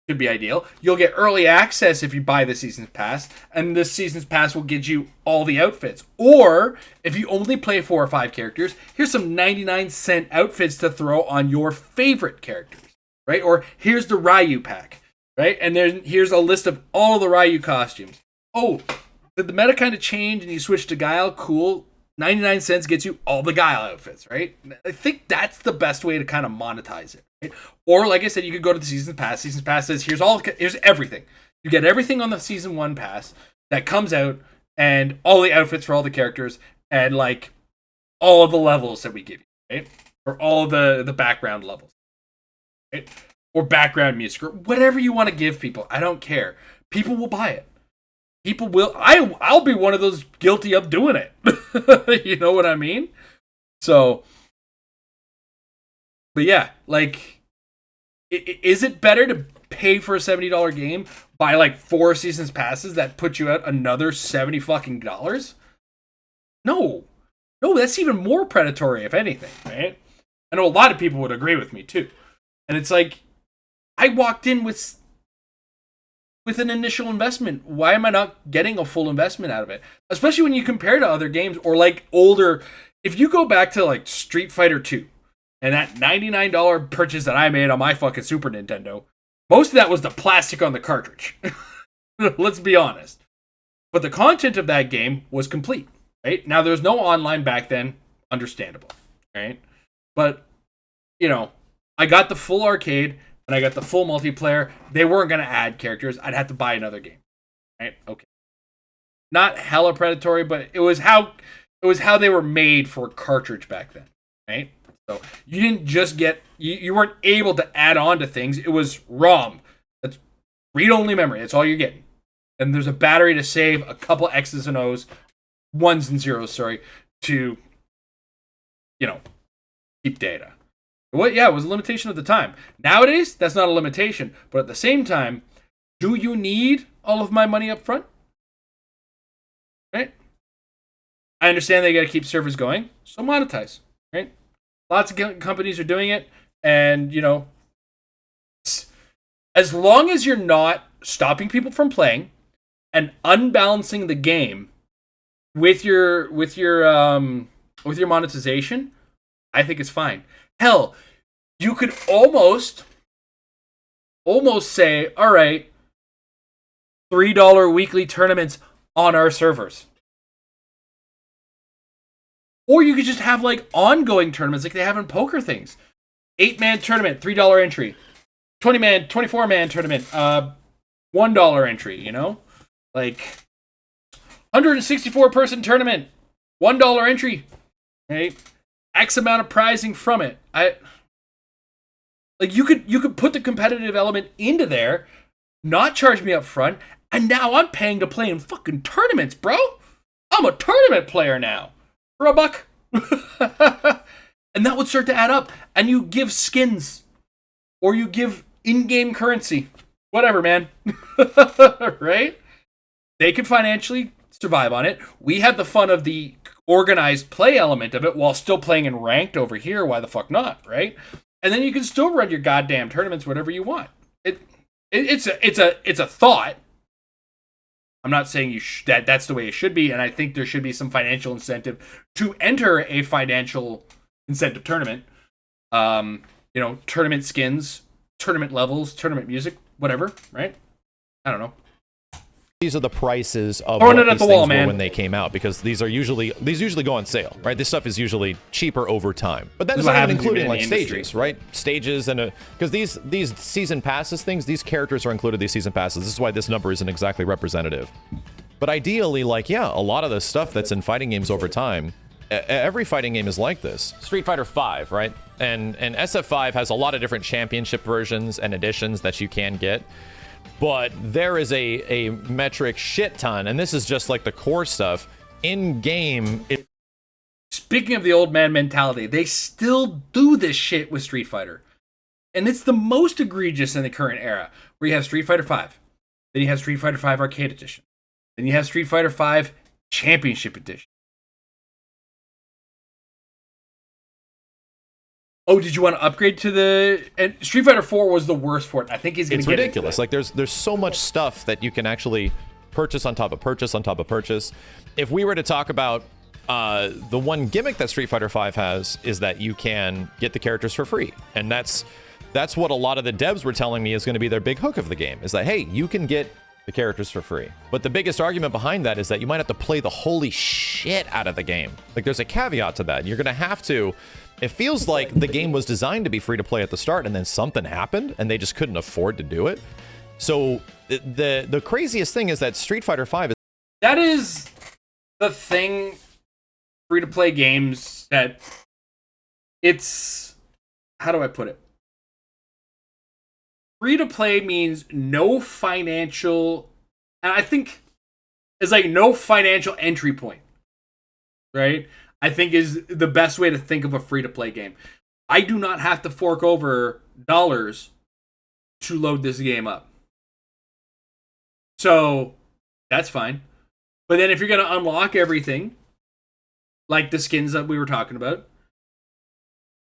could be ideal. You'll get early access if you buy the Seasons Pass, and this Seasons Pass will get you all the outfits. Or, if you only play 4 or 5 characters, here's some 99-cent outfits to throw on your favorite characters, right? Or, here's the Ryu pack, right? And then here's a list of all of the Ryu costumes. Oh, did the meta kind of change and you switch to Guile? Cool. 99 cents gets you all the Guile outfits, right? I think that's the best way to kind of monetize it, right? Or, like I said, you could go to the Season Pass. Season Pass says, here's everything. You get everything on the Season 1 Pass that comes out, and all the outfits for all the characters, and, like, all of the levels that we give you, right? Or all of the background levels, right? Or background music, or whatever you want to give people. I don't care. People will buy it. People will. I'll be one of those guilty of doing it. You know what I mean? So, but yeah, like, is it better to pay for a $70 game, buy like 4 seasons passes that put you out another $70 fucking dollars? No, that's even more predatory, if anything, right? I know a lot of people would agree with me too, and it's like, I walked in with an initial investment. Why am I not getting a full investment out of it? Especially when you compare to other games, or like older. If you go back to like Street Fighter 2 and that $99 purchase that I made on my fucking Super Nintendo, most of that was the plastic on the cartridge. Let's be honest. But the content of that game was complete, right? Now, there's no online back then. Understandable, right? But, you know, I got the full arcade and I got the full multiplayer. They weren't going to add characters. I'd have to buy another game. Right? Okay. Not hella predatory, but it was how they were made for cartridge back then. Right? So you didn't just get, you weren't able to add on to things. It was ROM. That's read-only memory. That's all you're getting. And there's a battery to save a couple X's and O's, ones and zeros, to, you know, keep data. What? Yeah, it was a limitation at the time. Nowadays, that's not a limitation. But at the same time, do you need all of my money up front? Right? I understand they got to keep servers going, so monetize. Right? Lots of companies are doing it, and you know, as long as you're not stopping people from playing and unbalancing the game with your monetization, I think it's fine. Hell, you could almost say, all right, $3 weekly tournaments on our servers. Or you could just have like ongoing tournaments like they have in poker things. 8-man tournament, $3 entry. 20-man, 24-man tournament, $1 entry, you know? Like 164-person tournament, $1 entry. Right? X amount of prizing from it. You could put the competitive element into there, not charge me up front, and now I'm paying to play in fucking tournaments, bro. I'm a tournament player now. For $1. And that would start to add up. And you give skins. Or you give in-game currency. Whatever, man. Right? They can financially survive on it. We had the fun of the organized play element of it while still playing in ranked over here. Why the fuck not, right? And then you can still run your goddamn tournaments whatever you want. It's a thought. I'm not saying that's the way it should be, and I think there should be some financial incentive to enter a financial incentive tournament. Tournament skins, tournament levels, tournament music, whatever, right? I don't know. These are the prices of what these things were man. when they came out, because these usually go on sale, right? This stuff is usually cheaper over time, but that is not even including like stages, right? Stages and because these season passes things, these characters are included. These season passes. This is why this number isn't exactly representative. But ideally, like a lot of the stuff that's in fighting games over time, every fighting game is like this. Street Fighter V, right? And SF5 has a lot of different championship versions and editions that you can get. But there is a metric shit ton, and this is just like the core stuff in game. Speaking of the old man mentality, they still do this shit with Street Fighter, and it's the most egregious in the current era, where you have Street Fighter V, then you have Street Fighter V Arcade Edition, then you have Street Fighter V Championship Edition. Oh, did you want to upgrade to the... And Street Fighter 4 was the worst for it. I think he's going to get ridiculous. Like, there's so much stuff that you can actually purchase on top of purchase on top of purchase. If we were to talk about the one gimmick that Street Fighter V has is that you can get the characters for free. And that's what a lot of the devs were telling me is going to be their big hook of the game, is that, hey, you can get the characters for free. But the biggest argument behind that is that you might have to play the holy shit out of the game. Like, there's a caveat to that. You're going to have to... It feels like the game was designed to be free to play at the start, and then something happened, and they just couldn't afford to do it. So the craziest thing is that Street Fighter V That is the thing, free-to-play games, that it's... How do I put it? Free-to-play means no financial... And I think it's like no financial entry point, right? I think is the best way to think of a free-to-play game. I do not have to fork over dollars to load this game up. So, that's fine. But then if you're going to unlock everything, like the skins that we were talking about,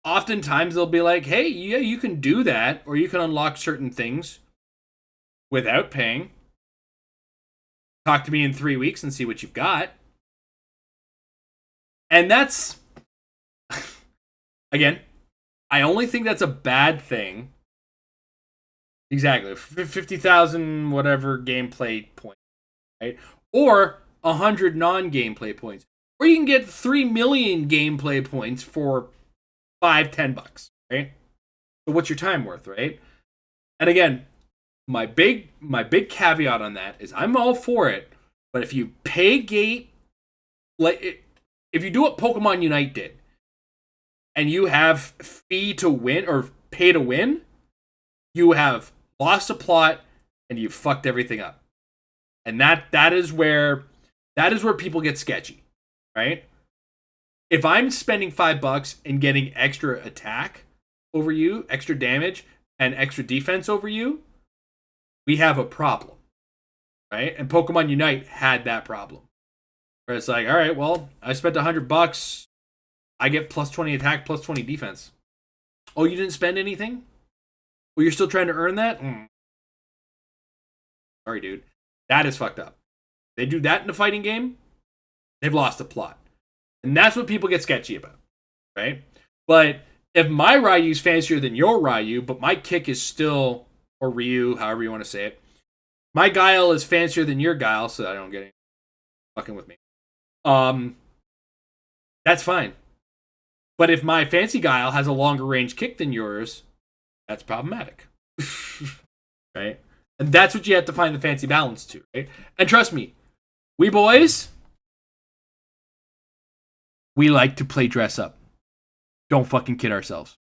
oftentimes they'll be like, hey, yeah, you can do that, or you can unlock certain things without paying. Talk to me in 3 weeks and see what you've got. And that's, again, I only think that's a bad thing. Exactly. 50,000 whatever gameplay points, right? Or 100 non-gameplay points. Or you can get 3 million gameplay points for $5-10, right? So what's your time worth, right? And again, my big caveat on that is I'm all for it, but if you pay gate, if you do what Pokemon Unite did, and you have fee to win or pay to win, you have lost a plot and you've fucked everything up. And that is where people get sketchy, right? If I'm spending $5 and getting extra attack, over you, extra damage, and extra defense over you, we have a problem, right? And Pokemon Unite had that problem. Where it's like, all right, well, I spent $100. I get plus 20 attack, plus 20 defense. Oh, you didn't spend anything? Well, you're still trying to earn that? Sorry, dude. That is fucked up. They do that in a fighting game, they've lost the plot. And that's what people get sketchy about, right? But if my Ryu's fancier than your Ryu, but my kick is still, or Ryu, however you want to say it, my Guile is fancier than your Guile, so I don't get any fucking with me. That's fine. But if my fancy Guile has a longer range kick than yours, that's problematic. Right? And that's what you have to find the fancy balance to, right? And trust me, we boys, we like to play dress up. Don't fucking kid ourselves.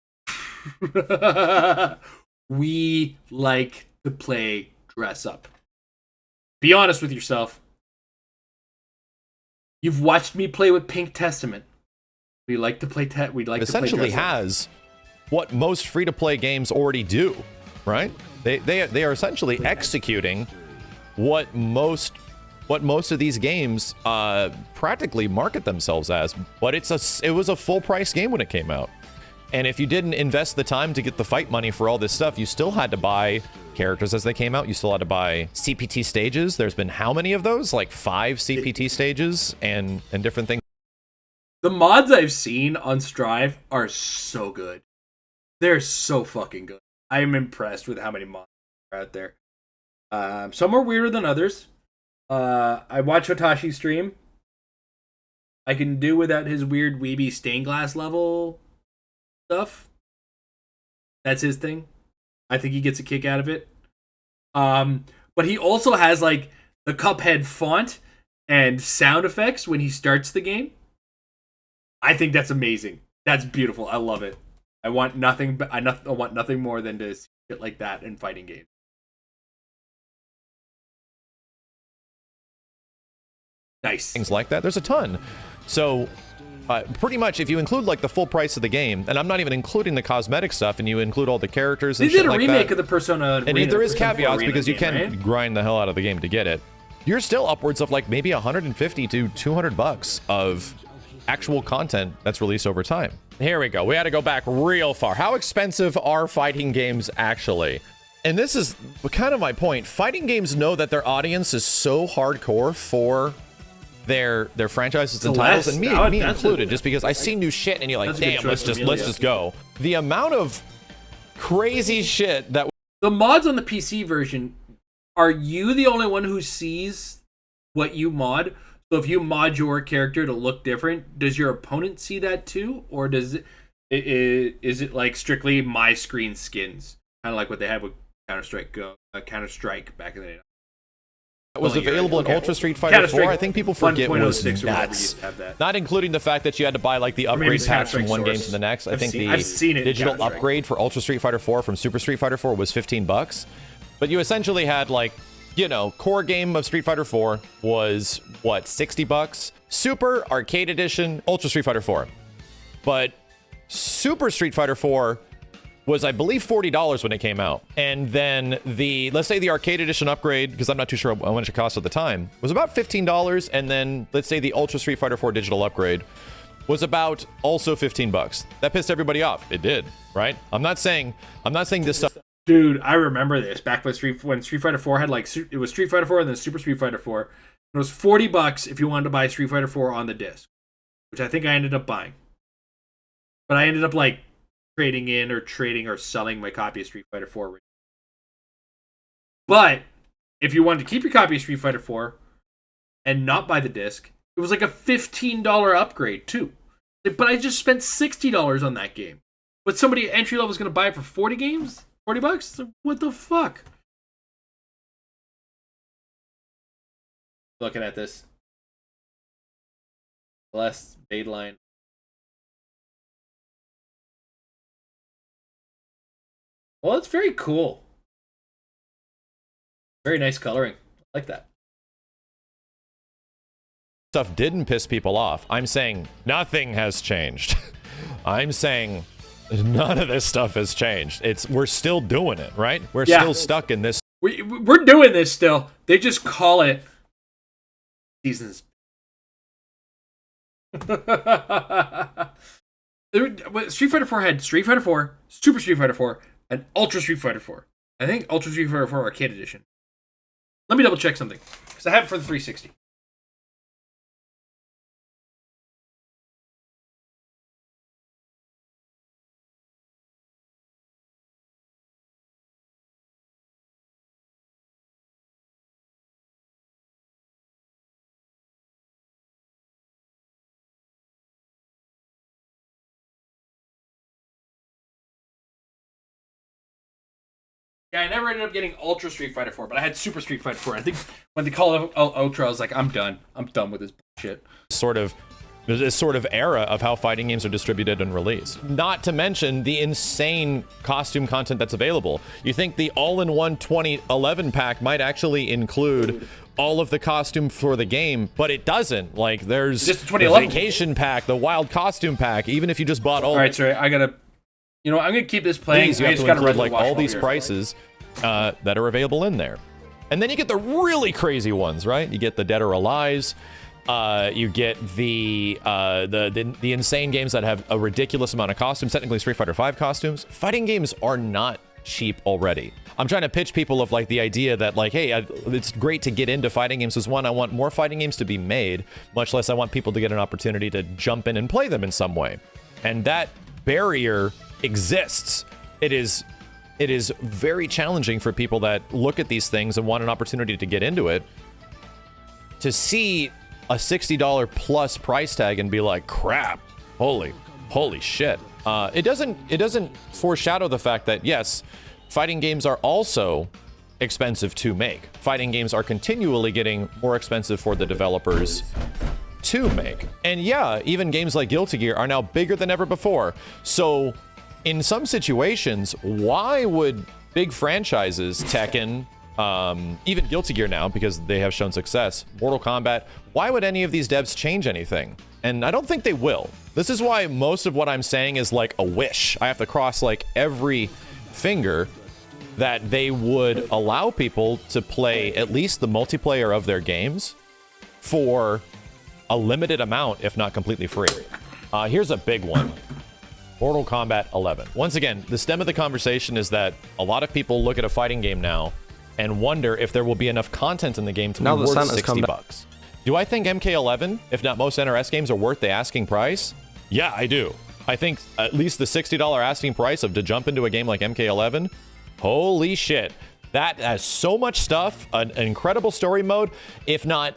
We like to play dress up. Be honest with yourself. You've watched me play with Pink Testament. We like to play essentially has what most free-to-play games already do, right? They are essentially executing what most of these games practically market themselves as. But it was a full-price game when it came out. And if you didn't invest the time to get the fight money for all this stuff, you still had to buy characters as they came out. You still had to buy CPT stages. There's been how many of those? Like 5 CPT stages and different things. The mods I've seen on Strive are so good. They're so fucking good. I'm impressed with how many mods are out there. Some are weirder than others. I watch Hotashi stream. I can do without his weird weeby stained glass level stuff. That's his thing. I think he gets a kick out of it. But he also has like the Cuphead font and sound effects when he starts the game. I think that's amazing. That's beautiful. I love it. I want nothing. But I want nothing more than to see shit like that in fighting games. Nice. Things like that. There's a ton. So pretty much if you include like the full price of the game, and I'm not even including the cosmetic stuff, and you include all the characters and shit like that. They did a remake of the Persona and Arena, there is caveats because you game, can right? grind the hell out of the game to get it. You're still upwards of like maybe 150 to 200 bucks of actual content that's released over time. Here we go. We had to go back real far. How expensive are fighting games actually? And this is kind of my point. Fighting games know that their audience is so hardcore for their franchises and titles, and me included, just because I see new shit and you're like, damn, let's just go. The amount of crazy shit that the mods on the PC version, are you the only one who sees what you mod? So if you mod your character to look different, does your opponent see that too, or is it like strictly my screen skins, kind of like what they had with Counter-Strike back in the day? That was available in Ultra Street Fighter 4. I think people forget was nuts. Not including the fact that you had to buy like the upgrade packs from one game to the next. I think the digital upgrade for Ultra Street Fighter 4 from Super Street Fighter 4 was $15. But you essentially had like, you know, core game of Street Fighter 4 was what, $60? Super Arcade Edition Ultra Street Fighter 4. But Super Street Fighter 4 was, I believe, $40 when it came out. And then let's say the Arcade Edition upgrade, because I'm not too sure how much it cost at the time, was about $15. And then let's say the Ultra Street Fighter 4 digital upgrade was about also $15. That pissed everybody off. It did, right? I'm not saying this stuff. Dude, I remember this back when Street Fighter 4 had like, it was Street Fighter 4 and then Super Street Fighter 4. It was $40 if you wanted to buy Street Fighter 4 on the disc, which I think I ended up buying. But I ended up like trading or selling my copy of Street Fighter 4. But if you wanted to keep your copy of Street Fighter 4 and not buy the disc, it was like a $15 upgrade too. But I just spent $60 on that game. But somebody entry level is going to buy it for 40 games? $40? What the fuck? Looking at this. Last Badeline. Well, it's very cool. Very nice coloring. I like that. Stuff didn't piss people off. I'm saying nothing has changed. I'm saying None of this stuff has changed. We're still doing it, right? We're Yeah. still stuck in this. We're doing this still. They just call it seasons. Street Fighter 4 had Street Fighter 4, Super Street Fighter 4, and Ultra Street Fighter 4. I think Ultra Street Fighter 4 Arcade Edition. Let me double check something, because I have it for the 360. Yeah, I never ended up getting Ultra Street Fighter 4, but I had Super Street Fighter 4. I think when they call it Ultra, I was like, I'm done. I'm done with this bullshit. This sort of era of how fighting games are distributed and released. Not to mention the insane costume content that's available. You think the all-in-one 2011 pack might actually include all of the costume for the game, but it doesn't. Like, there's Just the the 2011 vacation pack, the wild costume pack, even if you just bought all... All right, sorry, I gotta... You know, I'm gonna keep this playing. These, you I have just to gotta include, run like, all these prices that are available in there. And then you get the really crazy ones, right? You get the Dead or Alives. You get the insane games that have a ridiculous amount of costumes. Technically, Street Fighter V costumes. Fighting games are not cheap already. I'm trying to pitch people of like the idea that like, hey, it's great to get into fighting games. As one, I want more fighting games to be made, much less I want people to get an opportunity to jump in and play them in some way. And that barrier exists. It is very challenging for people that look at these things and want an opportunity to get into it to see a $60 plus price tag and be like, crap, holy shit. It doesn't foreshadow the fact that yes, fighting games are also expensive to make. Fighting games are continually getting more expensive for the developers to make. And yeah, even games like Guilty Gear are now bigger than ever before. So in some situations, why would big franchises, Tekken, even Guilty Gear now, because they have shown success, Mortal Kombat, why would any of these devs change anything? And I don't think they will. This is why most of what I'm saying is like a wish. I have to cross like every finger that they would allow people to play at least the multiplayer of their games for a limited amount, if not completely free. Here's a big one. Mortal Kombat 11. Once again, the stem of the conversation is that a lot of people look at a fighting game now and wonder if there will be enough content in the game to be worth $60. Do I think MK11, if not most NRS games, are worth the asking price? Yeah, I do. I think at least the $60 asking price to jump into a game like MK11, holy shit. That has so much stuff, an incredible story mode. If not,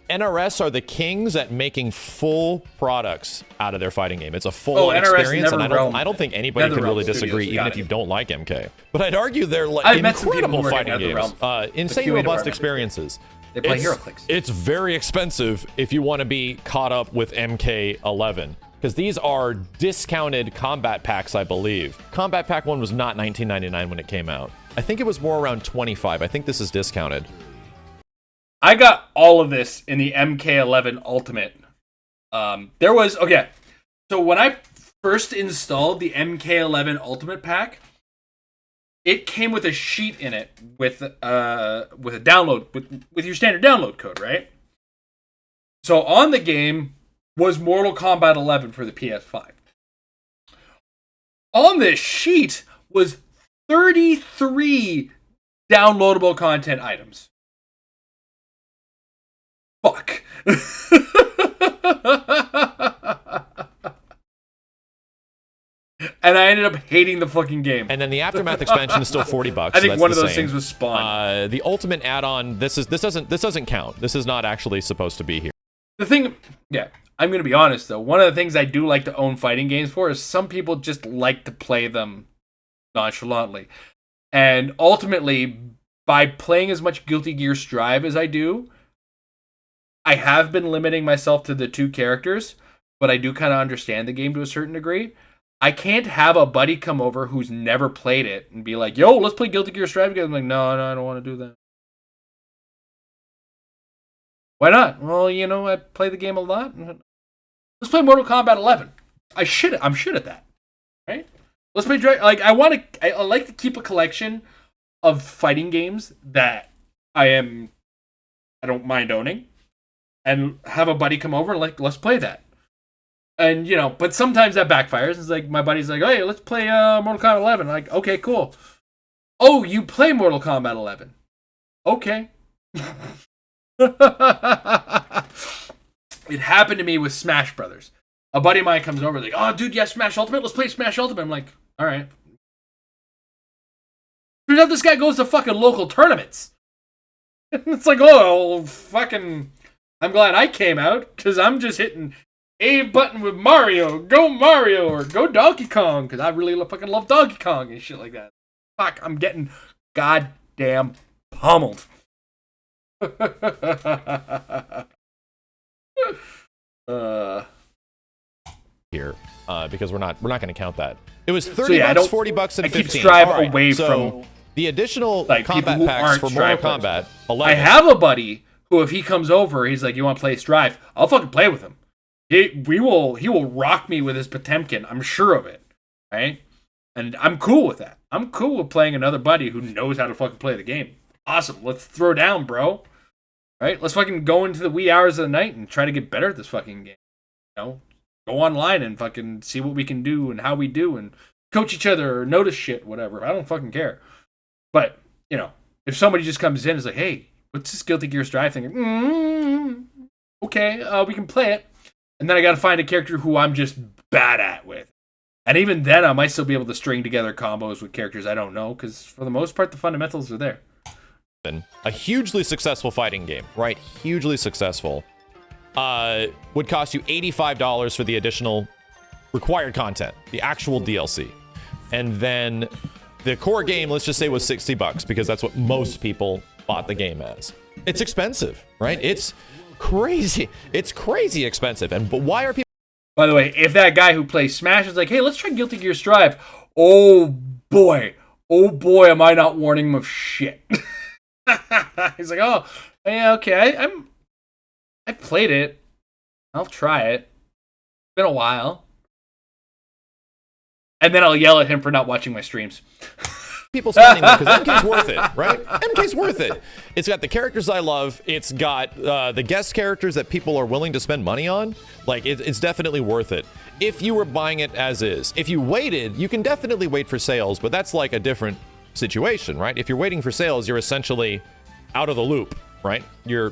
NRS are the kings at making full products out of their fighting game. It's a full experience, and I don't think anybody can really disagree, even if you don't like MK. But I'd argue they're like incredible fighting games, insane robust experiences. They play HeroClix. It's very expensive if you want to be caught up with MK11, because these are discounted combat packs, I believe. Combat Pack 1 was not $19.99 when it came out. I think it was more around $25. I think this is discounted. I got all of this in the MK11 Ultimate. There was, okay, so when I first installed the MK11 Ultimate Pack, it came with a sheet in it with a download, with your standard download code, right? So on the game was Mortal Kombat 11 for the PS5. On this sheet was 33 downloadable content items. Fuck. And I ended up hating the fucking game. And then the Aftermath expansion is still $40. I think one of those things was Spawn. The Ultimate add-on, this doesn't count. This is not actually supposed to be here. The thing, yeah, I'm gonna be honest though. One of the things I do like to own fighting games for is some people just like to play them nonchalantly, and ultimately, by playing as much Guilty Gear Strive as I do, I have been limiting myself to the 2 characters, but I do kind of understand the game to a certain degree. I can't have a buddy come over who's never played it and be like, yo, let's play Guilty Gear Strive together. I'm like, no, I don't want to do that. Why not? Well, you know, I play the game a lot. Let's play Mortal Kombat 11. I'm shit at that, right? Let's play Dragon. Like I like to keep a collection of fighting games that I don't mind owning, and have a buddy come over and like let's play that. And but sometimes that backfires. It's like my buddy's like, "Hey, let's play Mortal Kombat 11." I'm like, okay, cool. Oh, you play Mortal Kombat 11? Okay. It happened to me with Smash Brothers. A buddy of mine comes over like, "Oh, dude, yeah, Smash Ultimate. Let's play Smash Ultimate." I'm like, all right. Turns out this guy goes to fucking local tournaments. It's like, oh, fucking. I'm glad I came out because I'm just hitting A button with Mario, or go Donkey Kong, because I really fucking love Donkey Kong and shit like that. Fuck, I'm getting goddamn pummeled. Here, because we're not going to count that. It was $30, $40, and $15. I keep Strive right, away so from the additional like combat packs for Mortal Kombat 11. I have a buddy who, if he comes over, he's like, "You want to play Strive?" I'll fucking play with him. He will rock me with his Potemkin. I'm sure of it, right? And I'm cool with that. I'm cool with playing another buddy who knows how to fucking play the game. Awesome. Let's throw down, bro. Right? Let's fucking go into the wee hours of the night and try to get better at this fucking game. Go online and fucking see what we can do and how we do and coach each other or notice shit, whatever. I don't fucking care. But, if somebody just comes in and is like, "Hey, what's this Guilty Gear Strive thing?" Okay, we can play it. And then I got to find a character who I'm just bad at with. And even then, I might still be able to string together combos with characters I don't know, because for the most part, the fundamentals are there. A hugely successful fighting game, right? Hugely successful. Would cost you $85 for the additional required content, the actual DLC. And then the core game, let's just say, was $60, because that's what most people bought the game as. It's expensive, right? It's crazy. It's crazy expensive. But why are people... By the way, if that guy who plays Smash is like, "Hey, let's try Guilty Gear Strive," oh boy, am I not warning him of shit. He's like, "Oh, yeah, okay, I played it. I'll try it. It's been a while." And then I'll yell at him for not watching my streams. People spending that because MK's worth it, right? MK's worth it. It's got the characters I love. It's got the guest characters that people are willing to spend money on. Like, it's definitely worth it. If you were buying it as is. If you waited, you can definitely wait for sales, but that's like a different situation, right? If you're waiting for sales, you're essentially out of the loop, right? You're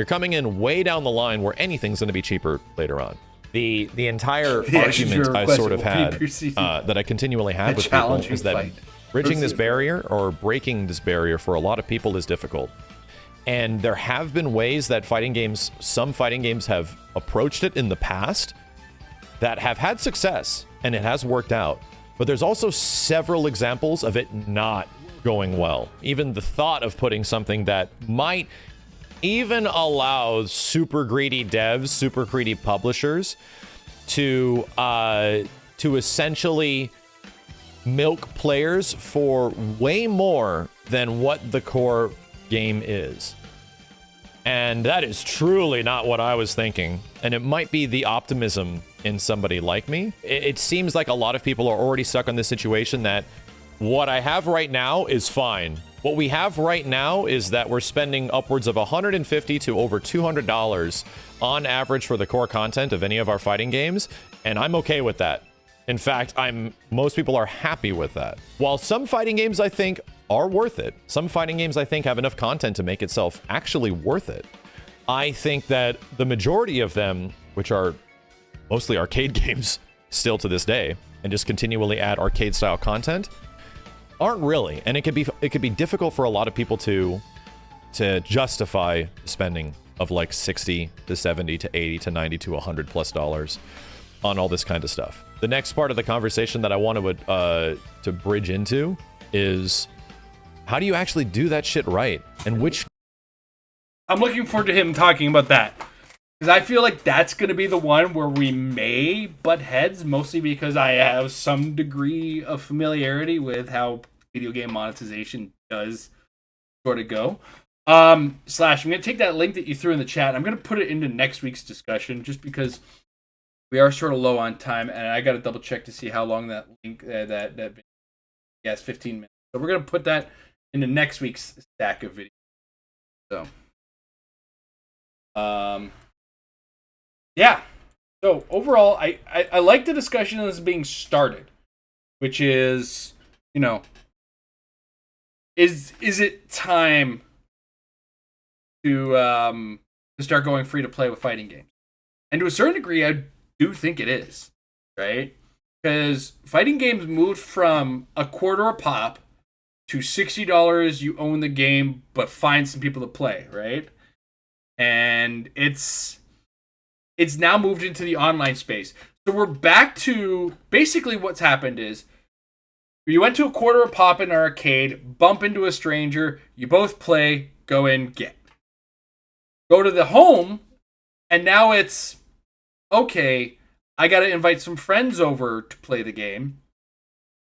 coming in way down the line where anything's going to be cheaper later on. The entire argument I sort of had that I continually have with people is that bridging this barrier or breaking this barrier for a lot of people is difficult. And there have been ways that some fighting games have approached it in the past that have had success, and it has worked out. But there's also several examples of it not going well. Even the thought of putting something that might even allow super greedy devs, super greedy publishers to essentially milk players for way more than what the core game is. And that is truly not what I was thinking. And it might be the optimism in somebody like me. It seems like a lot of people are already stuck on this situation that what I have right now is fine. What we have right now is that we're spending upwards of $150 to over $200 on average for the core content of any of our fighting games, and I'm okay with that. In fact, most people are happy with that. While some fighting games, I think, are worth it, some fighting games, I think, have enough content to make itself actually worth it. I think that the majority of them, which are mostly arcade games still to this day, and just continually add arcade-style content, aren't really. And it could be difficult for a lot of people to justify spending of like 60 to 70 to 80 to 90 to $100+ on all this kind of stuff. The next part of the conversation that I want to bridge into is, how do you actually do that shit right? And which... I'm looking forward to him talking about that. Because I feel like that's going to be the one where we may butt heads, mostly because I have some degree of familiarity with how video game monetization does sort of go. Slash, I'm going to take that link that you threw in the chat. I'm going to put it into next week's discussion just because we are sort of low on time, and I got to double check to see how long that link it's 15 minutes. So we're gonna put that into next week's stack of videos. So, yeah. So overall, I like the discussion that's being started, which is, is it time to start going free to play with fighting games? And to a certain degree, I do think it is, right? Because fighting games moved from $0.25 a pop to $60. You own the game, but find some people to play, right? And it's now moved into the online space. So we're back to basically what's happened is you went to $0.25 a pop in an arcade, bump into a stranger, you both play, go in, get. Go to the home, and now it's, okay, I got to invite some friends over to play the game,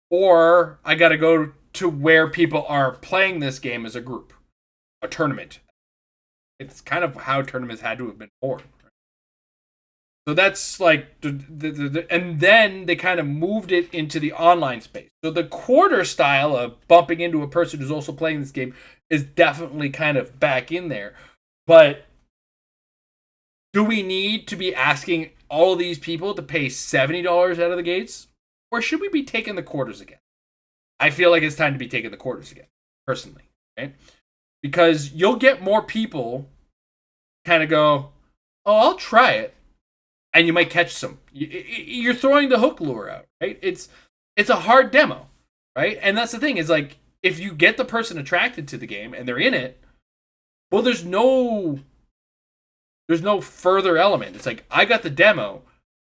or I got to go to where people are playing this game as a group, a tournament. It's kind of how tournaments had to have been born. So that's like, and then they kind of moved it into the online space. So the quarter style of bumping into a person who's also playing this game is definitely kind of back in there. But do we need to be asking all of these people to pay $70 out of the gates? Or should we be taking the quarters again? I feel like it's time to be taking the quarters again, personally. Right? Because you'll get more people kind of go, oh, I'll try it. And you might catch some. You're throwing the hook lure out, right? It's a hard demo, right? And that's the thing is like, if you get the person attracted to the game and they're in it, well, there's no further element. It's like, I got the demo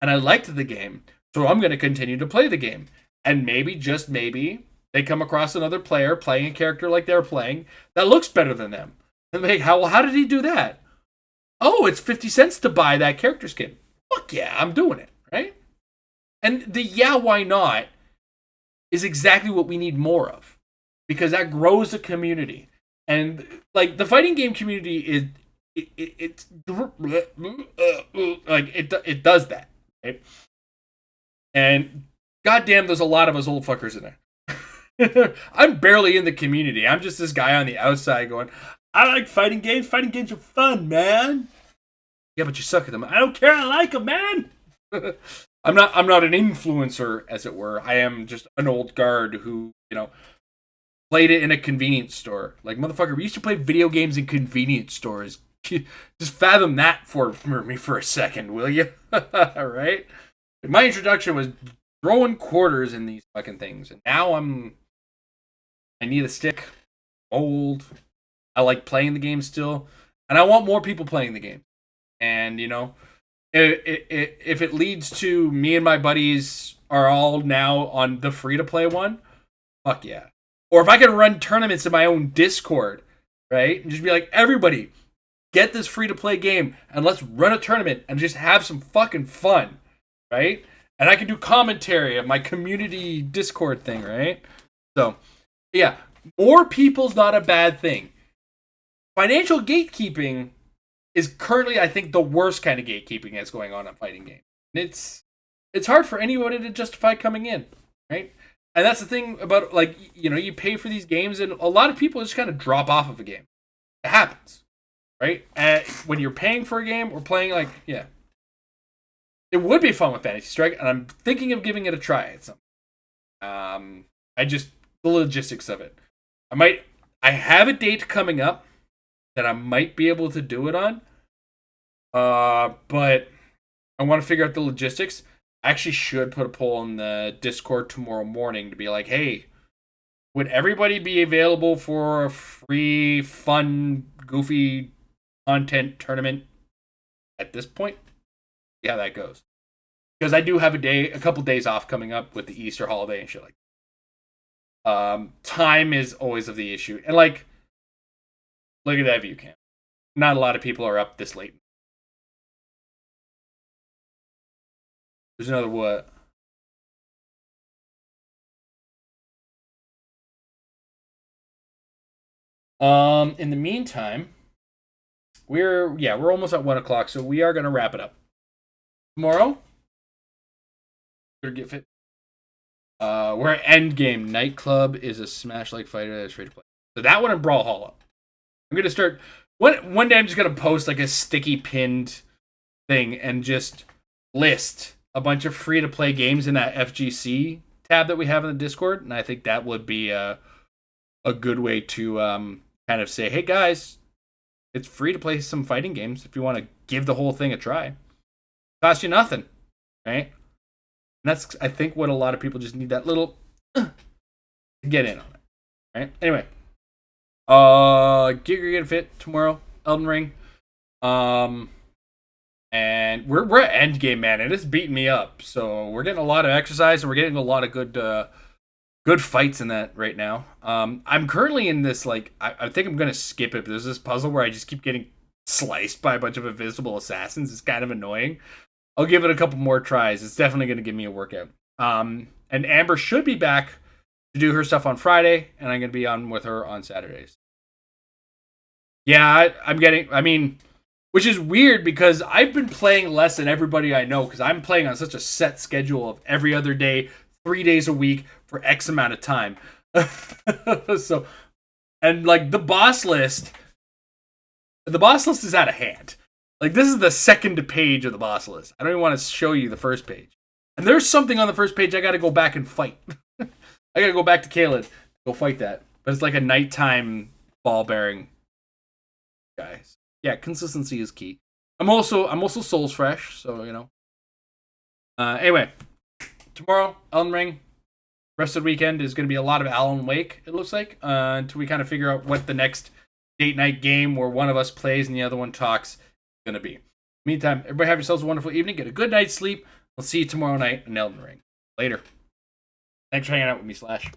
and I liked the game, so I'm going to continue to play the game. And maybe, just maybe, they come across another player playing a character like they're playing that looks better than them. And they, how did he do that? Oh, it's 50 cents to buy that character skin. Fuck yeah, I'm doing it, right? And the why not is exactly what we need more of, because that grows the community. And like the fighting game community is it's like it does that, right? And goddamn, there's a lot of us old fuckers in there. I'm barely in the community. I'm just this guy on the outside going, I like fighting games. Fighting games are fun, man. Yeah, but you suck at them. I don't care. I like them, man. I'm not an influencer, as it were. I am just an old guard who, played it in a convenience store. Like, motherfucker, we used to play video games in convenience stores. Just fathom that for me for a second, will you? All right. My introduction was throwing quarters in these fucking things, and now I need a stick. Old. I like playing the game still, and I want more people playing the game. And, if it leads to me and my buddies are all now on the free-to-play one, fuck yeah. Or if I can run tournaments in my own Discord, right? And just be like, everybody, get this free-to-play game, and let's run a tournament and just have some fucking fun, right? And I can do commentary of my community Discord thing, right? So, yeah, more people's not a bad thing. Financial gatekeeping is currently, I think, the worst kind of gatekeeping that's going on fighting games. And it's hard for anybody to justify coming in, right? And that's the thing about, like, you pay for these games, and a lot of people just kind of drop off of a game. It happens, right? When you're paying for a game or playing, like, yeah. It would be fun with Fantasy Strike, and I'm thinking of giving it a try at some. The logistics of it. I have a date coming up that I might be able to do it on. But I want to figure out the logistics. I actually should put a poll in the Discord tomorrow morning to be like, hey, would everybody be available for a free, fun, goofy content tournament at this point? See how that goes. Because I do have a couple days off coming up with the Easter holiday and shit like that. Time is always of the issue. And like, look at that view cam. Not a lot of people are up this late. There's another what? In the meantime, we're almost at 1 o'clock, so we are gonna wrap it up. Tomorrow, Git Fit. Where Endgame Nightclub is a Smash-like fighter that's free to play. So that one and Brawlhalla. I'm gonna start one day. I'm just gonna post like a sticky pinned thing and just list a bunch of free to play games in that FGC tab that we have in the Discord, and I think that would be a good way to kind of say, hey guys, it's free to play some fighting games if you want to give the whole thing a try. Cost you nothing, right? And that's, I think, what a lot of people just need, that little to get in on it, right? Anyway, Git Fit tomorrow, Elden Ring, and we're at Endgame, man, and it's beating me up. So we're getting a lot of exercise, and we're getting a lot of good fights in that right now. I'm currently in this, like, I think I'm gonna skip it. But there's this puzzle where I just keep getting sliced by a bunch of invisible assassins. It's kind of annoying. I'll give it a couple more tries. It's definitely going to give me a workout. And Amber should be back to do her stuff on Friday, and I'm going to be on with her on Saturdays. Yeah, which is weird because I've been playing less than everybody I know because I'm playing on such a set schedule of every other day, 3 days a week for X amount of time. So, and like the boss list is out of hand. Like, this is the second page of the boss list. I don't even want to show you the first page. And there's something on the first page I got to go back and fight. I got to go back to Caelid, go fight that. But it's like a nighttime ball-bearing guy. Yeah, consistency is key. I'm also Souls Fresh, so, you know. Anyway, tomorrow, Elden Ring. Rest of the weekend is going to be a lot of Alan Wake, it looks like, until we kind of figure out what the next date night game where one of us plays and the other one talks going to be. Meantime, everybody have yourselves a wonderful evening. Get a good night's sleep. We'll see you tomorrow night in Elden Ring. Later. Thanks for hanging out with me, Slash.